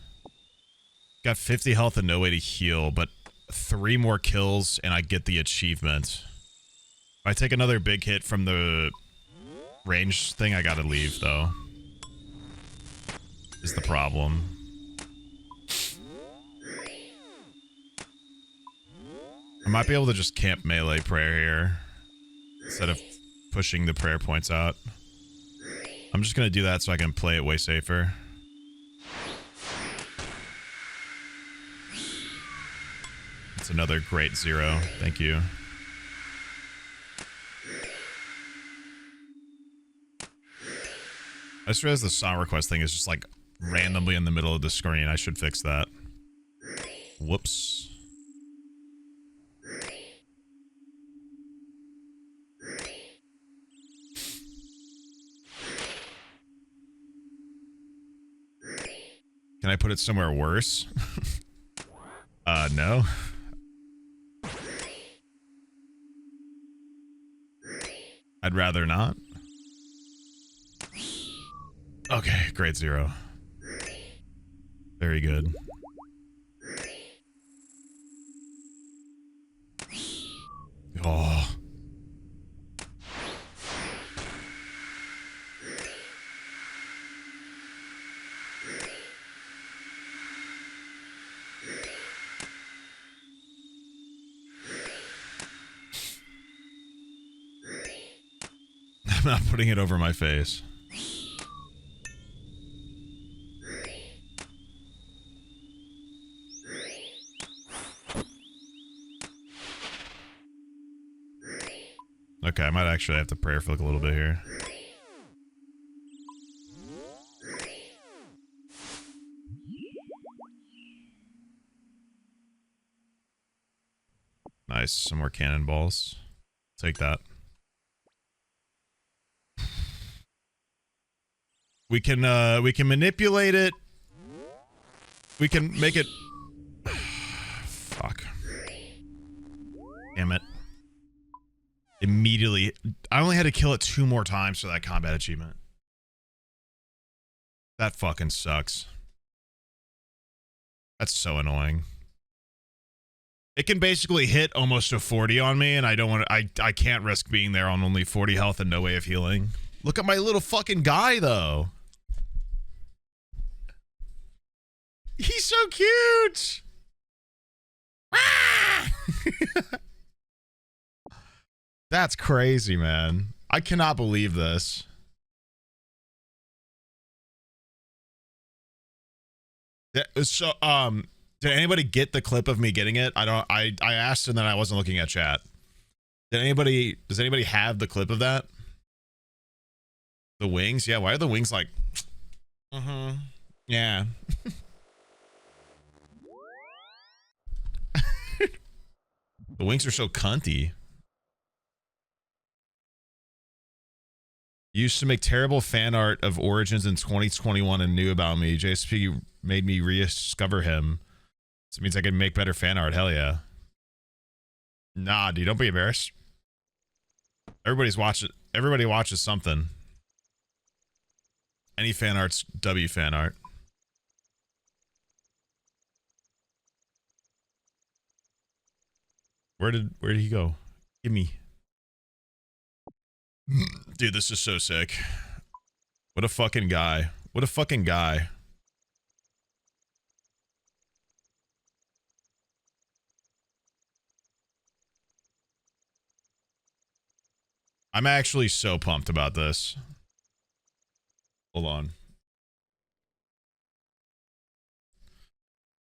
Got 50 health and no way to heal, but 3 more kills and I get the achievement. If I take another big hit from the range thing, I gotta leave, though. Is the problem. I might be able to just camp melee prayer here instead of pushing the prayer points out. I'm just gonna do that so I can play it way safer. It's another great 0. Thank you. I just realized the song request thing is just like randomly in the middle of the screen. I should fix that. Whoops. Can I put it somewhere worse? No. I'd rather not. Okay, grade 0. Very good. Oh. I'm not putting it over my face. Okay, I might actually have to prayer for like a little bit here. Nice, some more cannonballs. Take that. We can manipulate it. We can make it. Fuck. Damn it. Immediately. I only had to kill it 2 more times for that combat achievement. That fucking sucks. That's so annoying. It can basically hit almost a 40 on me, and I don't want to. I can't risk being there on only 40 health and no way of healing. Look at my little fucking guy, though. He's so cute. Ah! That's crazy, man. I cannot believe this. So, did anybody get the clip of me getting it? I asked and then I wasn't looking at chat. Does anybody have the clip of that? The wings? Yeah, why are the wings like, yeah. The wings are so cunty. Used to make terrible fan art of Origins in 2021 and knew about me. JSP made me rediscover him. So it means I can make better fan art. Hell yeah. Nah, dude, don't be embarrassed. Everybody watches something. Any fan art's W fan art. Where did he go? Give me. Dude, this is so sick. What a fucking guy. What a fucking guy. I'm actually so pumped about this. Hold on.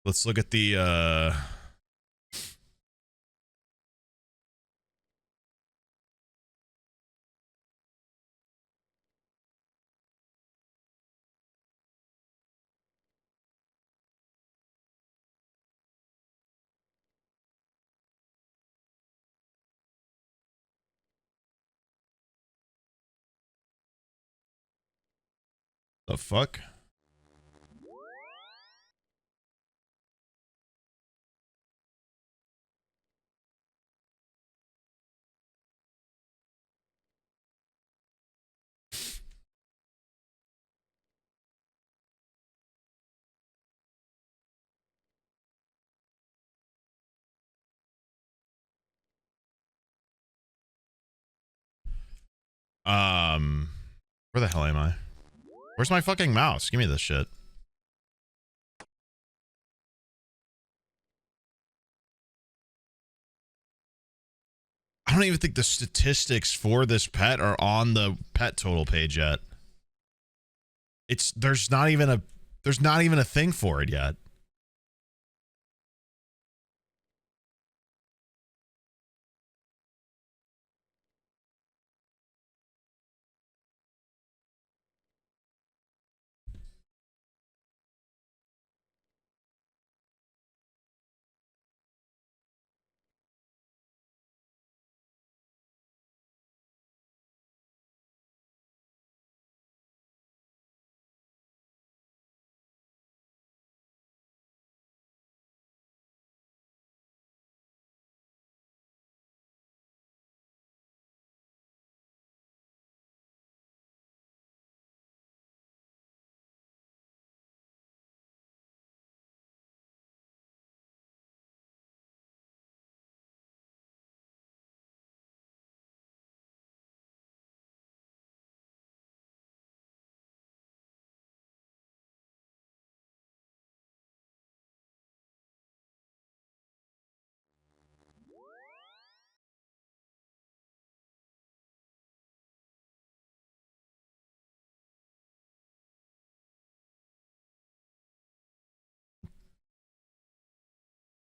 Let's look at the fuck? Where the hell am I? Where's my fucking mouse? Give me this shit. I don't even think the statistics for this pet are on the pet total page yet. There's not even a thing for it yet.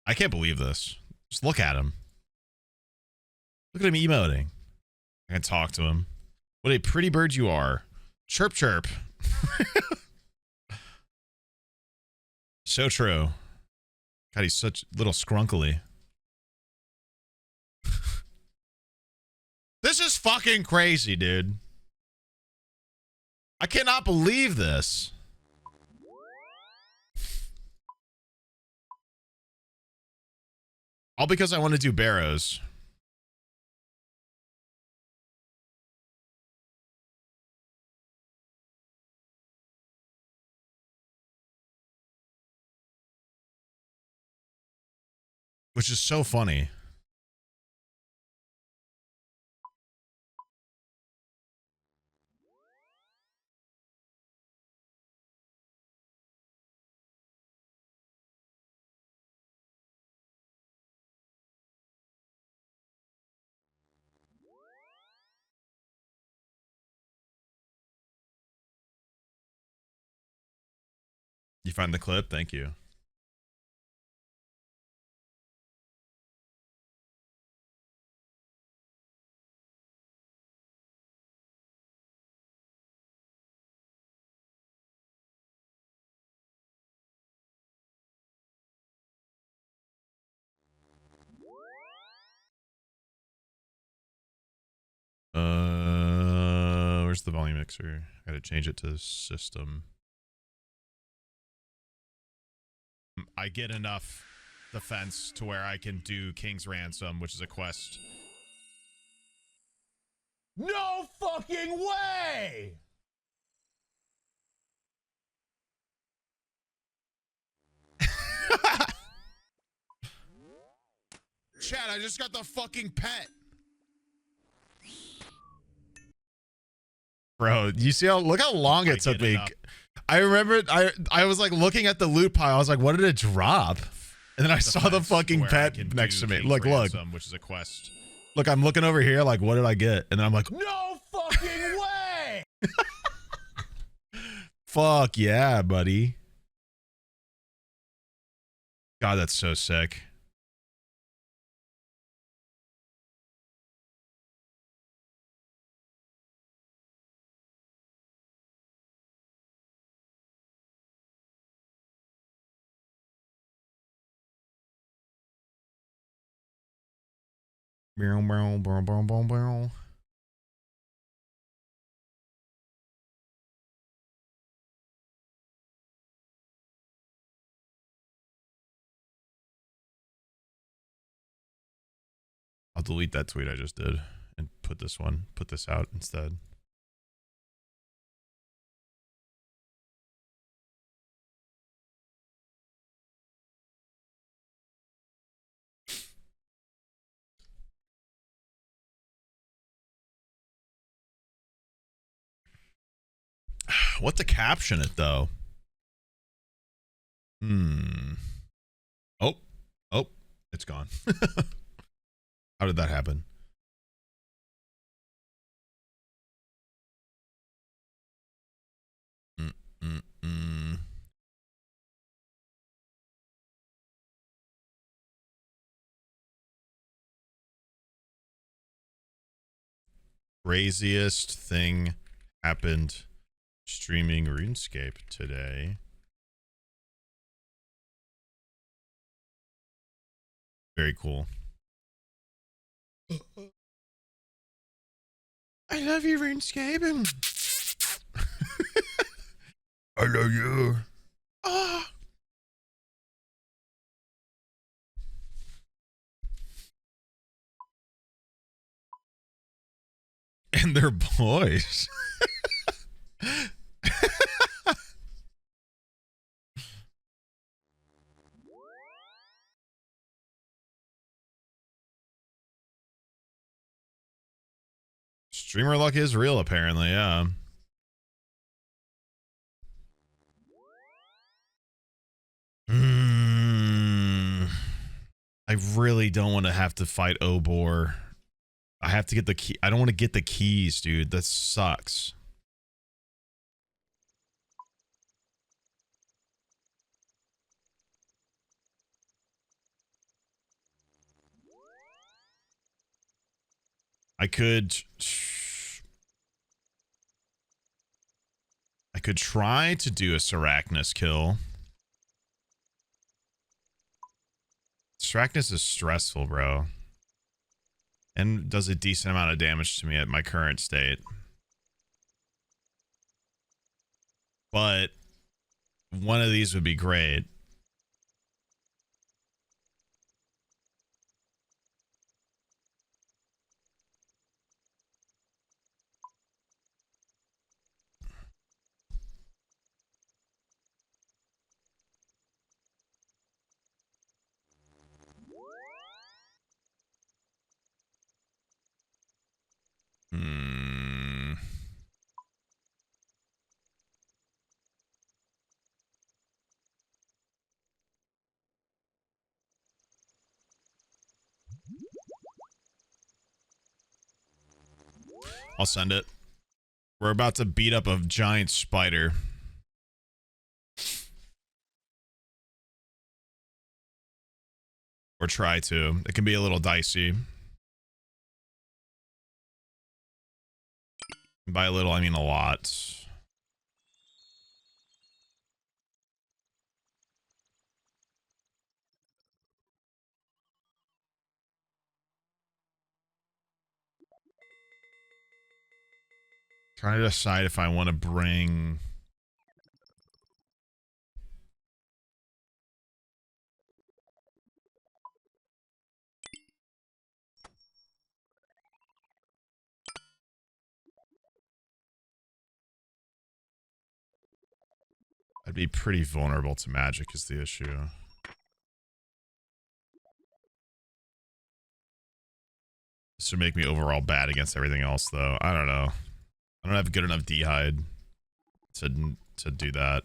I can't believe this. Just look at him. Look at him emoting. I can talk to him. What a pretty bird you are. Chirp, chirp. So true. God, he's such little scrunkly. This is fucking crazy, dude. I cannot believe this. All because I want to do barrows. Which is so funny. You find the clip? Thank you. Where's the volume mixer? I gotta change it to system. I get enough defense to where I can do King's Ransom, which is a quest. No fucking way! Chad, I just got the fucking pet. Bro, you see look how long it took me. I remember I was like looking at the loot pile. I was like, what did it drop? And then I saw the fucking pet next to me. Look, which is a quest. Look, I'm looking over here like, what did I get? And then I'm like, no fucking way. Fuck yeah, buddy. God, that's so sick. I'll delete that tweet I just did and put this out instead. What to caption it though? Oh, it's gone. How did that happen? Craziest thing happened streaming RuneScape today. Very cool. I love you, RuneScape. I love you. Ah. And they're boys. Streamer luck is real, apparently, yeah. I really don't want to have to fight Obor. I have to get the key. I don't want to get the keys, dude. That sucks. I could try to do a Sarachnis kill. Sarachnis is stressful, bro. And does a decent amount of damage to me at my current state. But one of these would be great. I'll send it. We're about to beat up a giant spider. Or try to. It can be a little dicey. By a little, I mean a lot. Trying to decide if I want to bring... I'd be pretty vulnerable to magic is the issue. This would make me overall bad against everything else, though. I don't know. I don't have good enough D-hide to do that.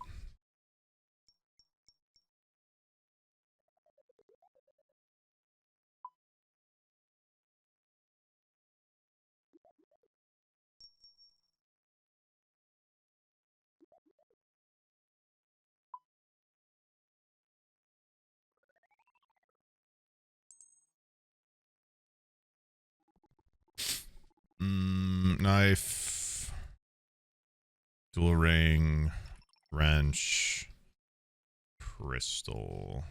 Knife, dual ring, wrench, crystal.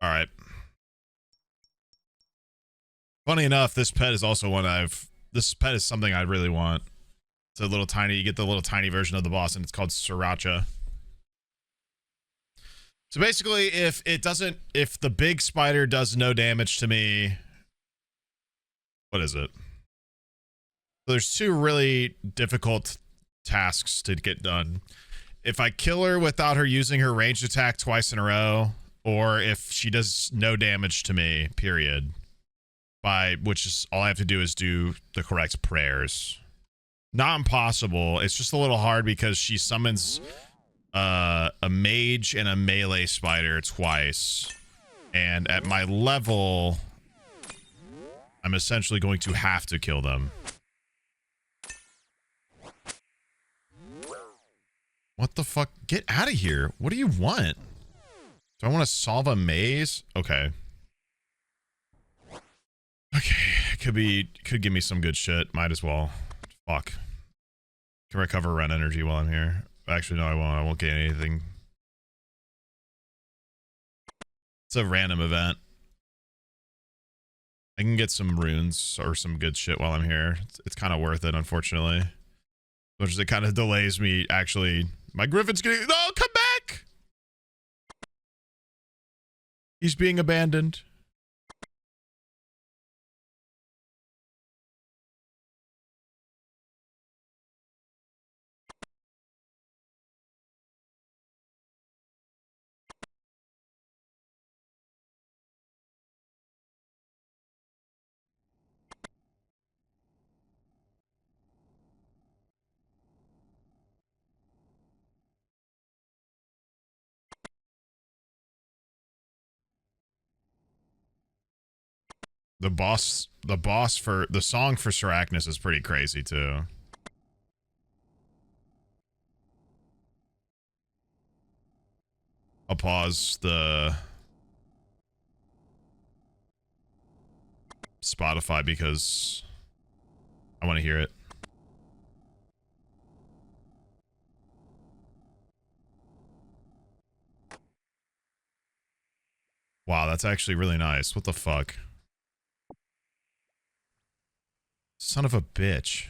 All right. Funny enough, this pet is also one this pet is something I really want. It's a little tiny, you get the little tiny version of the boss, and it's called Sriracha. So basically, if the big spider does no damage to me, what is it? So there's two really difficult tasks to get done. If I kill her without her using her ranged attack twice in a row, or if she does no damage to me, period. Which is all I have to do is do the correct prayers. Not impossible. It's just a little hard because she summons a mage and a melee spider twice. And at my level, I'm essentially going to have to kill them. What the fuck? Get out of here. What do you want? Do I want to solve a maze? Okay. Okay. Could give me some good shit. Might as well. Fuck. Can recover run energy while I'm here. Actually, no, I won't. I won't get anything. It's a random event. I can get some runes or some good shit while I'm here. It's kind of worth it, unfortunately. Which it kind of delays me, actually. My griffin's getting... No, come back! He's being abandoned. The song for Sarachnis is pretty crazy too. I'll pause the Spotify because I want to hear it. Wow, that's actually really nice. What the fuck? Son of a bitch.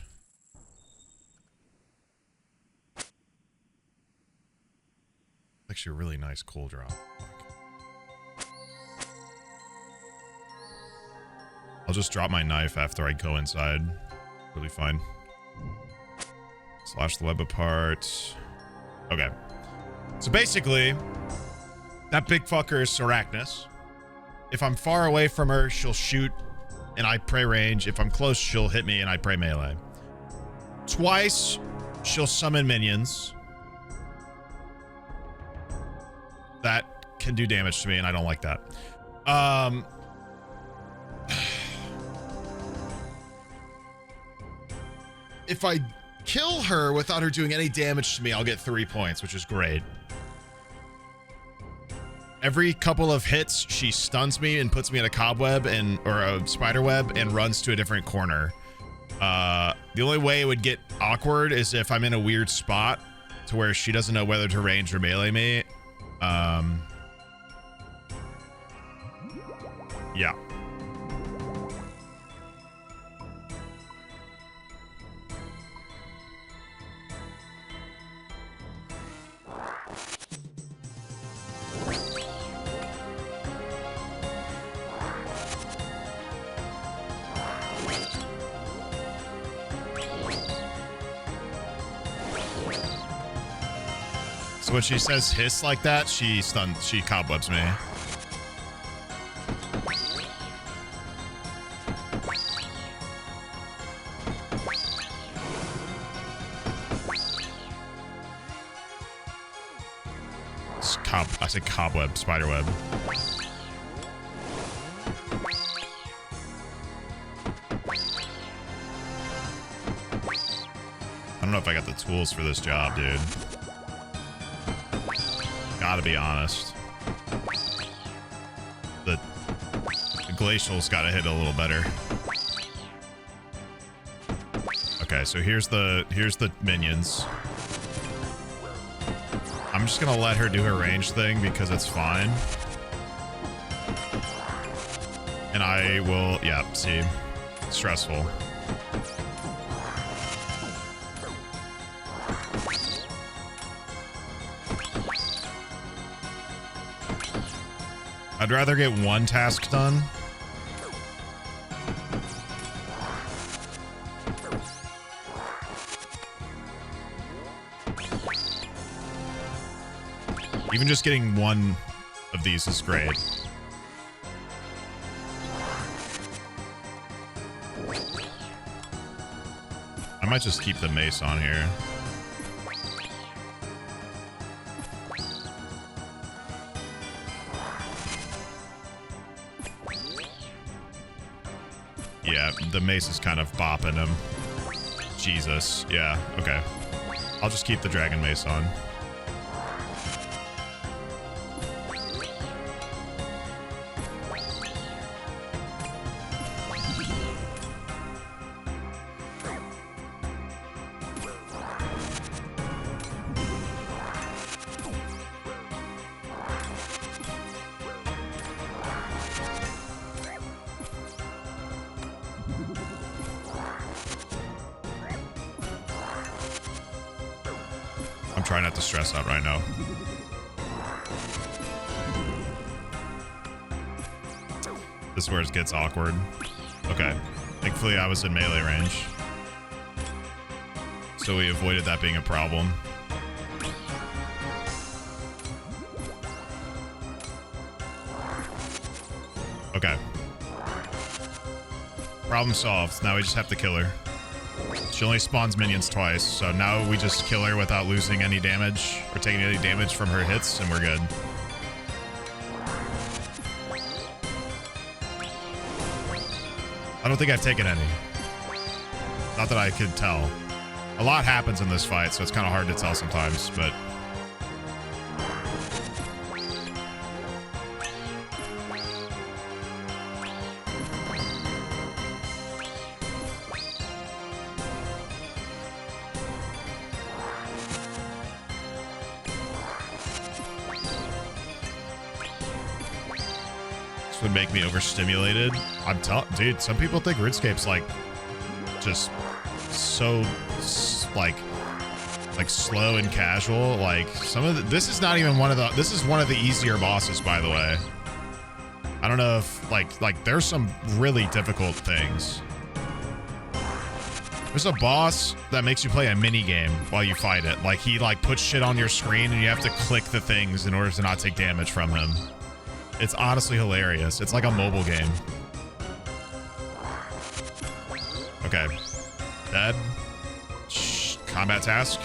Actually a really nice coal drop. Fuck. I'll just drop my knife after I go inside. Really fine. Slash the web apart. Okay. So basically, that big fucker is Arachnus. If I'm far away from her, she'll shoot and I pray range. If I'm close, she'll hit me and I pray melee. Twice, she'll summon minions that can do damage to me, and I don't like that. If I kill her without her doing any damage to me, I'll get 3 points, which is great. Every couple of hits, she stuns me and puts me in a cobweb or a spider web and runs to a different corner. The only way it would get awkward is if I'm in a weird spot to where she doesn't know whether to range or melee me. Yeah. So when she says hiss like that, she cobwebs me. I said cobweb, spiderweb. I don't know if I got the tools for this job, dude. Gotta be honest. The glacial's gotta hit a little better. Okay, so here's the minions. I'm just gonna let her do her range thing because it's fine. And I will, yeah, see, stressful. I'd rather get one task done. Even just getting one of these is great. I might just keep the mace on here. Yeah, the mace is kind of bopping him. Jesus. Yeah, okay. I'll just keep the dragon mace on. I'm trying not to stress out right now. This is where it gets awkward. Okay. Thankfully, I was in melee range, so we avoided that being a problem. Okay. Problem solved. Now we just have to kill her. She only spawns minions twice, so now we just kill her without losing any damage or taking any damage from her hits, and we're good. I don't think I've taken any. Not that I could tell. A lot happens in this fight, so it's kind of hard to tell sometimes, but... would make me overstimulated. I'm telling, dude, some people think RuneScape's like just so like slow and casual. Like some of this is not even one of the, this is one of the easier bosses, by the way. I don't know if like there's some really difficult things. There's a boss that makes you play a mini game while you fight it. Like he like puts shit on your screen and you have to click the things in order to not take damage from him. It's honestly hilarious. It's like a mobile game. Okay. Dead. Combat task.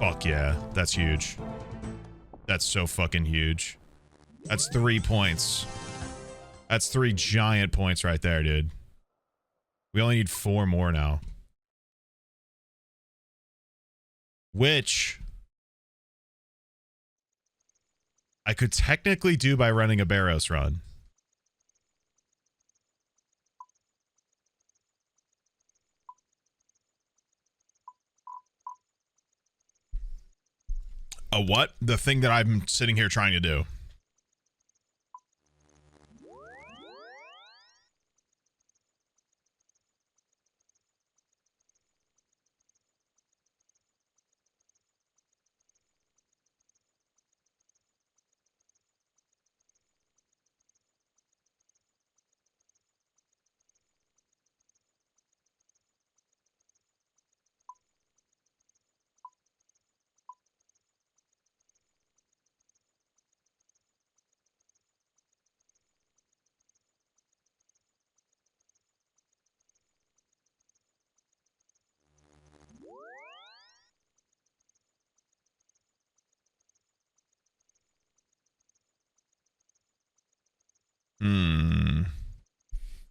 Fuck yeah. That's huge. That's so fucking huge. That's 3 points. That's 3 giant points right there, dude. We only need 4 more now. Which I could technically do by running a Barrows run. A what? The thing that I'm sitting here trying to do.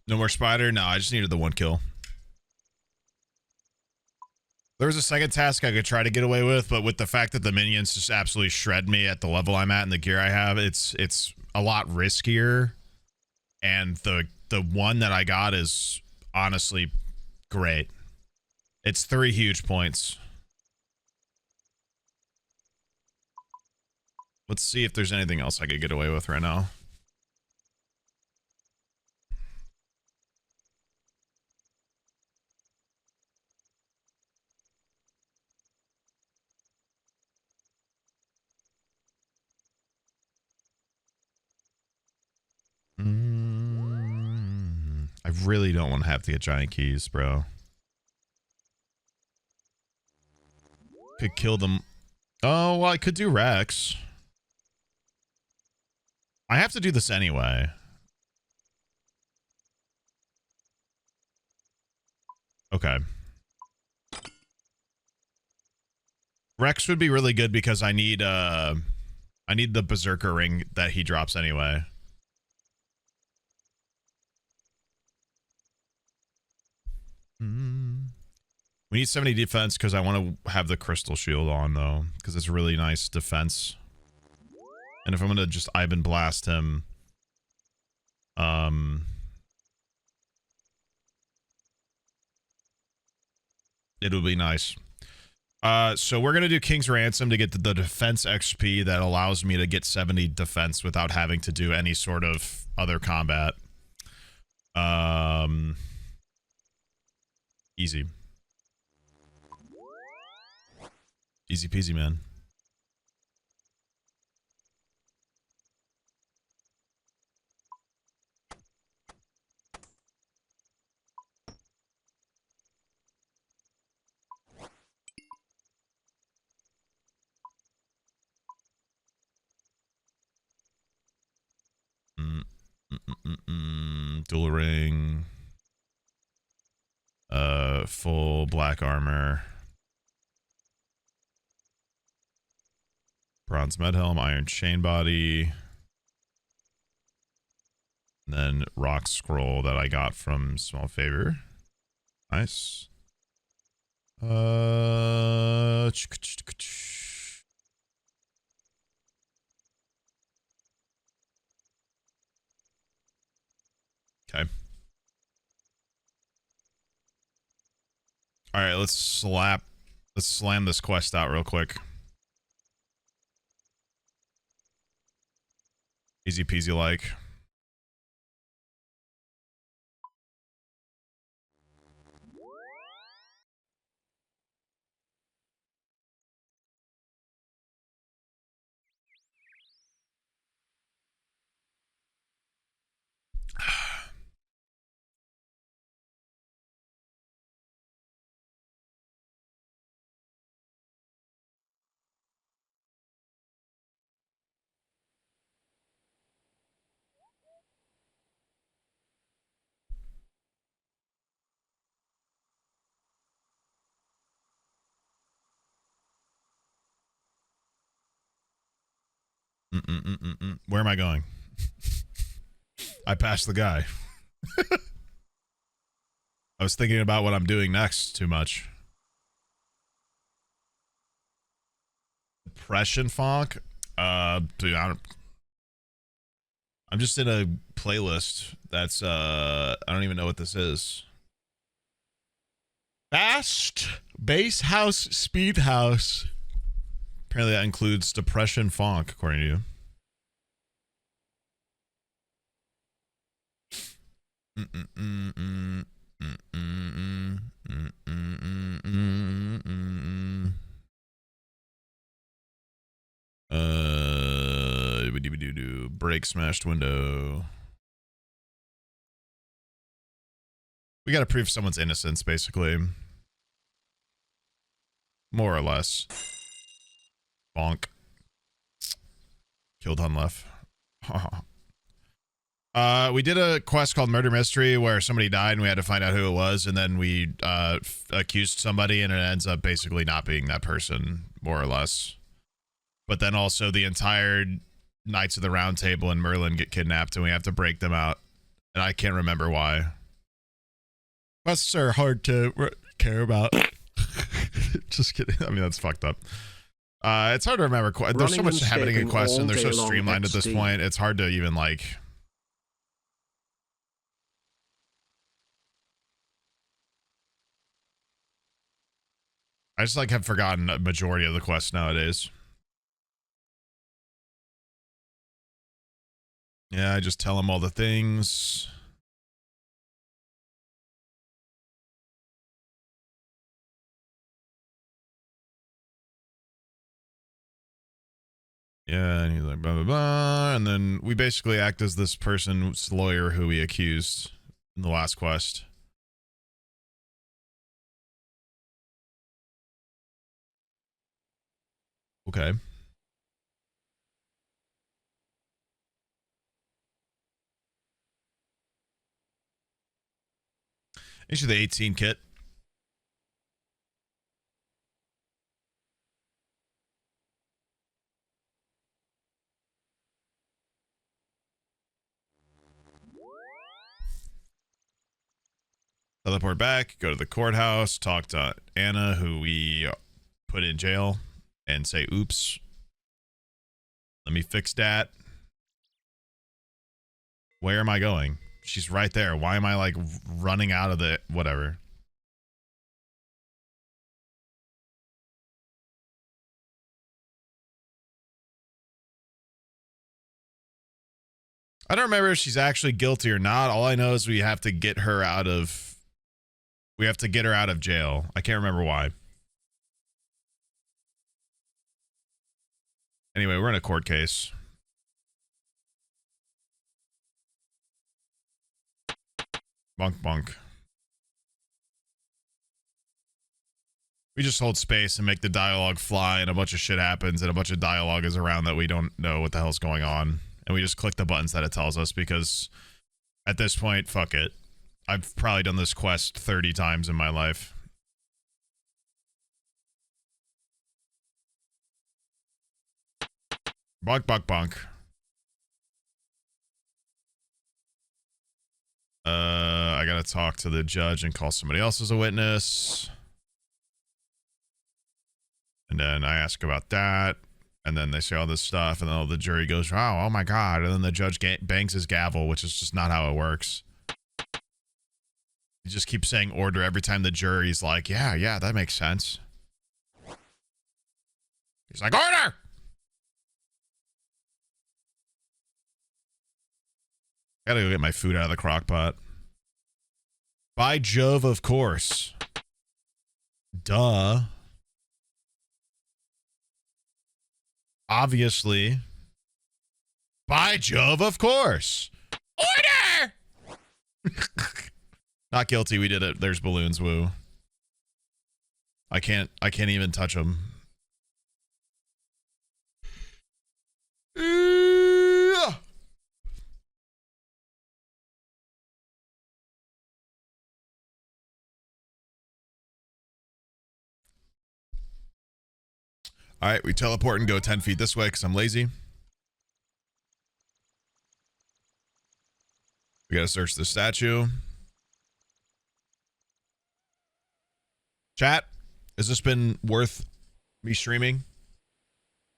No more spider? No, I just needed the 1 kill. There was a second task I could try to get away with, but with the fact that the minions just absolutely shred me at the level I'm at and the gear I have, it's a lot riskier. And the one that I got is honestly great. It's 3 huge points. Let's see if there's anything else I could get away with right now. I really don't want to have to get giant keys, bro. Could kill them. Oh, well, I could do Rex. I have to do this anyway. Okay. Rex would be really good because I need the Berserker ring that he drops anyway. We need 70 defense because I want to have the crystal shield on though, because it's really nice defense. And if I'm gonna just Ivan blast him, it'll be nice. So we're gonna do King's Ransom to get the defense XP that allows me to get 70 defense without having to do any sort of other combat. Easy. Easy peasy, man. Dual ring. Full black armor. Bronze med helm, iron chain body. And then rock scroll that I got from Small Favor. Nice. Okay. All right, let's slam this quest out real quick. Easy peasy like. Where am I going? I passed the guy. I was thinking about what I'm doing next too much. Depression funk? Dude, I'm just in a playlist that's, I don't even know what this is. Fast bass house, speed house. Apparently that includes depression funk, according to you. Break smashed window. We gotta prove someone's innocence, basically. More or less. Bonk. Killed Hunlef. We did a quest called Murder Mystery where somebody died and we had to find out who it was, and then we accused somebody and it ends up basically not being that person, more or less. But then also the entire Knights of the Round Table and Merlin get kidnapped and we have to break them out. And I can't remember why. Quests are hard to care about. Just kidding. I mean, that's fucked up. It's hard to remember. There's so much happening in quests and they're so streamlined at this point. It's hard to even like... I just like have forgotten a majority of the quests nowadays. Yeah, I just tell them all the things. Yeah, and he's like, blah, blah, blah. And then we basically act as this person's lawyer who we accused in the last quest. Okay. Issue the 18 kit. Teleport back, go to the courthouse, talk to Anna, who we put in jail, and say, oops. Let me fix that. Where am I going? She's right there. Why am I like running out of the whatever? I don't remember if she's actually guilty or not. All I know is we have to get her out of jail. I can't remember why. Anyway, we're in a court case. Bunk bunk. We just hold space and make the dialogue fly and a bunch of shit happens and a bunch of dialogue is around that we don't know what the hell's going on. And we just click the buttons that it tells us because at this point, fuck it. I've probably done this quest 30 times in my life. Bonk, bonk, bonk. I gotta talk to the judge and call somebody else as a witness. And then I ask about that. And then they say all this stuff. And then the jury goes, oh my God. And then the judge bangs his gavel, which is just not how it works. He just keeps saying order every time the jury's like, yeah, that makes sense. He's like, order! Gotta go get my food out of the crock pot. By Jove, of course. Duh. Obviously. By Jove, of course. Order! Not guilty, we did it. There's balloons, woo. I can't even touch them. All right, we teleport and go 10 feet this way because I'm lazy. We got to search the statue. Chat, has this been worth me streaming?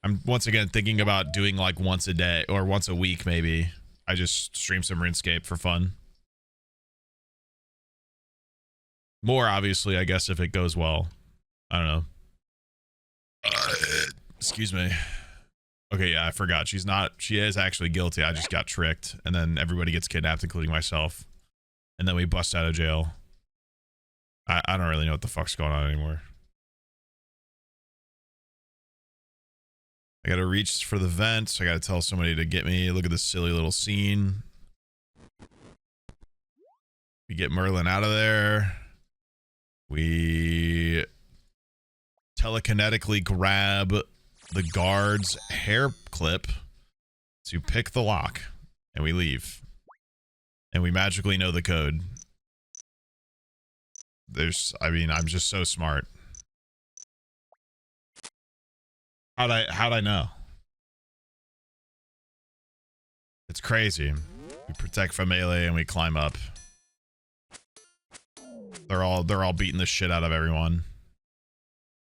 I'm once again thinking about doing like once a day or once a week maybe. I just stream some RuneScape for fun. More obviously, I guess, if it goes well. I don't know. Excuse me. Okay, yeah, I forgot. She is actually guilty. I just got tricked. And then everybody gets kidnapped, including myself. And then we bust out of jail. I don't really know what the fuck's going on anymore. I gotta reach for the vent. I gotta tell somebody to get me. Look at this silly little scene. We get Merlin out of there. We telekinetically grab the guard's hair clip to pick the lock, and we leave. And we magically know the code. I'm just so smart. How'd I know? It's crazy. We protect from melee and we climb up. They're all beating the shit out of everyone.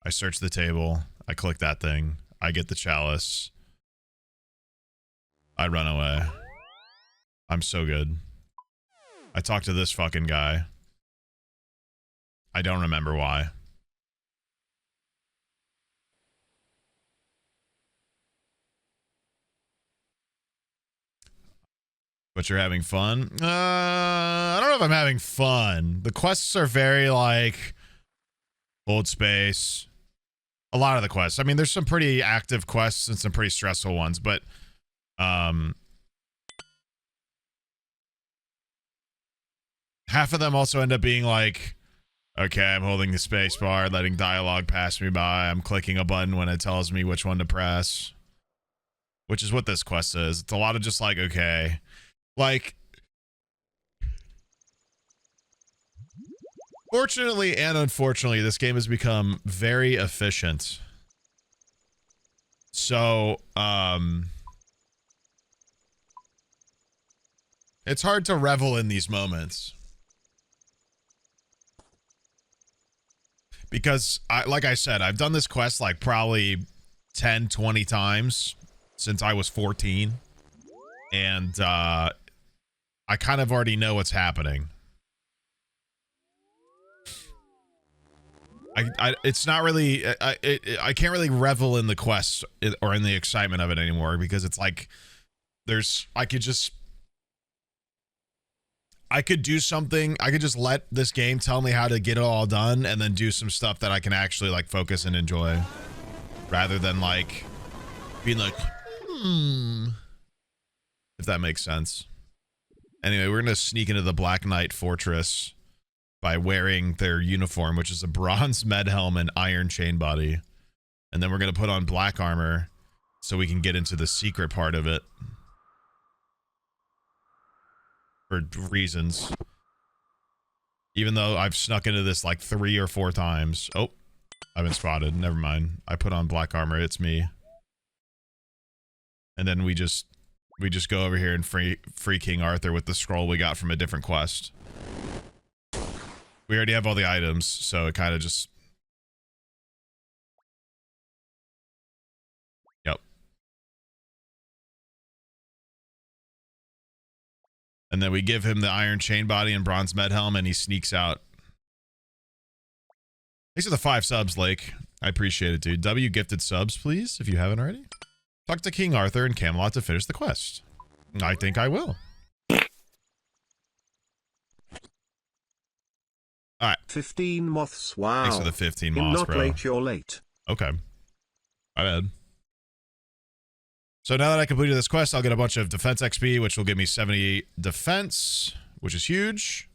I search the table. I click that thing. I get the chalice. I run away. I'm so good. I talk to this fucking guy. I don't remember why. But you're having fun? I don't know if I'm having fun. The quests are very like hold space. A lot of the quests. I mean, there's some pretty active quests and some pretty stressful ones, but half of them also end up being like, okay, I'm holding the space bar, letting dialogue pass me by. I'm clicking a button when it tells me which one to press. Which is what this quest is. It's a lot of just like, okay. Like, fortunately and unfortunately, this game has become very efficient. So, it's hard to revel in these moments. Because, like I said, I've done this quest like probably 10, 20 times since I was 14. And, I kind of already know what's happening. It's not really, I can't really revel in the quest or in the excitement of it anymore because it's like, I could do something, I could just let this game tell me how to get it all done and then do some stuff that I can actually like focus and enjoy. Rather than like, being like, if that makes sense. Anyway, we're going to sneak into the Black Knight Fortress by wearing their uniform, which is a bronze med helm and iron chain body. And then we're going to put on black armor so we can get into the secret part of it. For reasons. Even though I've snuck into this like 3 or 4 times. Oh, I've been spotted. Never mind. I put on black armor. It's me. And then we just go over here and free King Arthur with the scroll we got from a different quest. We already have all the items, so it kind of just... Yep. And then we give him the iron chain body and bronze med helm, and he sneaks out. These are the 5 subs, Lake. I appreciate it, dude. W gifted subs, please, if you haven't already. Talk to King Arthur and Camelot to finish the quest. I think I will. All right. 15 moths. Wow. Thanks for the 15 You're moths, not bro. late, you're late. Okay. My bad. So now that I completed this quest, I'll get a bunch of defense XP, which will give me 78 defense, which is huge.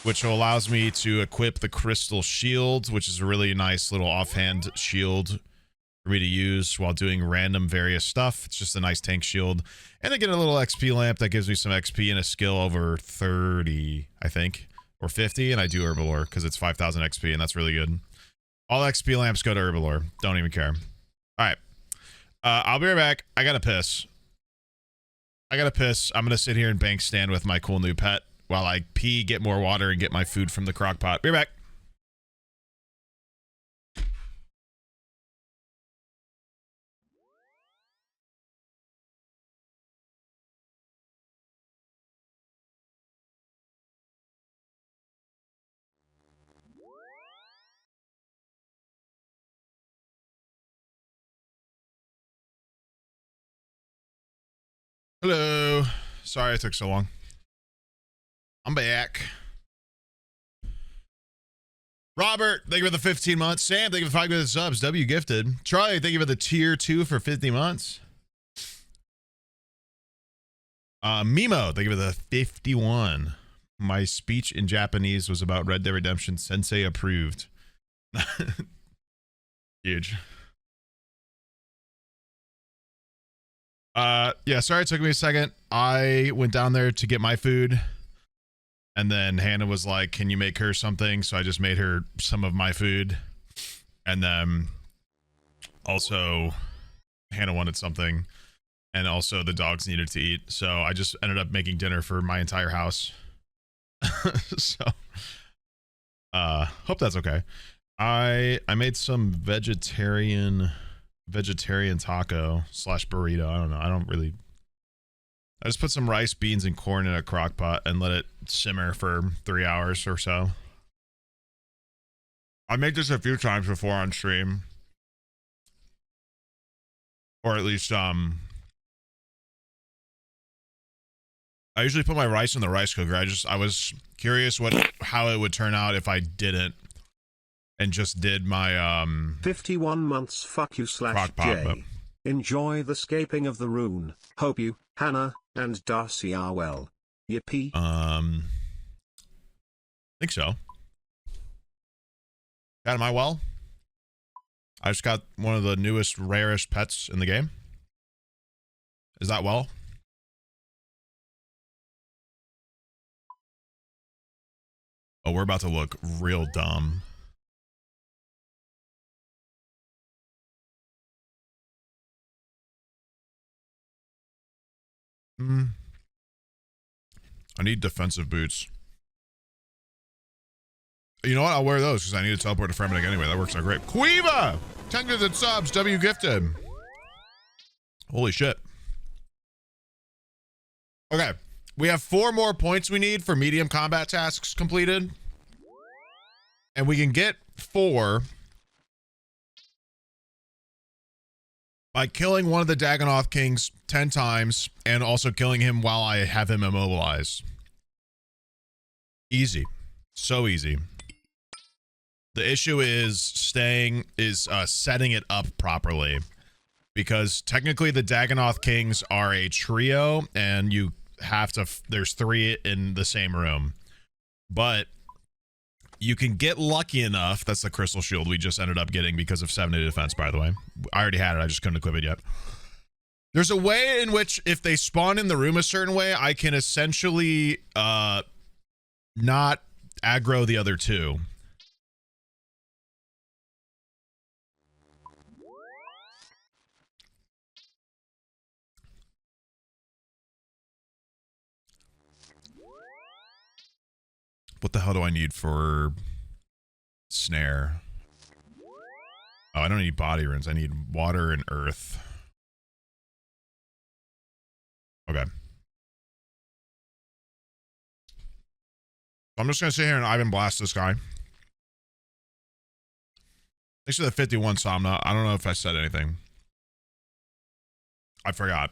Which allows me to equip the crystal shield, which is a really nice little offhand shield for me to use while doing random various stuff. It's just a nice tank shield. And I get a little XP lamp that gives me some XP and a skill over 30, I think, or 50. And I do Herbalore because it's 5,000 XP, and that's really good. All XP lamps go to Herbalore. Don't even care. All right. I'll be right back. I gotta piss. I'm gonna sit here and bank stand with my cool new pet while I pee, get more water, and get my food from the crock pot. Be right back. Hello. Sorry it took so long. I'm back. Robert, thank you for the 15 months. Sam, thank you for 5 good subs. W gifted. Charlie, thank you for the tier 2 for 50 months. Mimo, thank you for the 51. My speech in Japanese was about Red Dead Redemption. Sensei approved. Huge. Yeah, sorry it took me a second. I went down there to get my food, and then Hannah was like, can you make her something? So I just made her some of my food. And then also Hannah wanted something, and also the dogs needed to eat. So I just ended up making dinner for my entire house. So hope that's okay. I made some vegetarian taco / burrito. I don't know. I just put some rice, beans, and corn in a crock pot and let it simmer for 3 hours or so. I made this a few times before on stream. Or at least, I usually put my rice in the rice cooker. I was curious how it would turn out if I didn't. And just did my 51 months. Fuck you / crock pot, J. Enjoy the scaping of the rune. Hope you, Hannah, and Darcy are well. Yippee. Think so. Dad, am I well? I just got one of the newest, rarest pets in the game. Is that well? Oh, we're about to look real dumb. I need defensive boots. You know what? I'll wear those because I need to teleport to Fremennik anyway. That works out great. Quiva! 10 gifted subs. W gifted. Holy shit. Okay. We have 4 more points we need for medium combat tasks completed. And we can get 4 by killing one of the Dagonoth Kings 10 times and also killing him while I have him immobilized. Easy. So easy. The issue is setting it up properly, because technically the Dagonoth Kings are a trio and you have to, there's 3 in the same room, but you can get lucky enough. That's the crystal shield we just ended up getting because of 70 defense, by the way. I already had it. I just couldn't equip it yet. There's a way in which if they spawn in the room a certain way, I can essentially not aggro the other 2. What the hell do I need for snare? Oh, I don't need body runes. I need water and earth. Okay. I'm just going to sit here and Ivan blast this guy. Thanks for the 51, Somna. I don't know if I said anything. I forgot.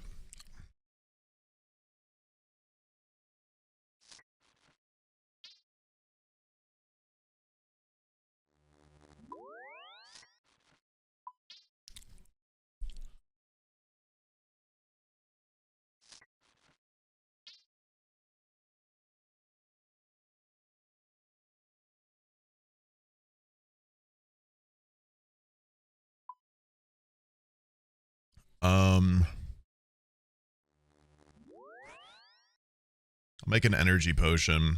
I'll make an energy potion.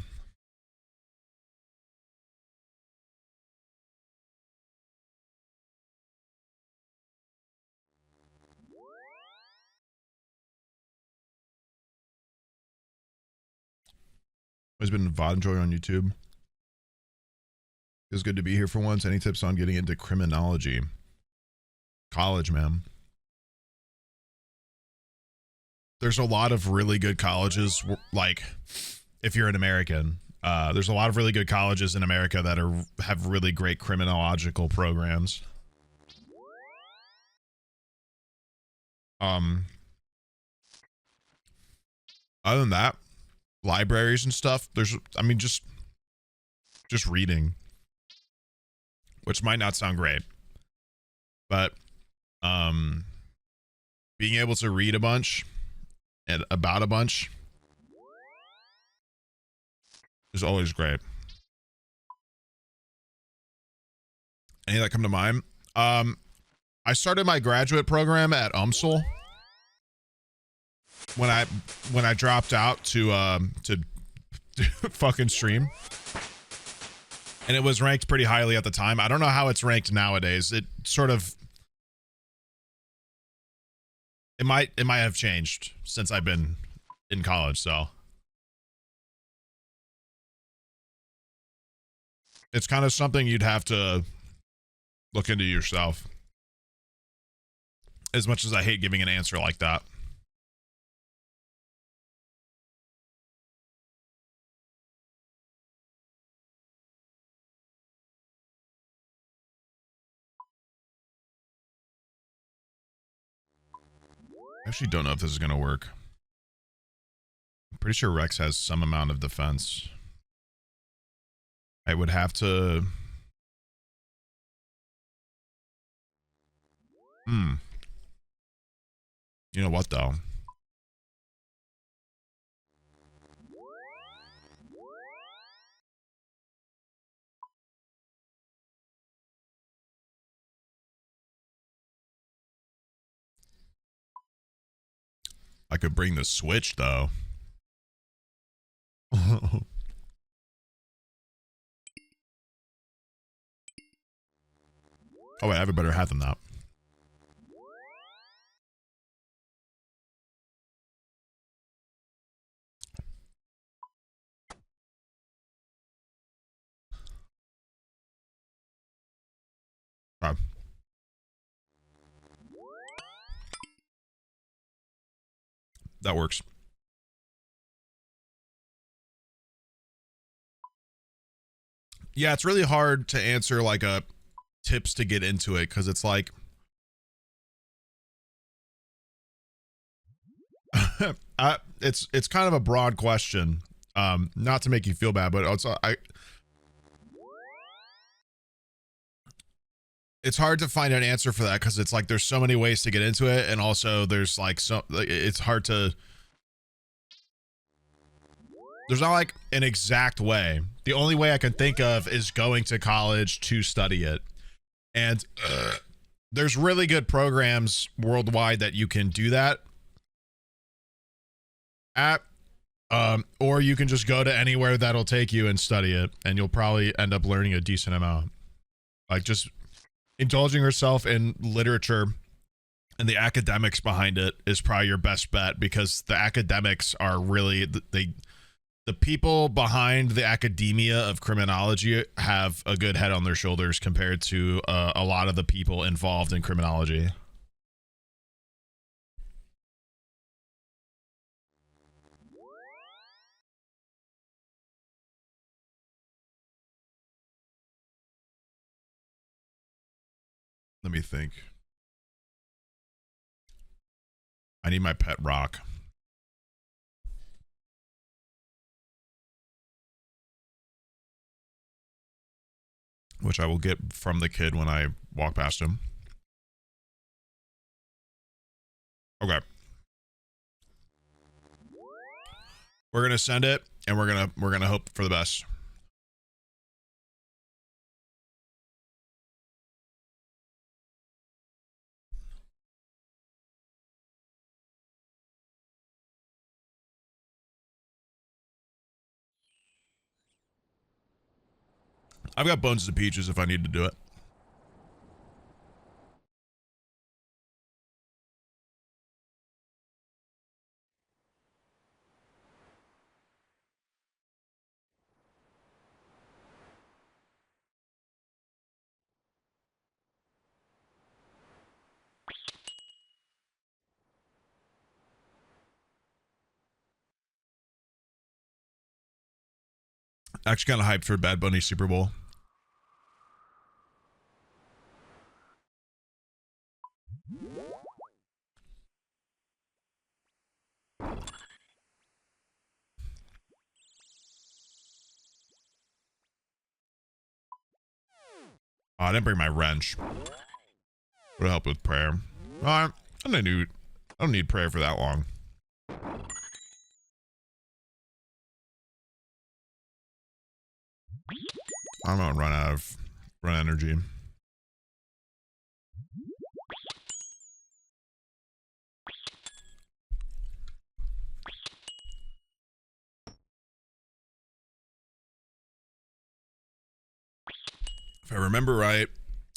Always been VOD enjoyer on YouTube. Feels good to be here for once. Any tips on getting into criminology? College, man. There's a lot of really good colleges, like if you're an American, there's a lot of really good colleges in America that have really great criminological programs. Other than that, libraries and stuff, I mean, just reading, which might not sound great, but being able to read a bunch and about a bunch is always great. Any that come to mind? I started my graduate program at UMSL when I dropped out to fucking stream, and it was ranked pretty highly at the time. I don't know how it's ranked nowadays. It might have changed since I've been in college, so it's kind of something you'd have to look into yourself. As much as I hate giving an answer like that. I actually don't know if this is going to work. I'm pretty sure Rex has some amount of defense. I would have to... You know what, though? I could bring the Switch, though. Oh, wait, I have a better hat than that. That works. Yeah, it's really hard to answer like a tips to get into it, because it's like it's kind of a broad question. Not to make you feel bad, but also it's hard to find an answer for that, because it's like there's so many ways to get into it, and also there's like it's hard to, there's not like an exact way. The only way I can think of is going to college to study it, and there's really good programs worldwide that you can do that at, or you can just go to anywhere that'll take you and study it, and you'll probably end up learning a decent amount. Like just indulging yourself in literature and the academics behind it is probably your best bet, because the academics are really the people behind the academia of criminology have a good head on their shoulders compared to a lot of the people involved in criminology. Let me think. I need my pet rock. Which I will get from the kid when I walk past him. Okay. We're gonna send it, and we're gonna hope for the best. I've got bones and peaches if I need to do it. Actually kind of hyped for Bad Bunny Super Bowl. Oh, I didn't bring my wrench. Would help with prayer. I don't need prayer for that long. I'm gonna run out of energy. If I remember right,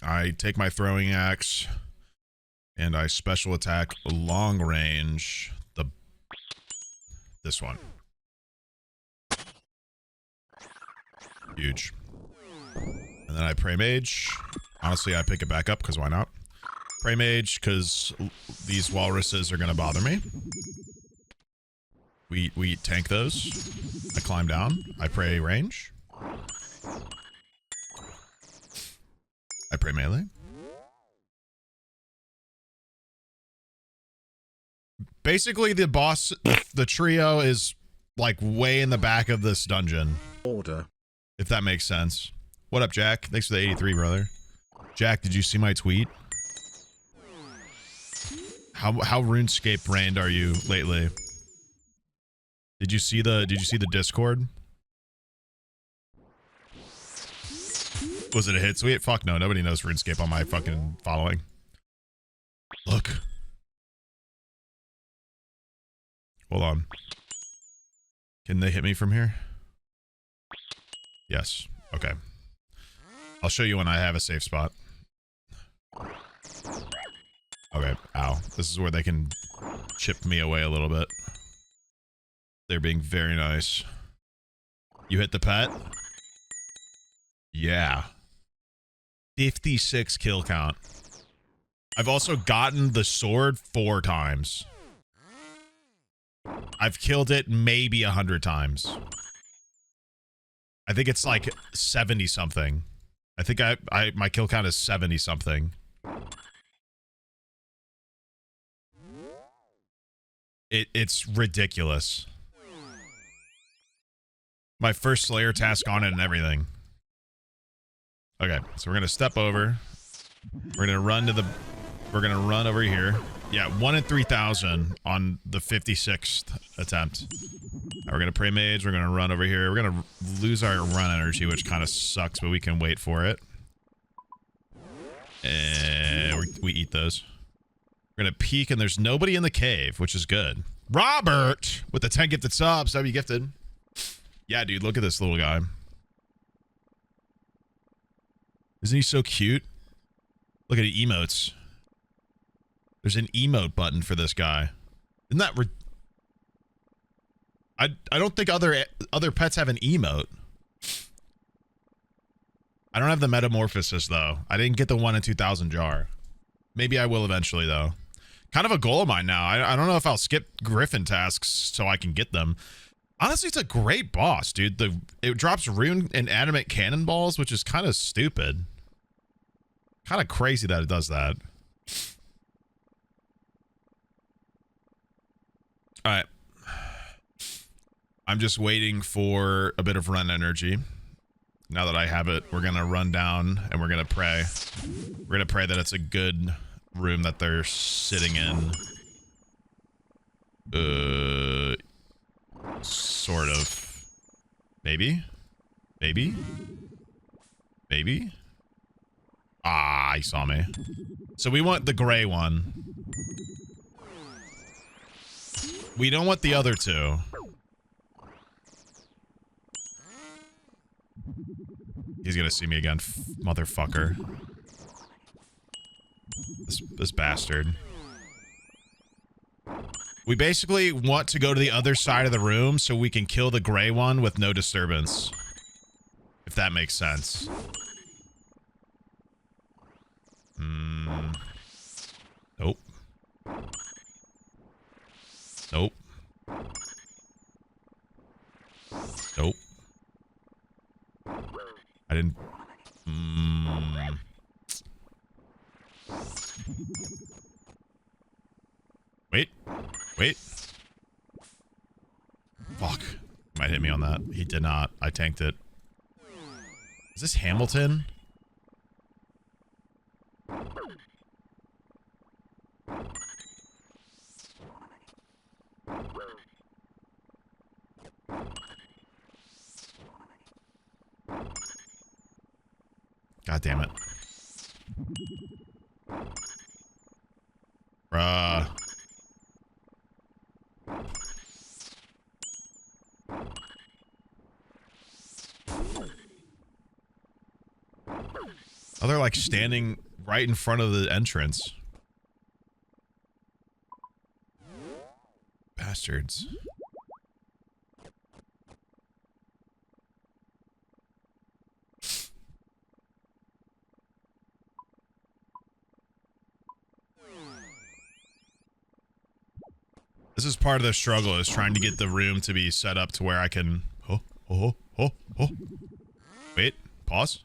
I take my throwing axe and I special attack long range this one. Huge. And then I pray mage. Honestly, I pick it back up because why not? Pray mage because these walruses are gonna bother me. We tank those. I climb down. I pray range. I pray melee. Basically, the boss, the trio is like way in the back of this dungeon. Order. If that makes sense. What up, Jack? Thanks for the 83, brother. Jack, did you see my tweet? How RuneScape brained are you lately? Did you see the Discord? Was it a hit tweet? Fuck no, nobody knows RuneScape on my fucking following. Look. Hold on. Can they hit me from here? Yes. Okay. I'll show you when I have a safe spot. Okay. Ow. This is where they can chip me away a little bit. They're being very nice. You hit the pet? Yeah. 56 kill count. I've also gotten the sword 4 times. I've killed it maybe 100 times. I think it's like 70 something. I think my kill count is 70 something. It's ridiculous. My first Slayer task on it and everything. Okay, so we're gonna step over. We're gonna run over here. Yeah, 1 in 3,000 on the 56th attempt. Now we're gonna pray mage. We're gonna run over here. We're gonna lose our run energy, which kind of sucks, but we can wait for it. And we eat those. We're gonna peek, and there's nobody in the cave, which is good. Robert with the 10 gifted subs. That'd be gifted. Yeah, dude, look at this little guy. Isn't he so cute? Look at the emotes. There's an emote button for this guy. Isn't that I don't think other pets have an emote. I don't have the metamorphosis though. I didn't get the 1 in 2,000 jar. Maybe I will eventually though. Kind of a goal of mine now. I don't know if I'll skip Griffin tasks so I can get them. Honestly, it's a great boss, dude. It drops rune and animate cannonballs, which is kind of stupid. Kind of crazy that it does that. All right. I'm just waiting for a bit of run energy. Now that I have it, we're going to run down and we're going to pray. We're going to pray that it's a good room that they're sitting in. Sort of. Maybe? Maybe? Maybe? Ah, he saw me. So we want the gray one. We don't want the other two. He's gonna see me again, motherfucker. This bastard. We basically want to go to the other side of the room so we can kill the gray one with no disturbance. If that makes sense. Nope. Nope. Nope. I didn't... Wait. Wait. Fuck. Might hit me on that. He did not. I tanked it. Is this Hamilton? God damn it. Bruh. Oh, they're like standing right in front of the entrance. Bastards. This is part of the struggle, is trying to get the room to be set up to where I can... Oh. Wait, pause.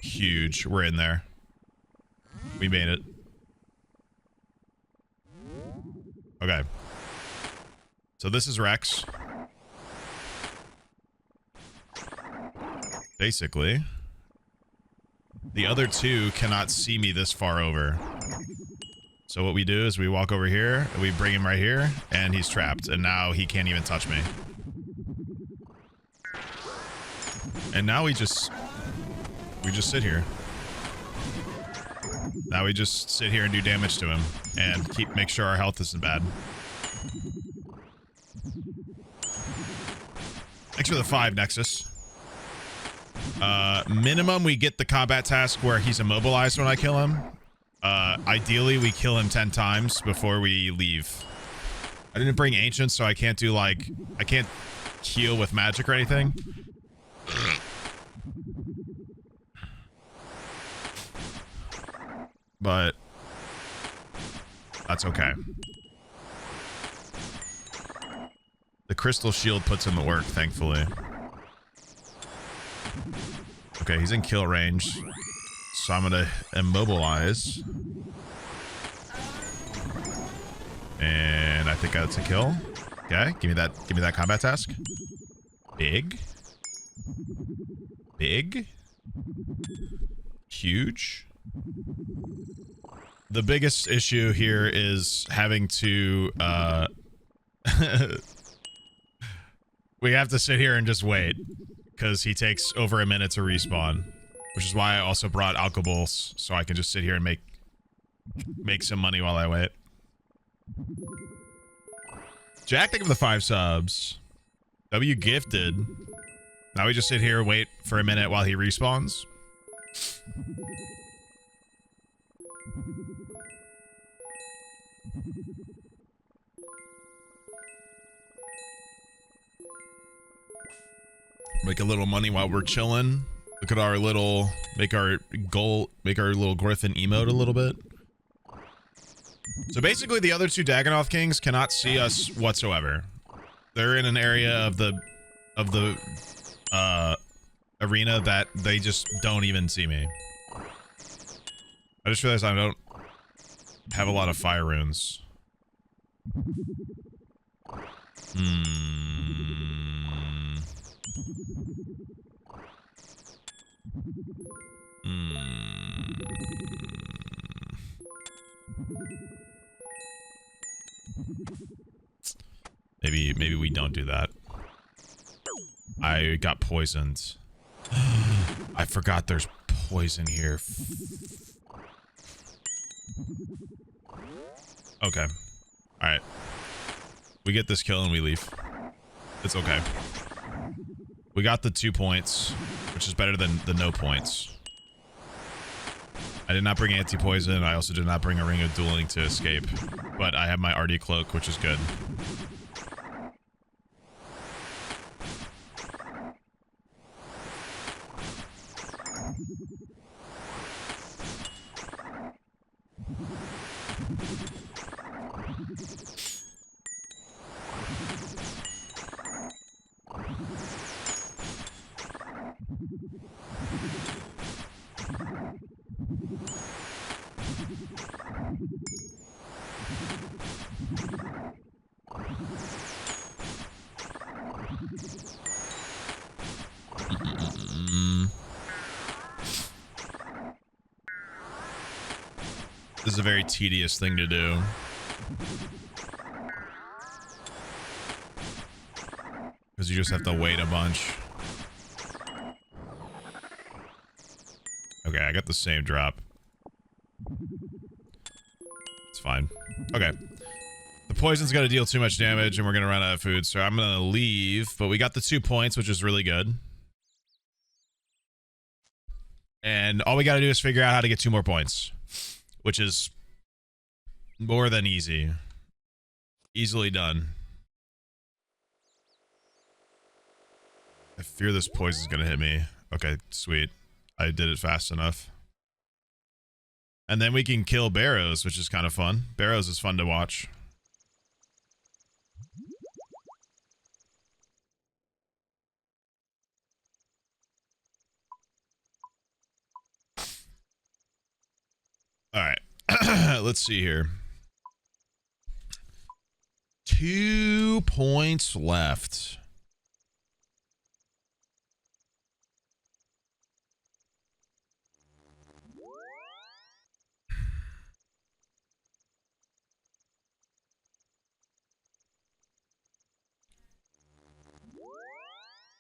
Huge. We're in there. We made it. Okay. So this is Rex. Basically, the other two cannot see me this far over. So what we do is we walk over here, and we bring him right here, and he's trapped, and now he can't even touch me. And now we just sit here. Now we just sit here and do damage to him, and make sure our health isn't bad. Thanks for the 5, Nexus. Minimum, we get the combat task where he's immobilized when I kill him. Ideally, we kill him 10 times before we leave. I didn't bring Ancient, so I can't do, like... I can't heal with magic or anything. But... that's okay. The crystal shield puts in the work, thankfully. Okay, he's in kill range. So I'm gonna immobilize. And I think that's a kill. Okay, give me that combat task. Big. Huge. The biggest issue here is having to we have to sit here and just wait, because he takes over a minute to respawn. Which is why I also brought alcohols, so I can just sit here and make some money while I wait. Jack, thank you for the 5 subs. W gifted. Now we just sit here and wait for a minute while he respawns. Make a little money while we're chilling. Look at our little, make our little Griffin emote a little bit. So basically the other 2 Dagonoth Kings cannot see us whatsoever. They're in an area of the arena that they just don't even see me. I just realized I don't have a lot of fire runes. Maybe we don't do that. I got poisoned. I forgot there's poison here. Okay. Alright. We get this kill and we leave. It's okay. We got the 2 points, which is better than the no points. I did not bring anti-poison. I also did not bring a ring of dueling to escape. But I have my RD cloak, which is good. This is a very tedious thing to do. Because you just have to wait a bunch. Okay, I got the same drop. It's fine. Okay. The poison's gonna deal too much damage and we're gonna run out of food, so I'm gonna leave. But we got the 2 points, which is really good. And all we gotta do is figure out how to get 2 more points. Which is more than easy. Easily done. I fear this poison's gonna hit me. Okay, sweet. I did it fast enough. And then we can kill Barrows, which is kind of fun. Barrows is fun to watch. All right. Let's see here. 2 points left.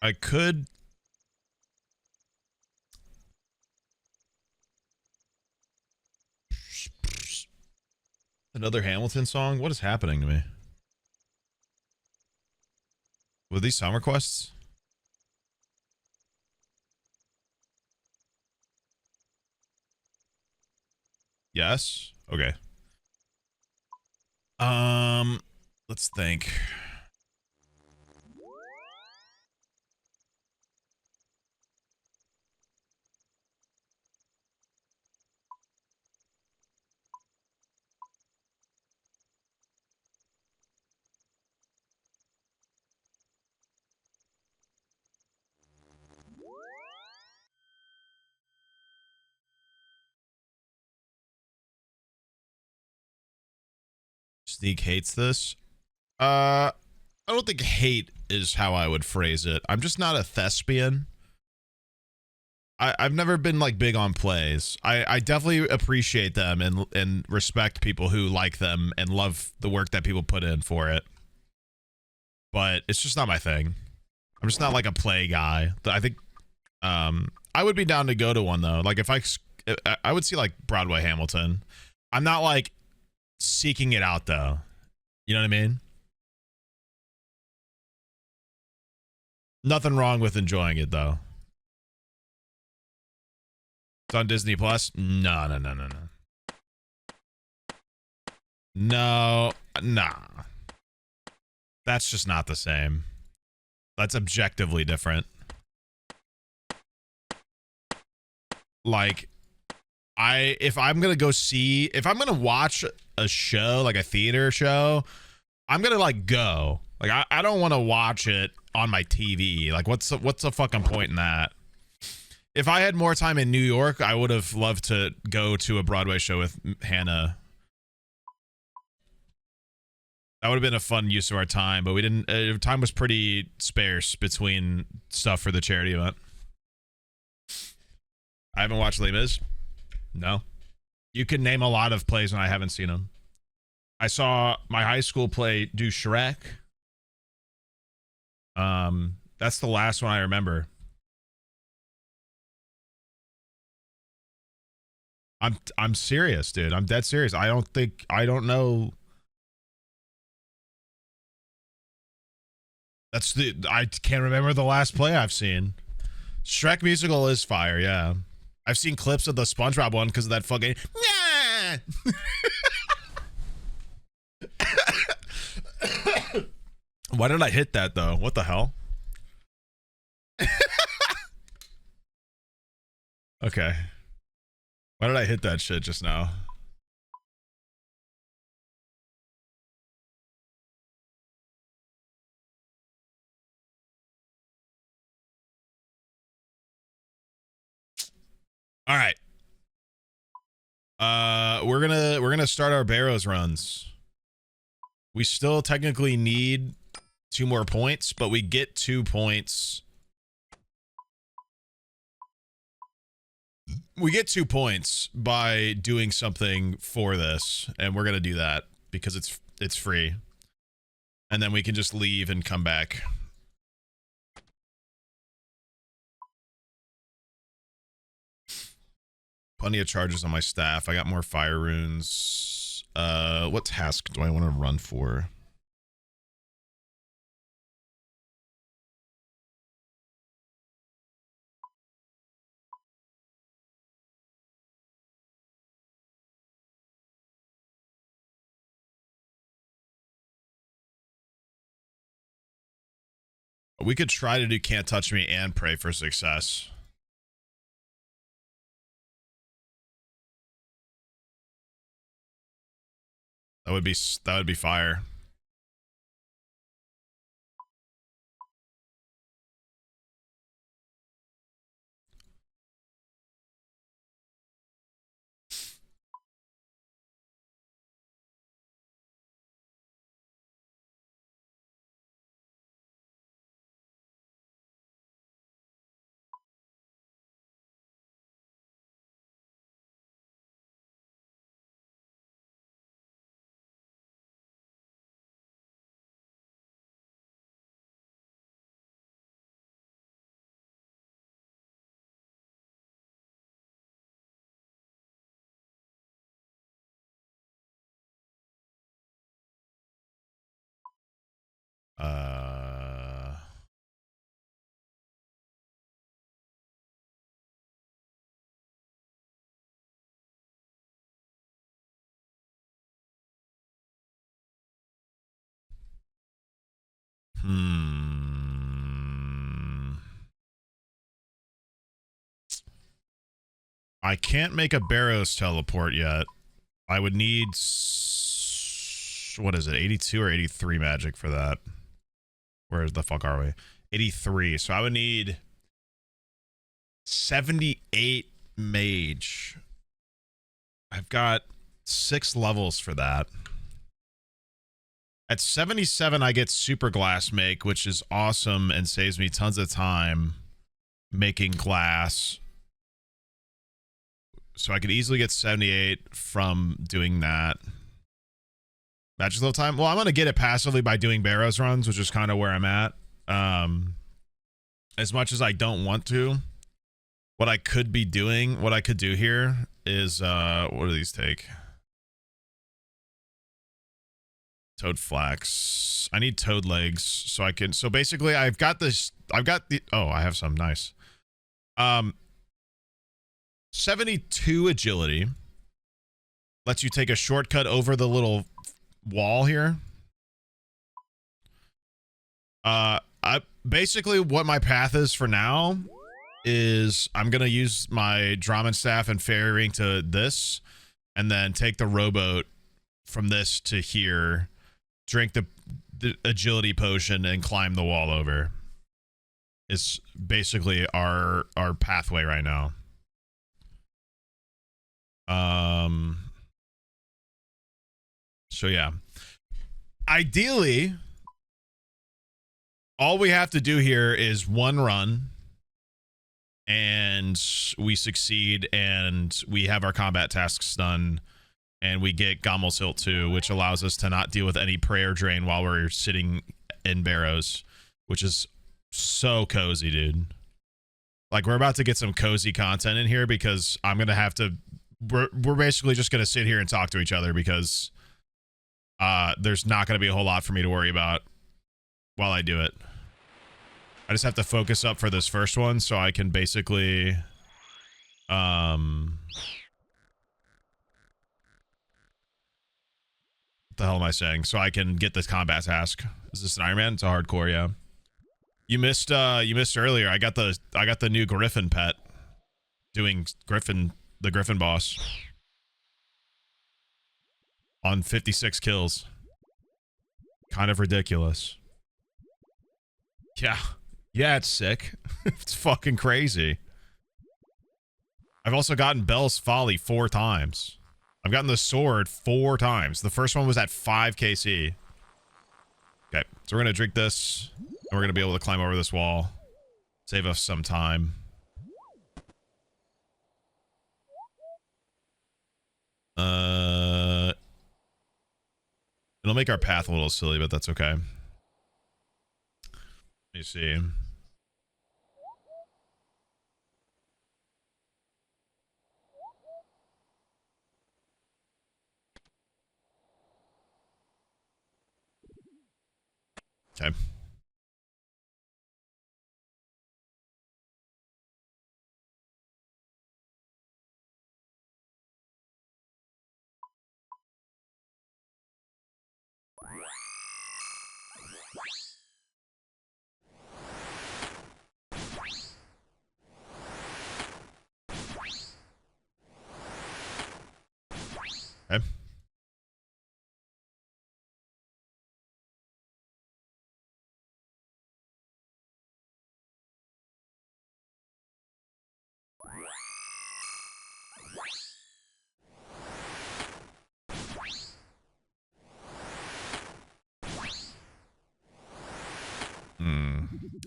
I could... Another Hamilton song? What is happening to me? Were these song requests? Yes? Okay. Let's think. Sneeg hates this. I don't think hate is how I would phrase it. I'm just not a thespian. I've never been like big on plays. I definitely appreciate them and respect people who like them and love the work that people put in for it. But it's just not my thing. I'm just not like a play guy. I think I would be down to go to one though. Like if I would see like Broadway Hamilton. I'm not like seeking it out though. You know what I mean? Nothing wrong with enjoying it though. It's on Disney Plus? No. No, nah. That's just not the same. That's objectively different. Like, if I'm gonna watch a show, like a theater show, I'm gonna like go. Like, I don't want to watch it on my TV. Like, what's the fucking point in that? If I had more time in New York, I would have loved to go to a Broadway show with Hannah. That would have been a fun use of our time, but we didn't. Time was pretty sparse between stuff for the charity event. I haven't watched Les Mis. No. You can name a lot of plays and I haven't seen them. I saw my high school play do Shrek. That's the last one I remember. I'm serious, dude. I'm dead serious. I don't know. I can't remember the last play I've seen. Shrek musical is fire, yeah. I've seen clips of the SpongeBob one because of that fucking Why did I hit that though? What the hell? Okay. Why did I hit that shit just now? All right. We're gonna start our Barrows runs. We still technically need 2 more points, but we get 2 points. We get 2 points by doing something for this, and we're gonna do that because it's free. And then we can just leave and come back. Plenty of charges on my staff. I got more fire runes. What task do I want to run for? We could try to do Can't Touch Me and pray for success. That would be fire. I can't make a Barrows teleport yet. I would need, what is it, 82 or 83 magic for that? Where the fuck are we? 83. So I would need 78 mage. I've got 6 levels for that. At 77, I get super glass make, which is awesome and saves me tons of time making glass. So I could easily get 78 from doing that. Magic slow time. Well, I'm going to get it passively by doing Barrows runs, which is kind of where I'm at. As much as I don't want to, what I could be doing, what I could do here is, what do these take? Toad flax. I need toad legs so I can, so basically I've got this, oh, I have some, nice. 72 agility lets you take a shortcut over the little wall here. Basically what my path is for now is I'm gonna use my Draman staff and fairy ring to this, and then take the rowboat from this to here, drink the agility potion, and climb the wall over. Is basically our pathway right now. So yeah, ideally all we have to do here is 1 run and we succeed and we have our combat tasks done and we get Gommel's Hilt 2, which allows us to not deal with any prayer drain while we're sitting in Barrows, which is so cozy, dude. Like, we're about to get some cozy content in here because I'm gonna have to, we're basically just gonna sit here and talk to each other because there's not gonna be a whole lot for me to worry about while I do it. I just have to focus up for this first one so I can basically what the hell am I saying? So I can get this combat task. Is this an Iron Man? It's a hardcore, yeah. You missed earlier. I got the new Griffin pet doing the Griffin boss on 56 kills. Kind of ridiculous. Yeah. Yeah, it's sick. It's fucking crazy. I've also gotten Belle's Folly 4 times. I've gotten the sword 4 times. The first one was at 5 KC. Okay, so we're gonna drink this, and we're gonna be able to climb over this wall. Save us some time. It'll make our path a little silly, but that's okay. Let me see. Okay. Okay.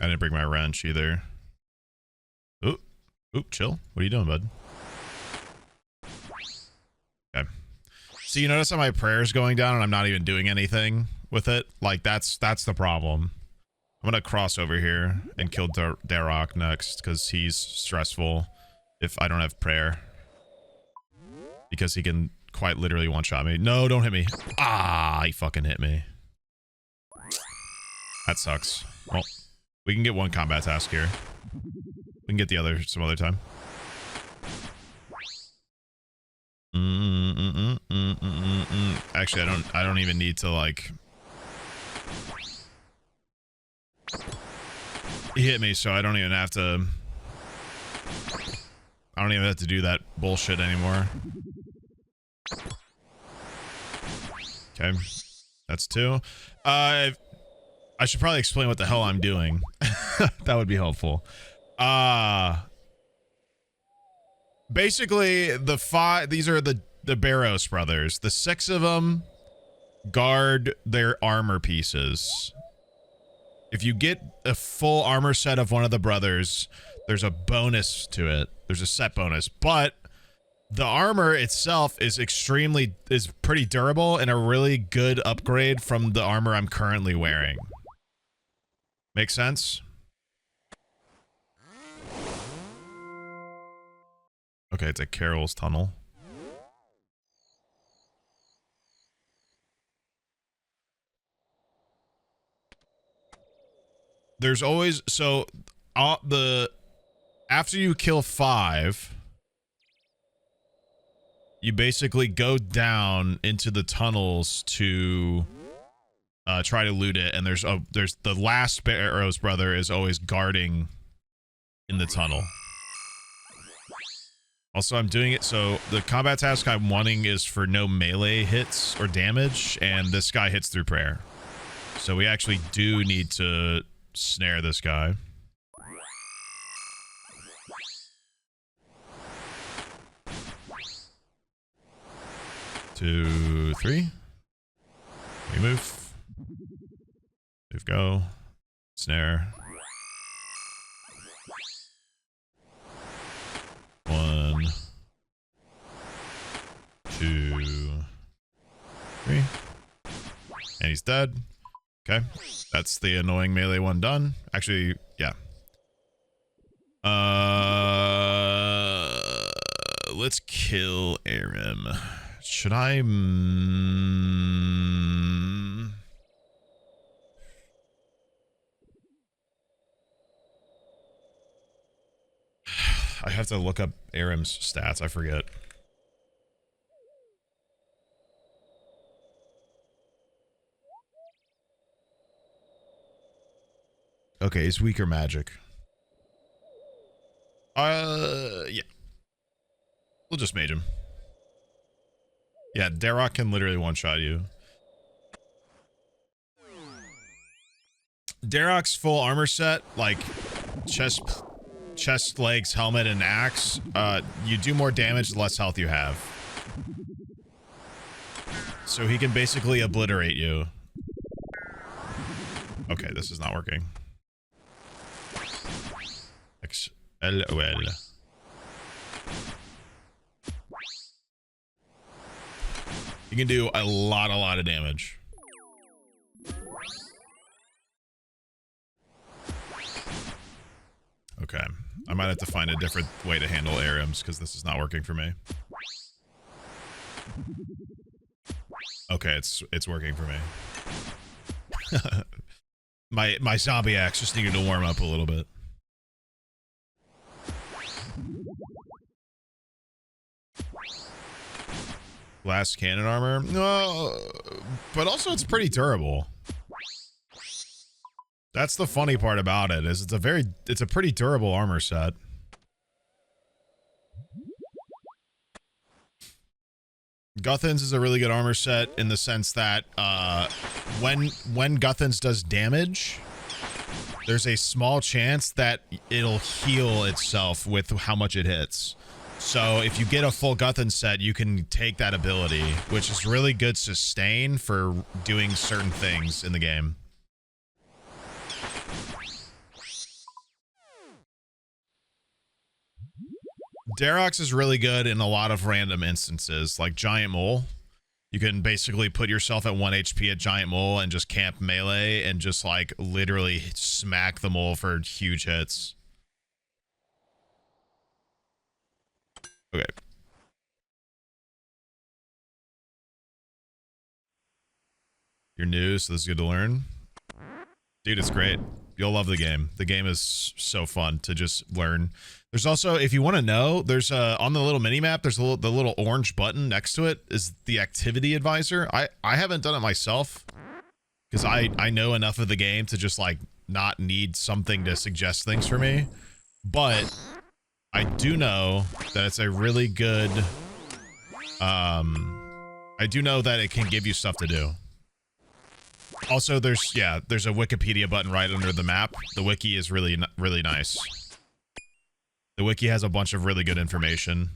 I didn't bring my wrench either. Oop, chill. What are you doing, bud? Okay. So you notice how my prayer's going down and I'm not even doing anything with it? Like, that's the problem. I'm gonna cross over here and kill Darok next, because he's stressful if I don't have prayer. Because he can quite literally one-shot me. No, don't hit me. Ah, he fucking hit me. That sucks. Well, we can get one combat task here. We can get the other some other time. Actually, I don't even need to, like... He hit me, so I don't even have to... I don't even have to do that bullshit anymore. Okay. That's 2. I should probably explain what the hell I'm doing. That would be helpful. Basically, these are the Barrows brothers. The 6 of them guard their armor pieces. If you get a full armor set of one of the brothers, there's a bonus to it. There's a set bonus, but the armor itself is pretty durable and a really good upgrade from the armor I'm currently wearing. Make sense? Okay, it's at Carol's tunnel. There's always, so after you kill 5, you basically go down into the tunnels to try to loot it, and there's the last Barrows brother is always guarding in the tunnel. Also, I'm doing it so the combat task I'm wanting is for no melee hits or damage, and this guy hits through prayer. So we actually do need to snare this guy. Two, 3. We move. Move, go. Snare. 1, 2, 3. And he's dead. Okay. That's the annoying melee one done. Actually, yeah. Let's kill Arim. Should I... I have to look up Aram's stats. I forget. Okay, he's weaker magic. Yeah. We'll just mage him. Yeah, Darok can literally one-shot you. Darok's full armor set, like chest, legs, helmet, and axe, you do more damage the less health you have. So he can basically obliterate you. Okay, this is not working. XLOL. You can do a lot of damage. Okay, I might have to find a different way to handle Arims because this is not working for me. Okay, it's working for me. my zombie axe just needed to warm up a little bit. Glass cannon armor? No, but also it's pretty durable. That's the funny part about it, is it's a pretty durable armor set. Guthans is a really good armor set in the sense that when Guthans does damage, there's a small chance that it'll heal itself with how much it hits. So if you get a full Guthan set, you can take that ability, which is really good sustain for doing certain things in the game. Darox is really good in a lot of random instances, like Giant Mole. You can basically put yourself at 1 HP at Giant Mole and just camp melee and just like literally smack the mole for huge hits. Okay. You're new, so this is good to learn. Dude, it's great. You'll love the game. The game is so fun to just learn. There's also, if you want to know, there's on the little mini map, there's the little orange button next to it is the activity advisor. I haven't done it myself because I know enough of the game to just like not need something to suggest things for me. But I do know that it's a really good, I do know that it can give you stuff to do. Also, there's a Wikipedia button right under the map. The wiki is really nice. The wiki has a bunch of really good information.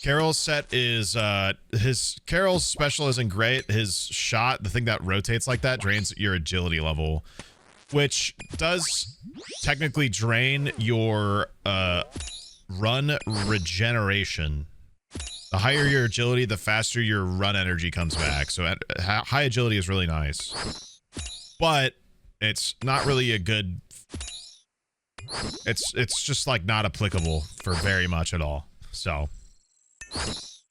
Carol's set is, Carol's special isn't great. His shot, the thing that rotates like that, drains your agility level, which does technically drain your, run regeneration. The higher your agility, the faster your run energy comes back. So high agility is really nice. But it's not really a good... It's just like not applicable for very much at all. So it's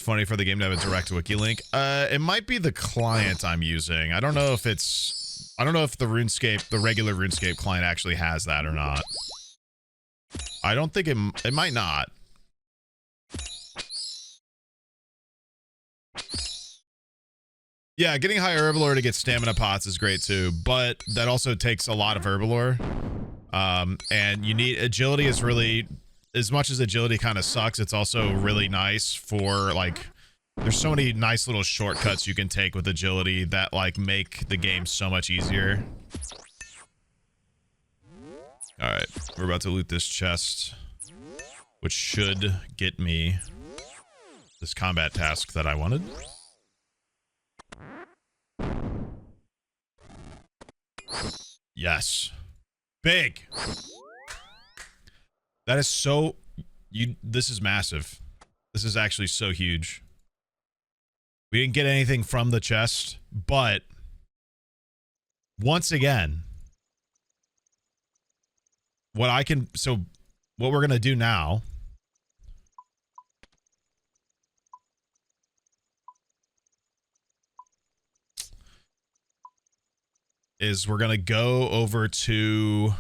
funny for the game to have a direct wiki link. It might be the client I'm using. I don't know if it's... I don't know if the RuneScape, the regular RuneScape client actually has that or not. I don't think it might not. Yeah, getting high Herbalore to get stamina pots is great too, but that also takes a lot of Herbalore. And you need agility is really, as much as agility kind of sucks, it's also really nice for like, there's so many nice little shortcuts you can take with agility that like make the game so much easier. All right, we're about to loot this chest, which should get me this combat task that I wanted. Yes. Big. That is so... This is massive. This is actually so huge. We didn't get anything from the chest, but... Once again... What I can... So, what we're gonna do now... is we're gonna go over to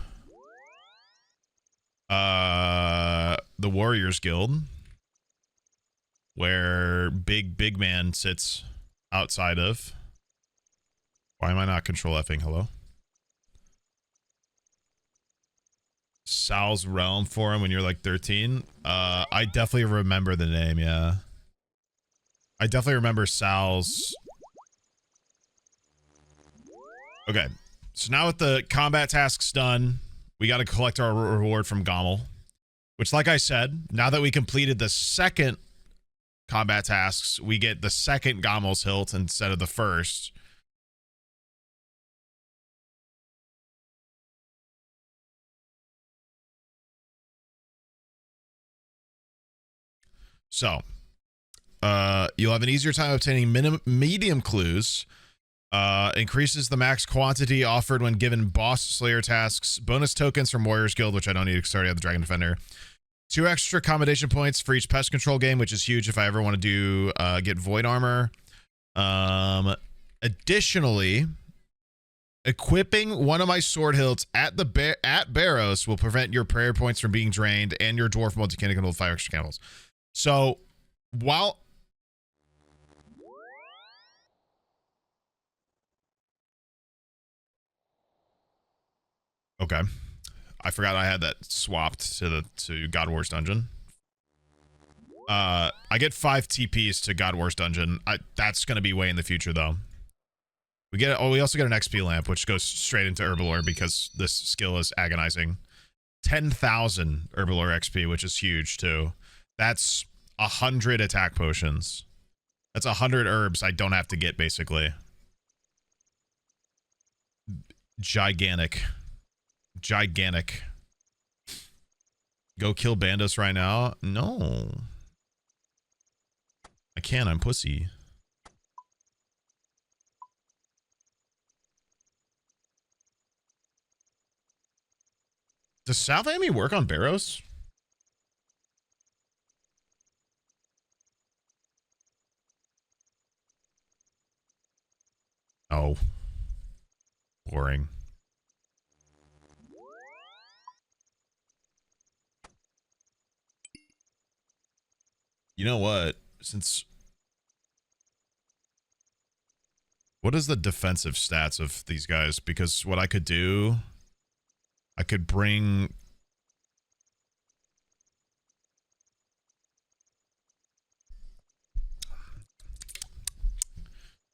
the Warriors Guild, where big man sits outside of. Why am I not control Fing? Hello? Sal's Realm Forum when you're like 13. I definitely remember the name, yeah. I definitely remember Sal's. Okay. So now with the combat tasks done, we got to collect our reward from Gommel. Which, like I said, now that we completed the second combat tasks, we get the second Gommel's hilt instead of the first. So, you'll have an easier time obtaining medium clues. Increases the max quantity offered when given boss slayer tasks. Bonus tokens from Warriors Guild, which I don't need because I already have the Dragon Defender. 2 extra accommodation points for each pest control game, which is huge if I ever want to do get void armor. Additionally, equipping one of my sword hilts at Barrows will prevent your prayer points from being drained, and your dwarf multi-cannon can hold 5 extra candles. So, while okay, I forgot I had that swapped to God Wars Dungeon. I get 5 TPs to God Wars Dungeon. That's gonna be way in the future though. We also get an XP lamp, which goes straight into Herbalore because this skill is agonizing. 10,000 Herbalore XP, which is huge too. That's 100 attack potions. That's 100 herbs I don't have to get, basically. Gigantic. Gigantic. Go kill Bandos right now? No. I can't, I'm pussy. Does South Amy work on Barrows? Oh. Boring. You know what? What is the defensive stats of these guys? Because what I could do, I could bring...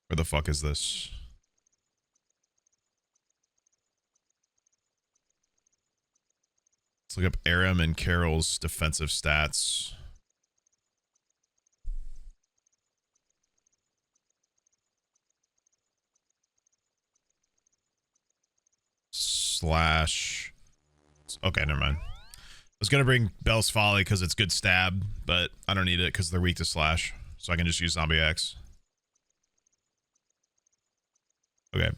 Where the fuck is this? Let's look up Aram and Carol's defensive stats. Slash. Okay, never mind. I was gonna bring Bell's Folly because it's good stab, but I don't need it because they're weak to slash, so I can just use Zombie X. Okay,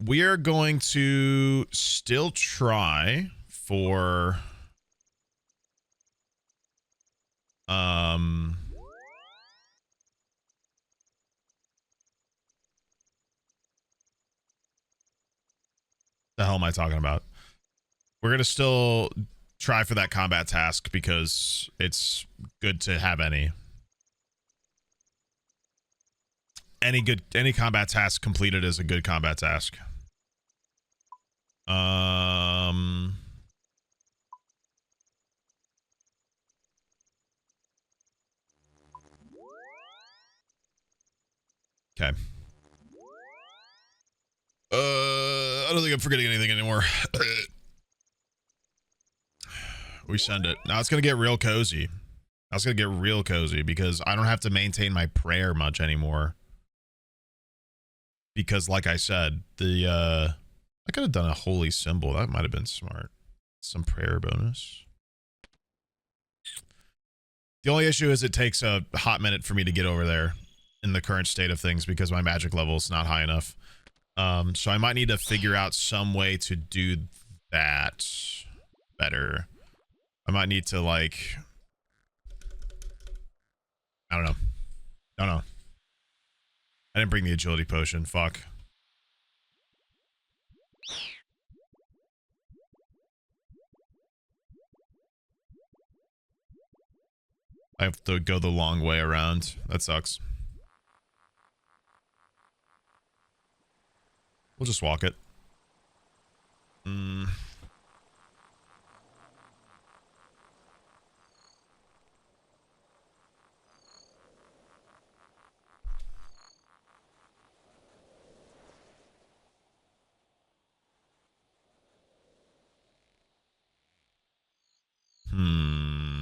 we are going to still try for the hell am I talking about? We're gonna still try for that combat task because it's good to have any combat task completed is a good combat task. Okay. I don't think I'm forgetting anything anymore. We send it. Now it's gonna get real cozy. Now it's gonna get real cozy because I don't have to maintain my prayer much anymore. Because like I said, I could have done a holy symbol. That might have been smart. Some prayer bonus. The only issue is it takes a hot minute for me to get over there in the current state of things because my magic level is not high enough. So I might need to figure out some way to do that better. I might need to, like, I don't know. I don't know. I didn't bring the agility potion. Fuck. I have to go the long way around. That sucks. We'll just walk it.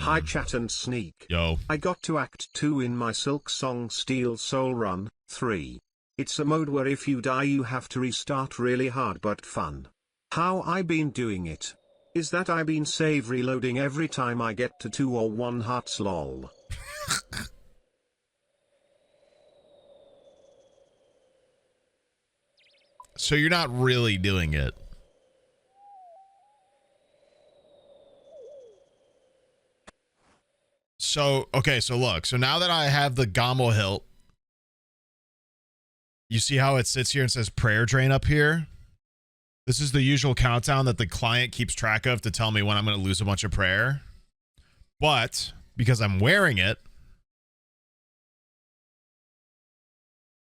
Hi chat and Sneeg. Yo. I got to Act 2 in my Silk Song Steel Soul Run 3. It's a mode where if you die you have to restart, really hard but fun. How I been doing it? Is that I been save reloading every time I get to 2 or 1 hearts lol. So you're not really doing it. So, okay, so look. So now that I have the Gommel hilt, you see how it sits here and says prayer drain up here? This is the usual countdown that the client keeps track of to tell me when I'm going to lose a bunch of prayer. But because I'm wearing it,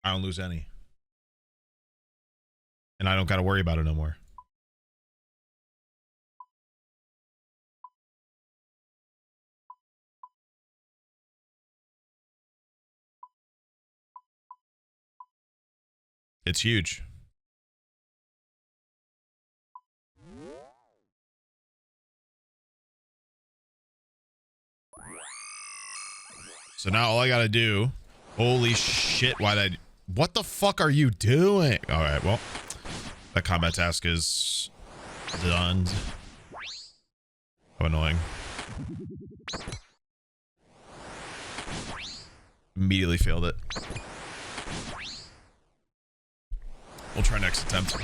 I don't lose any. And I don't got to worry about it no more. It's huge. So now all I gotta do, holy shit, what the fuck are you doing? All right, well, that combat task is done. How annoying. Immediately failed it. We'll try next attempt.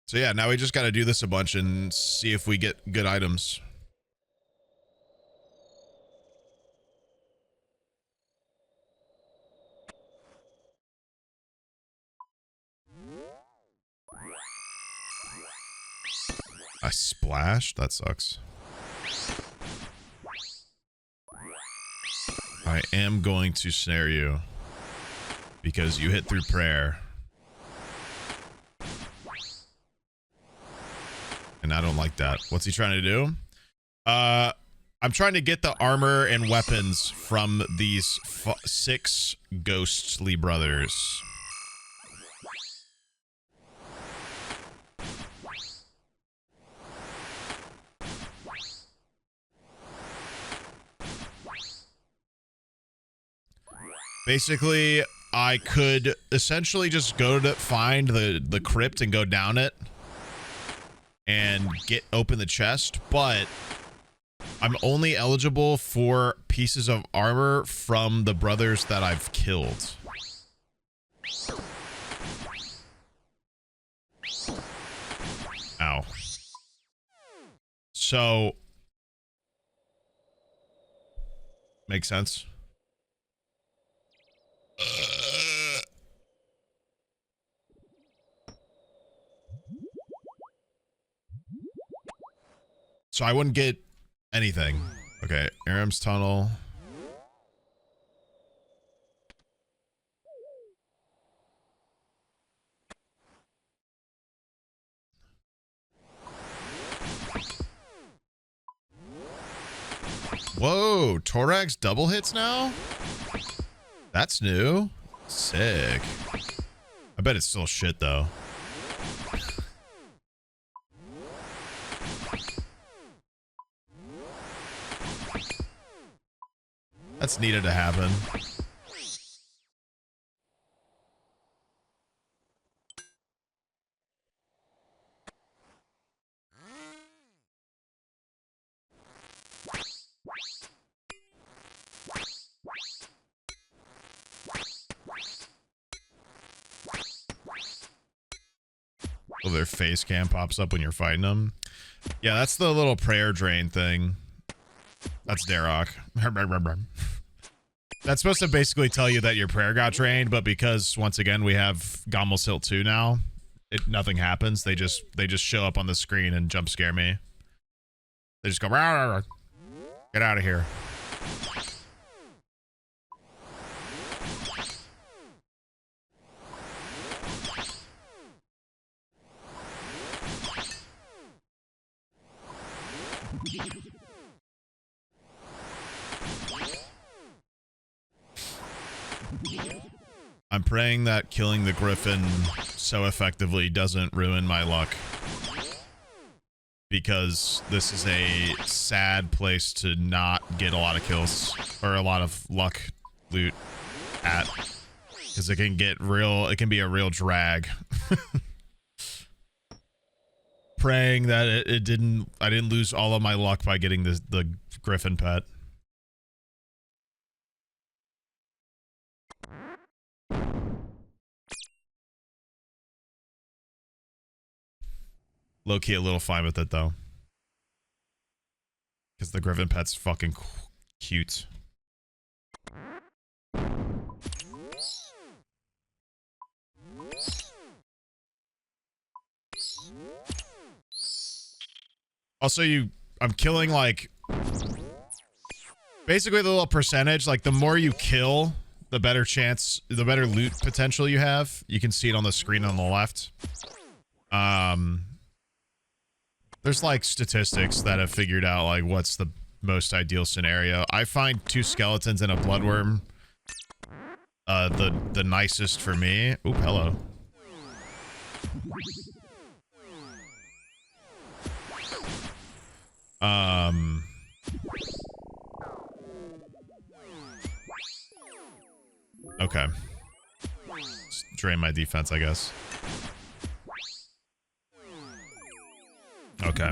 So yeah, now we just got to do this a bunch and see if we get good items. I splashed? That sucks. I am going to snare you because you hit through prayer. And I don't like that. What's he trying to do? I'm trying to get the armor and weapons from these 6 ghostly brothers. Basically, I could essentially just go to find the crypt and go down it and open the chest, but I'm only eligible for pieces of armor from the brothers that I've killed. Ow. So, makes sense. So I wouldn't get anything. Okay, Aram's tunnel. Whoa, Torag's double hits now? That's new. Sick. I bet it's still shit though. That's needed to happen. Oh, their face cam pops up when you're fighting them. Yeah, that's the little prayer drain thing. That's Darok. That's supposed to basically tell you that your prayer got drained, but because once again we have Gommel's Hilt 2 now, nothing happens. They just show up on the screen and jump scare me. They just go, "Rah, rah, rah. Get out of here." I'm praying that killing the griffin so effectively doesn't ruin my luck. Because this is a sad place to not get a lot of kills or a lot of luck loot at. Because it can be a real drag. Praying that I didn't lose all of my luck by getting the griffin pet. Low-key a little fine with it, though. Because the griffin pet's fucking cute. Also, I'm killing, like... Basically, the little percentage, like, the more you kill, the better loot potential you have. You can see it on the screen on the left. There's like statistics that have figured out like what's the most ideal scenario. I find 2 skeletons and a bloodworm the nicest for me. Oop, hello. Okay. Just drain my defense, I guess. Okay.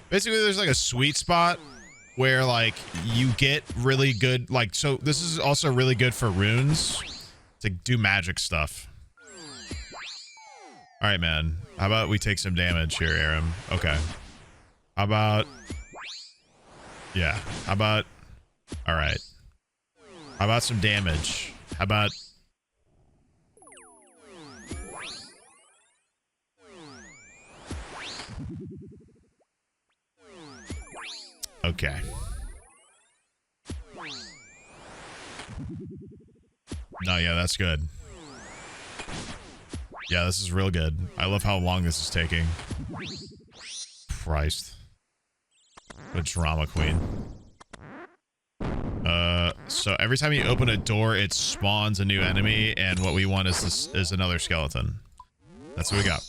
Basically, there's like a sweet spot where like you get really good, like, so this is also really good for runes to do magic stuff. All right, man. How about we take some damage here, Aram? Okay. How about... Yeah. How about... All right. How about some damage? How about... Okay. No, yeah, that's good. Yeah, this is real good. I love how long this is taking. Christ. What a drama queen. So every time you open a door, it spawns a new enemy, and what we want is another skeleton. That's what we got.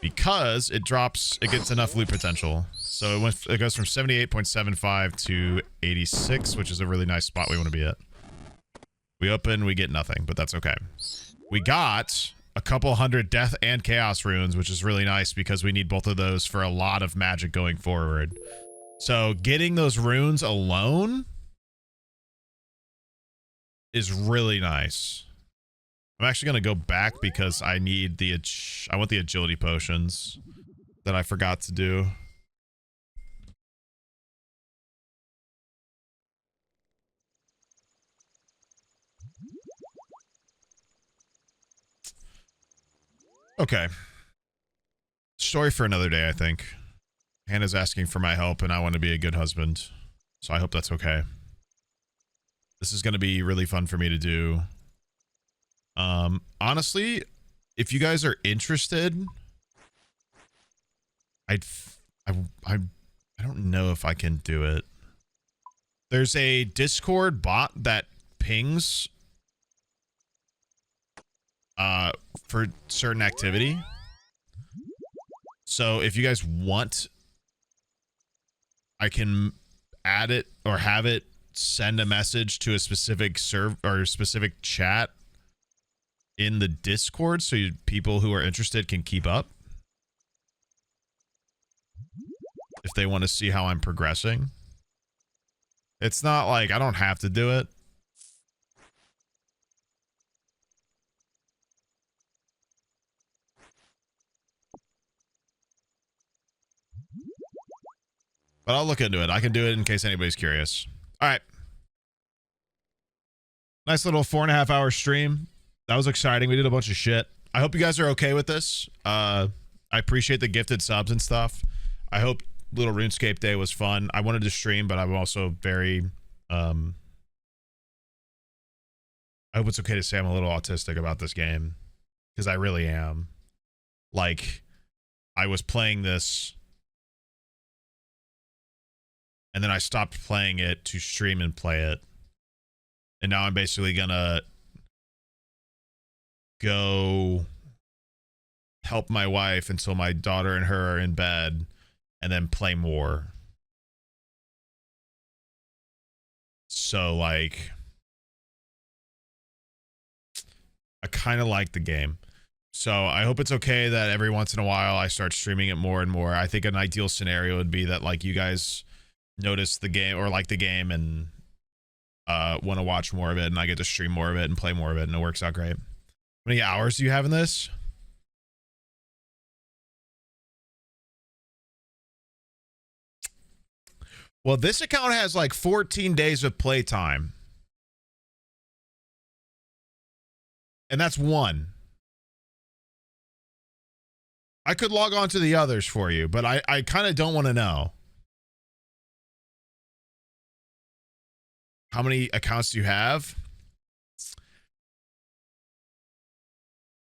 Because it gets enough loot potential. So it goes from 78.75 to 86, which is a really nice spot we want to be at. We open, we get nothing, but that's okay. We got a couple hundred death and chaos runes, which is really nice because we need both of those for a lot of magic going forward. So getting those runes alone is really nice. I'm actually going to go back because I need I want the agility potions that I forgot to do. Okay. Story for another day, I think. Hannah's asking for my help and I want to be a good husband. So I hope that's okay. This is going to be really fun for me to do. Honestly, if you guys are interested, I don't know if I can do it. There's a Discord bot that pings for certain activity. So if you guys want, I can add it or have it send a message to a specific or specific chat in the Discord so people who are interested can keep up if they want to see how I'm progressing. It's not like I don't have to do it. But I'll look into it. I can do it in case anybody's curious. All right. Nice little 4.5 hour stream. That was exciting. We did a bunch of shit. I hope you guys are okay with this. I appreciate the gifted subs and stuff. I hope little RuneScape day was fun. I wanted to stream, but I'm also very I hope it's okay to say I'm a little autistic about this game, because I really am. Like, I was playing this and then I stopped playing it to stream and play it. And now I'm basically gonna go help my wife until my daughter and her are in bed and then play more. So, like, I kind of like the game. So I hope it's okay that every once in a while I start streaming it more and more. I think an ideal scenario would be that, like, you guys notice the game or like the game and want to watch more of it, and I get to stream more of it and play more of it, and it works out great. How many hours do you have in this? Well, this account has like 14 days of playtime. And that's one. I could log on to the others for you, but I kind of don't want to know. How many accounts do you have?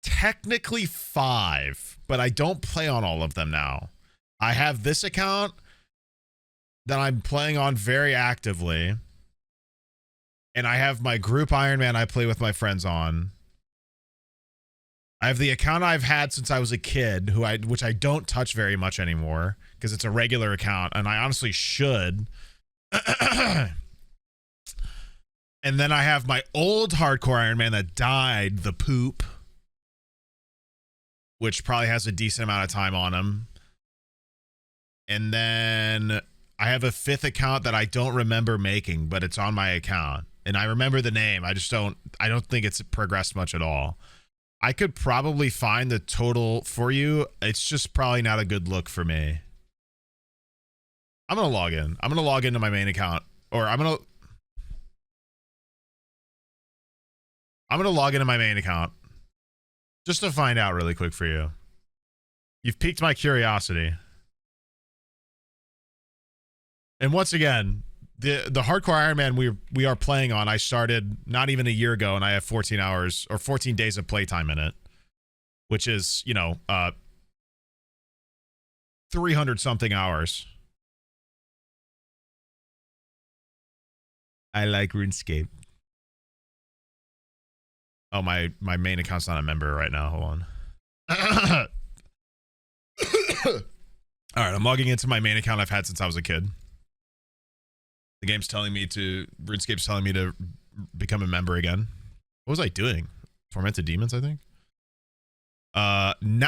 Technically 5, but I don't play on all of them now. I have this account that I'm playing on very actively. And I have my group Iron Man I play with my friends on. I have the account I've had since I was a kid, which I don't touch very much anymore because it's a regular account, and I honestly should. And then I have my old hardcore Iron Man that died, the poop, which probably has a decent amount of time on him. And then I have a 5th account that I don't remember making, but it's on my account. And I remember the name. I don't think it's progressed much at all. I could probably find the total for you. It's just probably not a good look for me. I'm going to log in. I'm going to log into my main account. Or I'm going to log into my main account. Just to find out really quick for you. You've piqued my curiosity. And once again, the hardcore Iron Man we are playing on, I started not even a year ago, and I have 14 hours or 14 days of playtime in it, which is, 300 something hours. I like RuneScape. Oh, my main account's not a member right now. Hold on. All right, I'm logging into my main account I've had since I was a kid. The game's telling me RuneScape's telling me to become a member again. What was I doing? Tormented Demons, I think. No.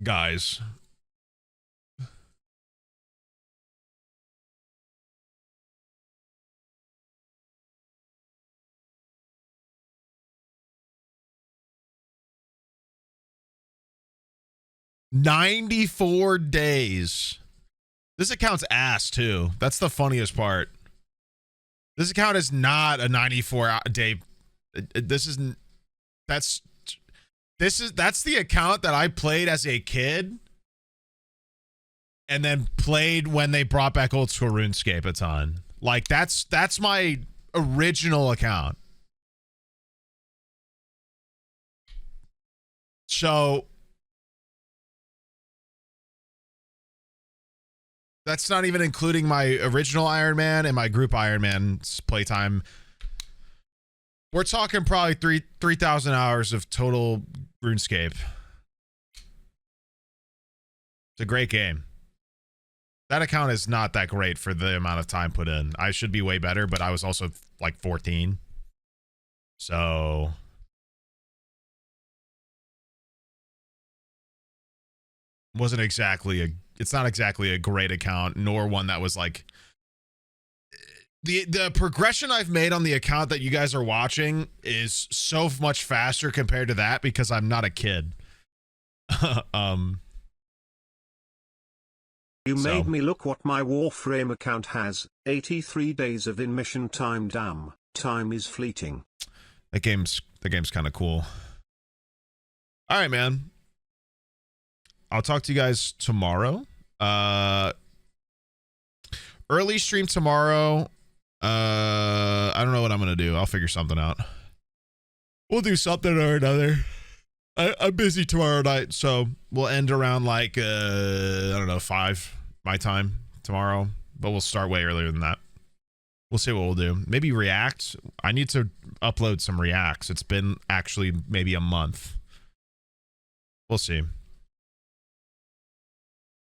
Guys. $94 days. This account's ass too. That's the funniest part. This account is not a 94 day. That's the account that I played as a kid and then played when they brought back old school RuneScape a ton. Like, that's my original account. So that's not even including my original Iron Man and my group Iron Man's playtime. We're talking probably 3,000 hours of total RuneScape. It's a great game. That account is not that great for the amount of time put in. I should be way better, but I was also like 14. So it's not exactly a great account, nor one that was like the progression I've made on the account that you guys are watching is so much faster compared to that because I'm not a kid. You made me look what my Warframe account has. 83 days of in-mission time. Damn, time is fleeting. The game's kind of cool. All right, man. I'll talk to you guys tomorrow. Early stream tomorrow. I don't know what I'm gonna do. I'll figure something out. We'll do something or another. I'm busy tomorrow night, so we'll end around like I don't know, 5 my time tomorrow, but we'll start way earlier than that. We'll see what we'll do. Maybe React. I need to upload some Reacts. It's been actually maybe a month. We'll see. All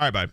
right, bye.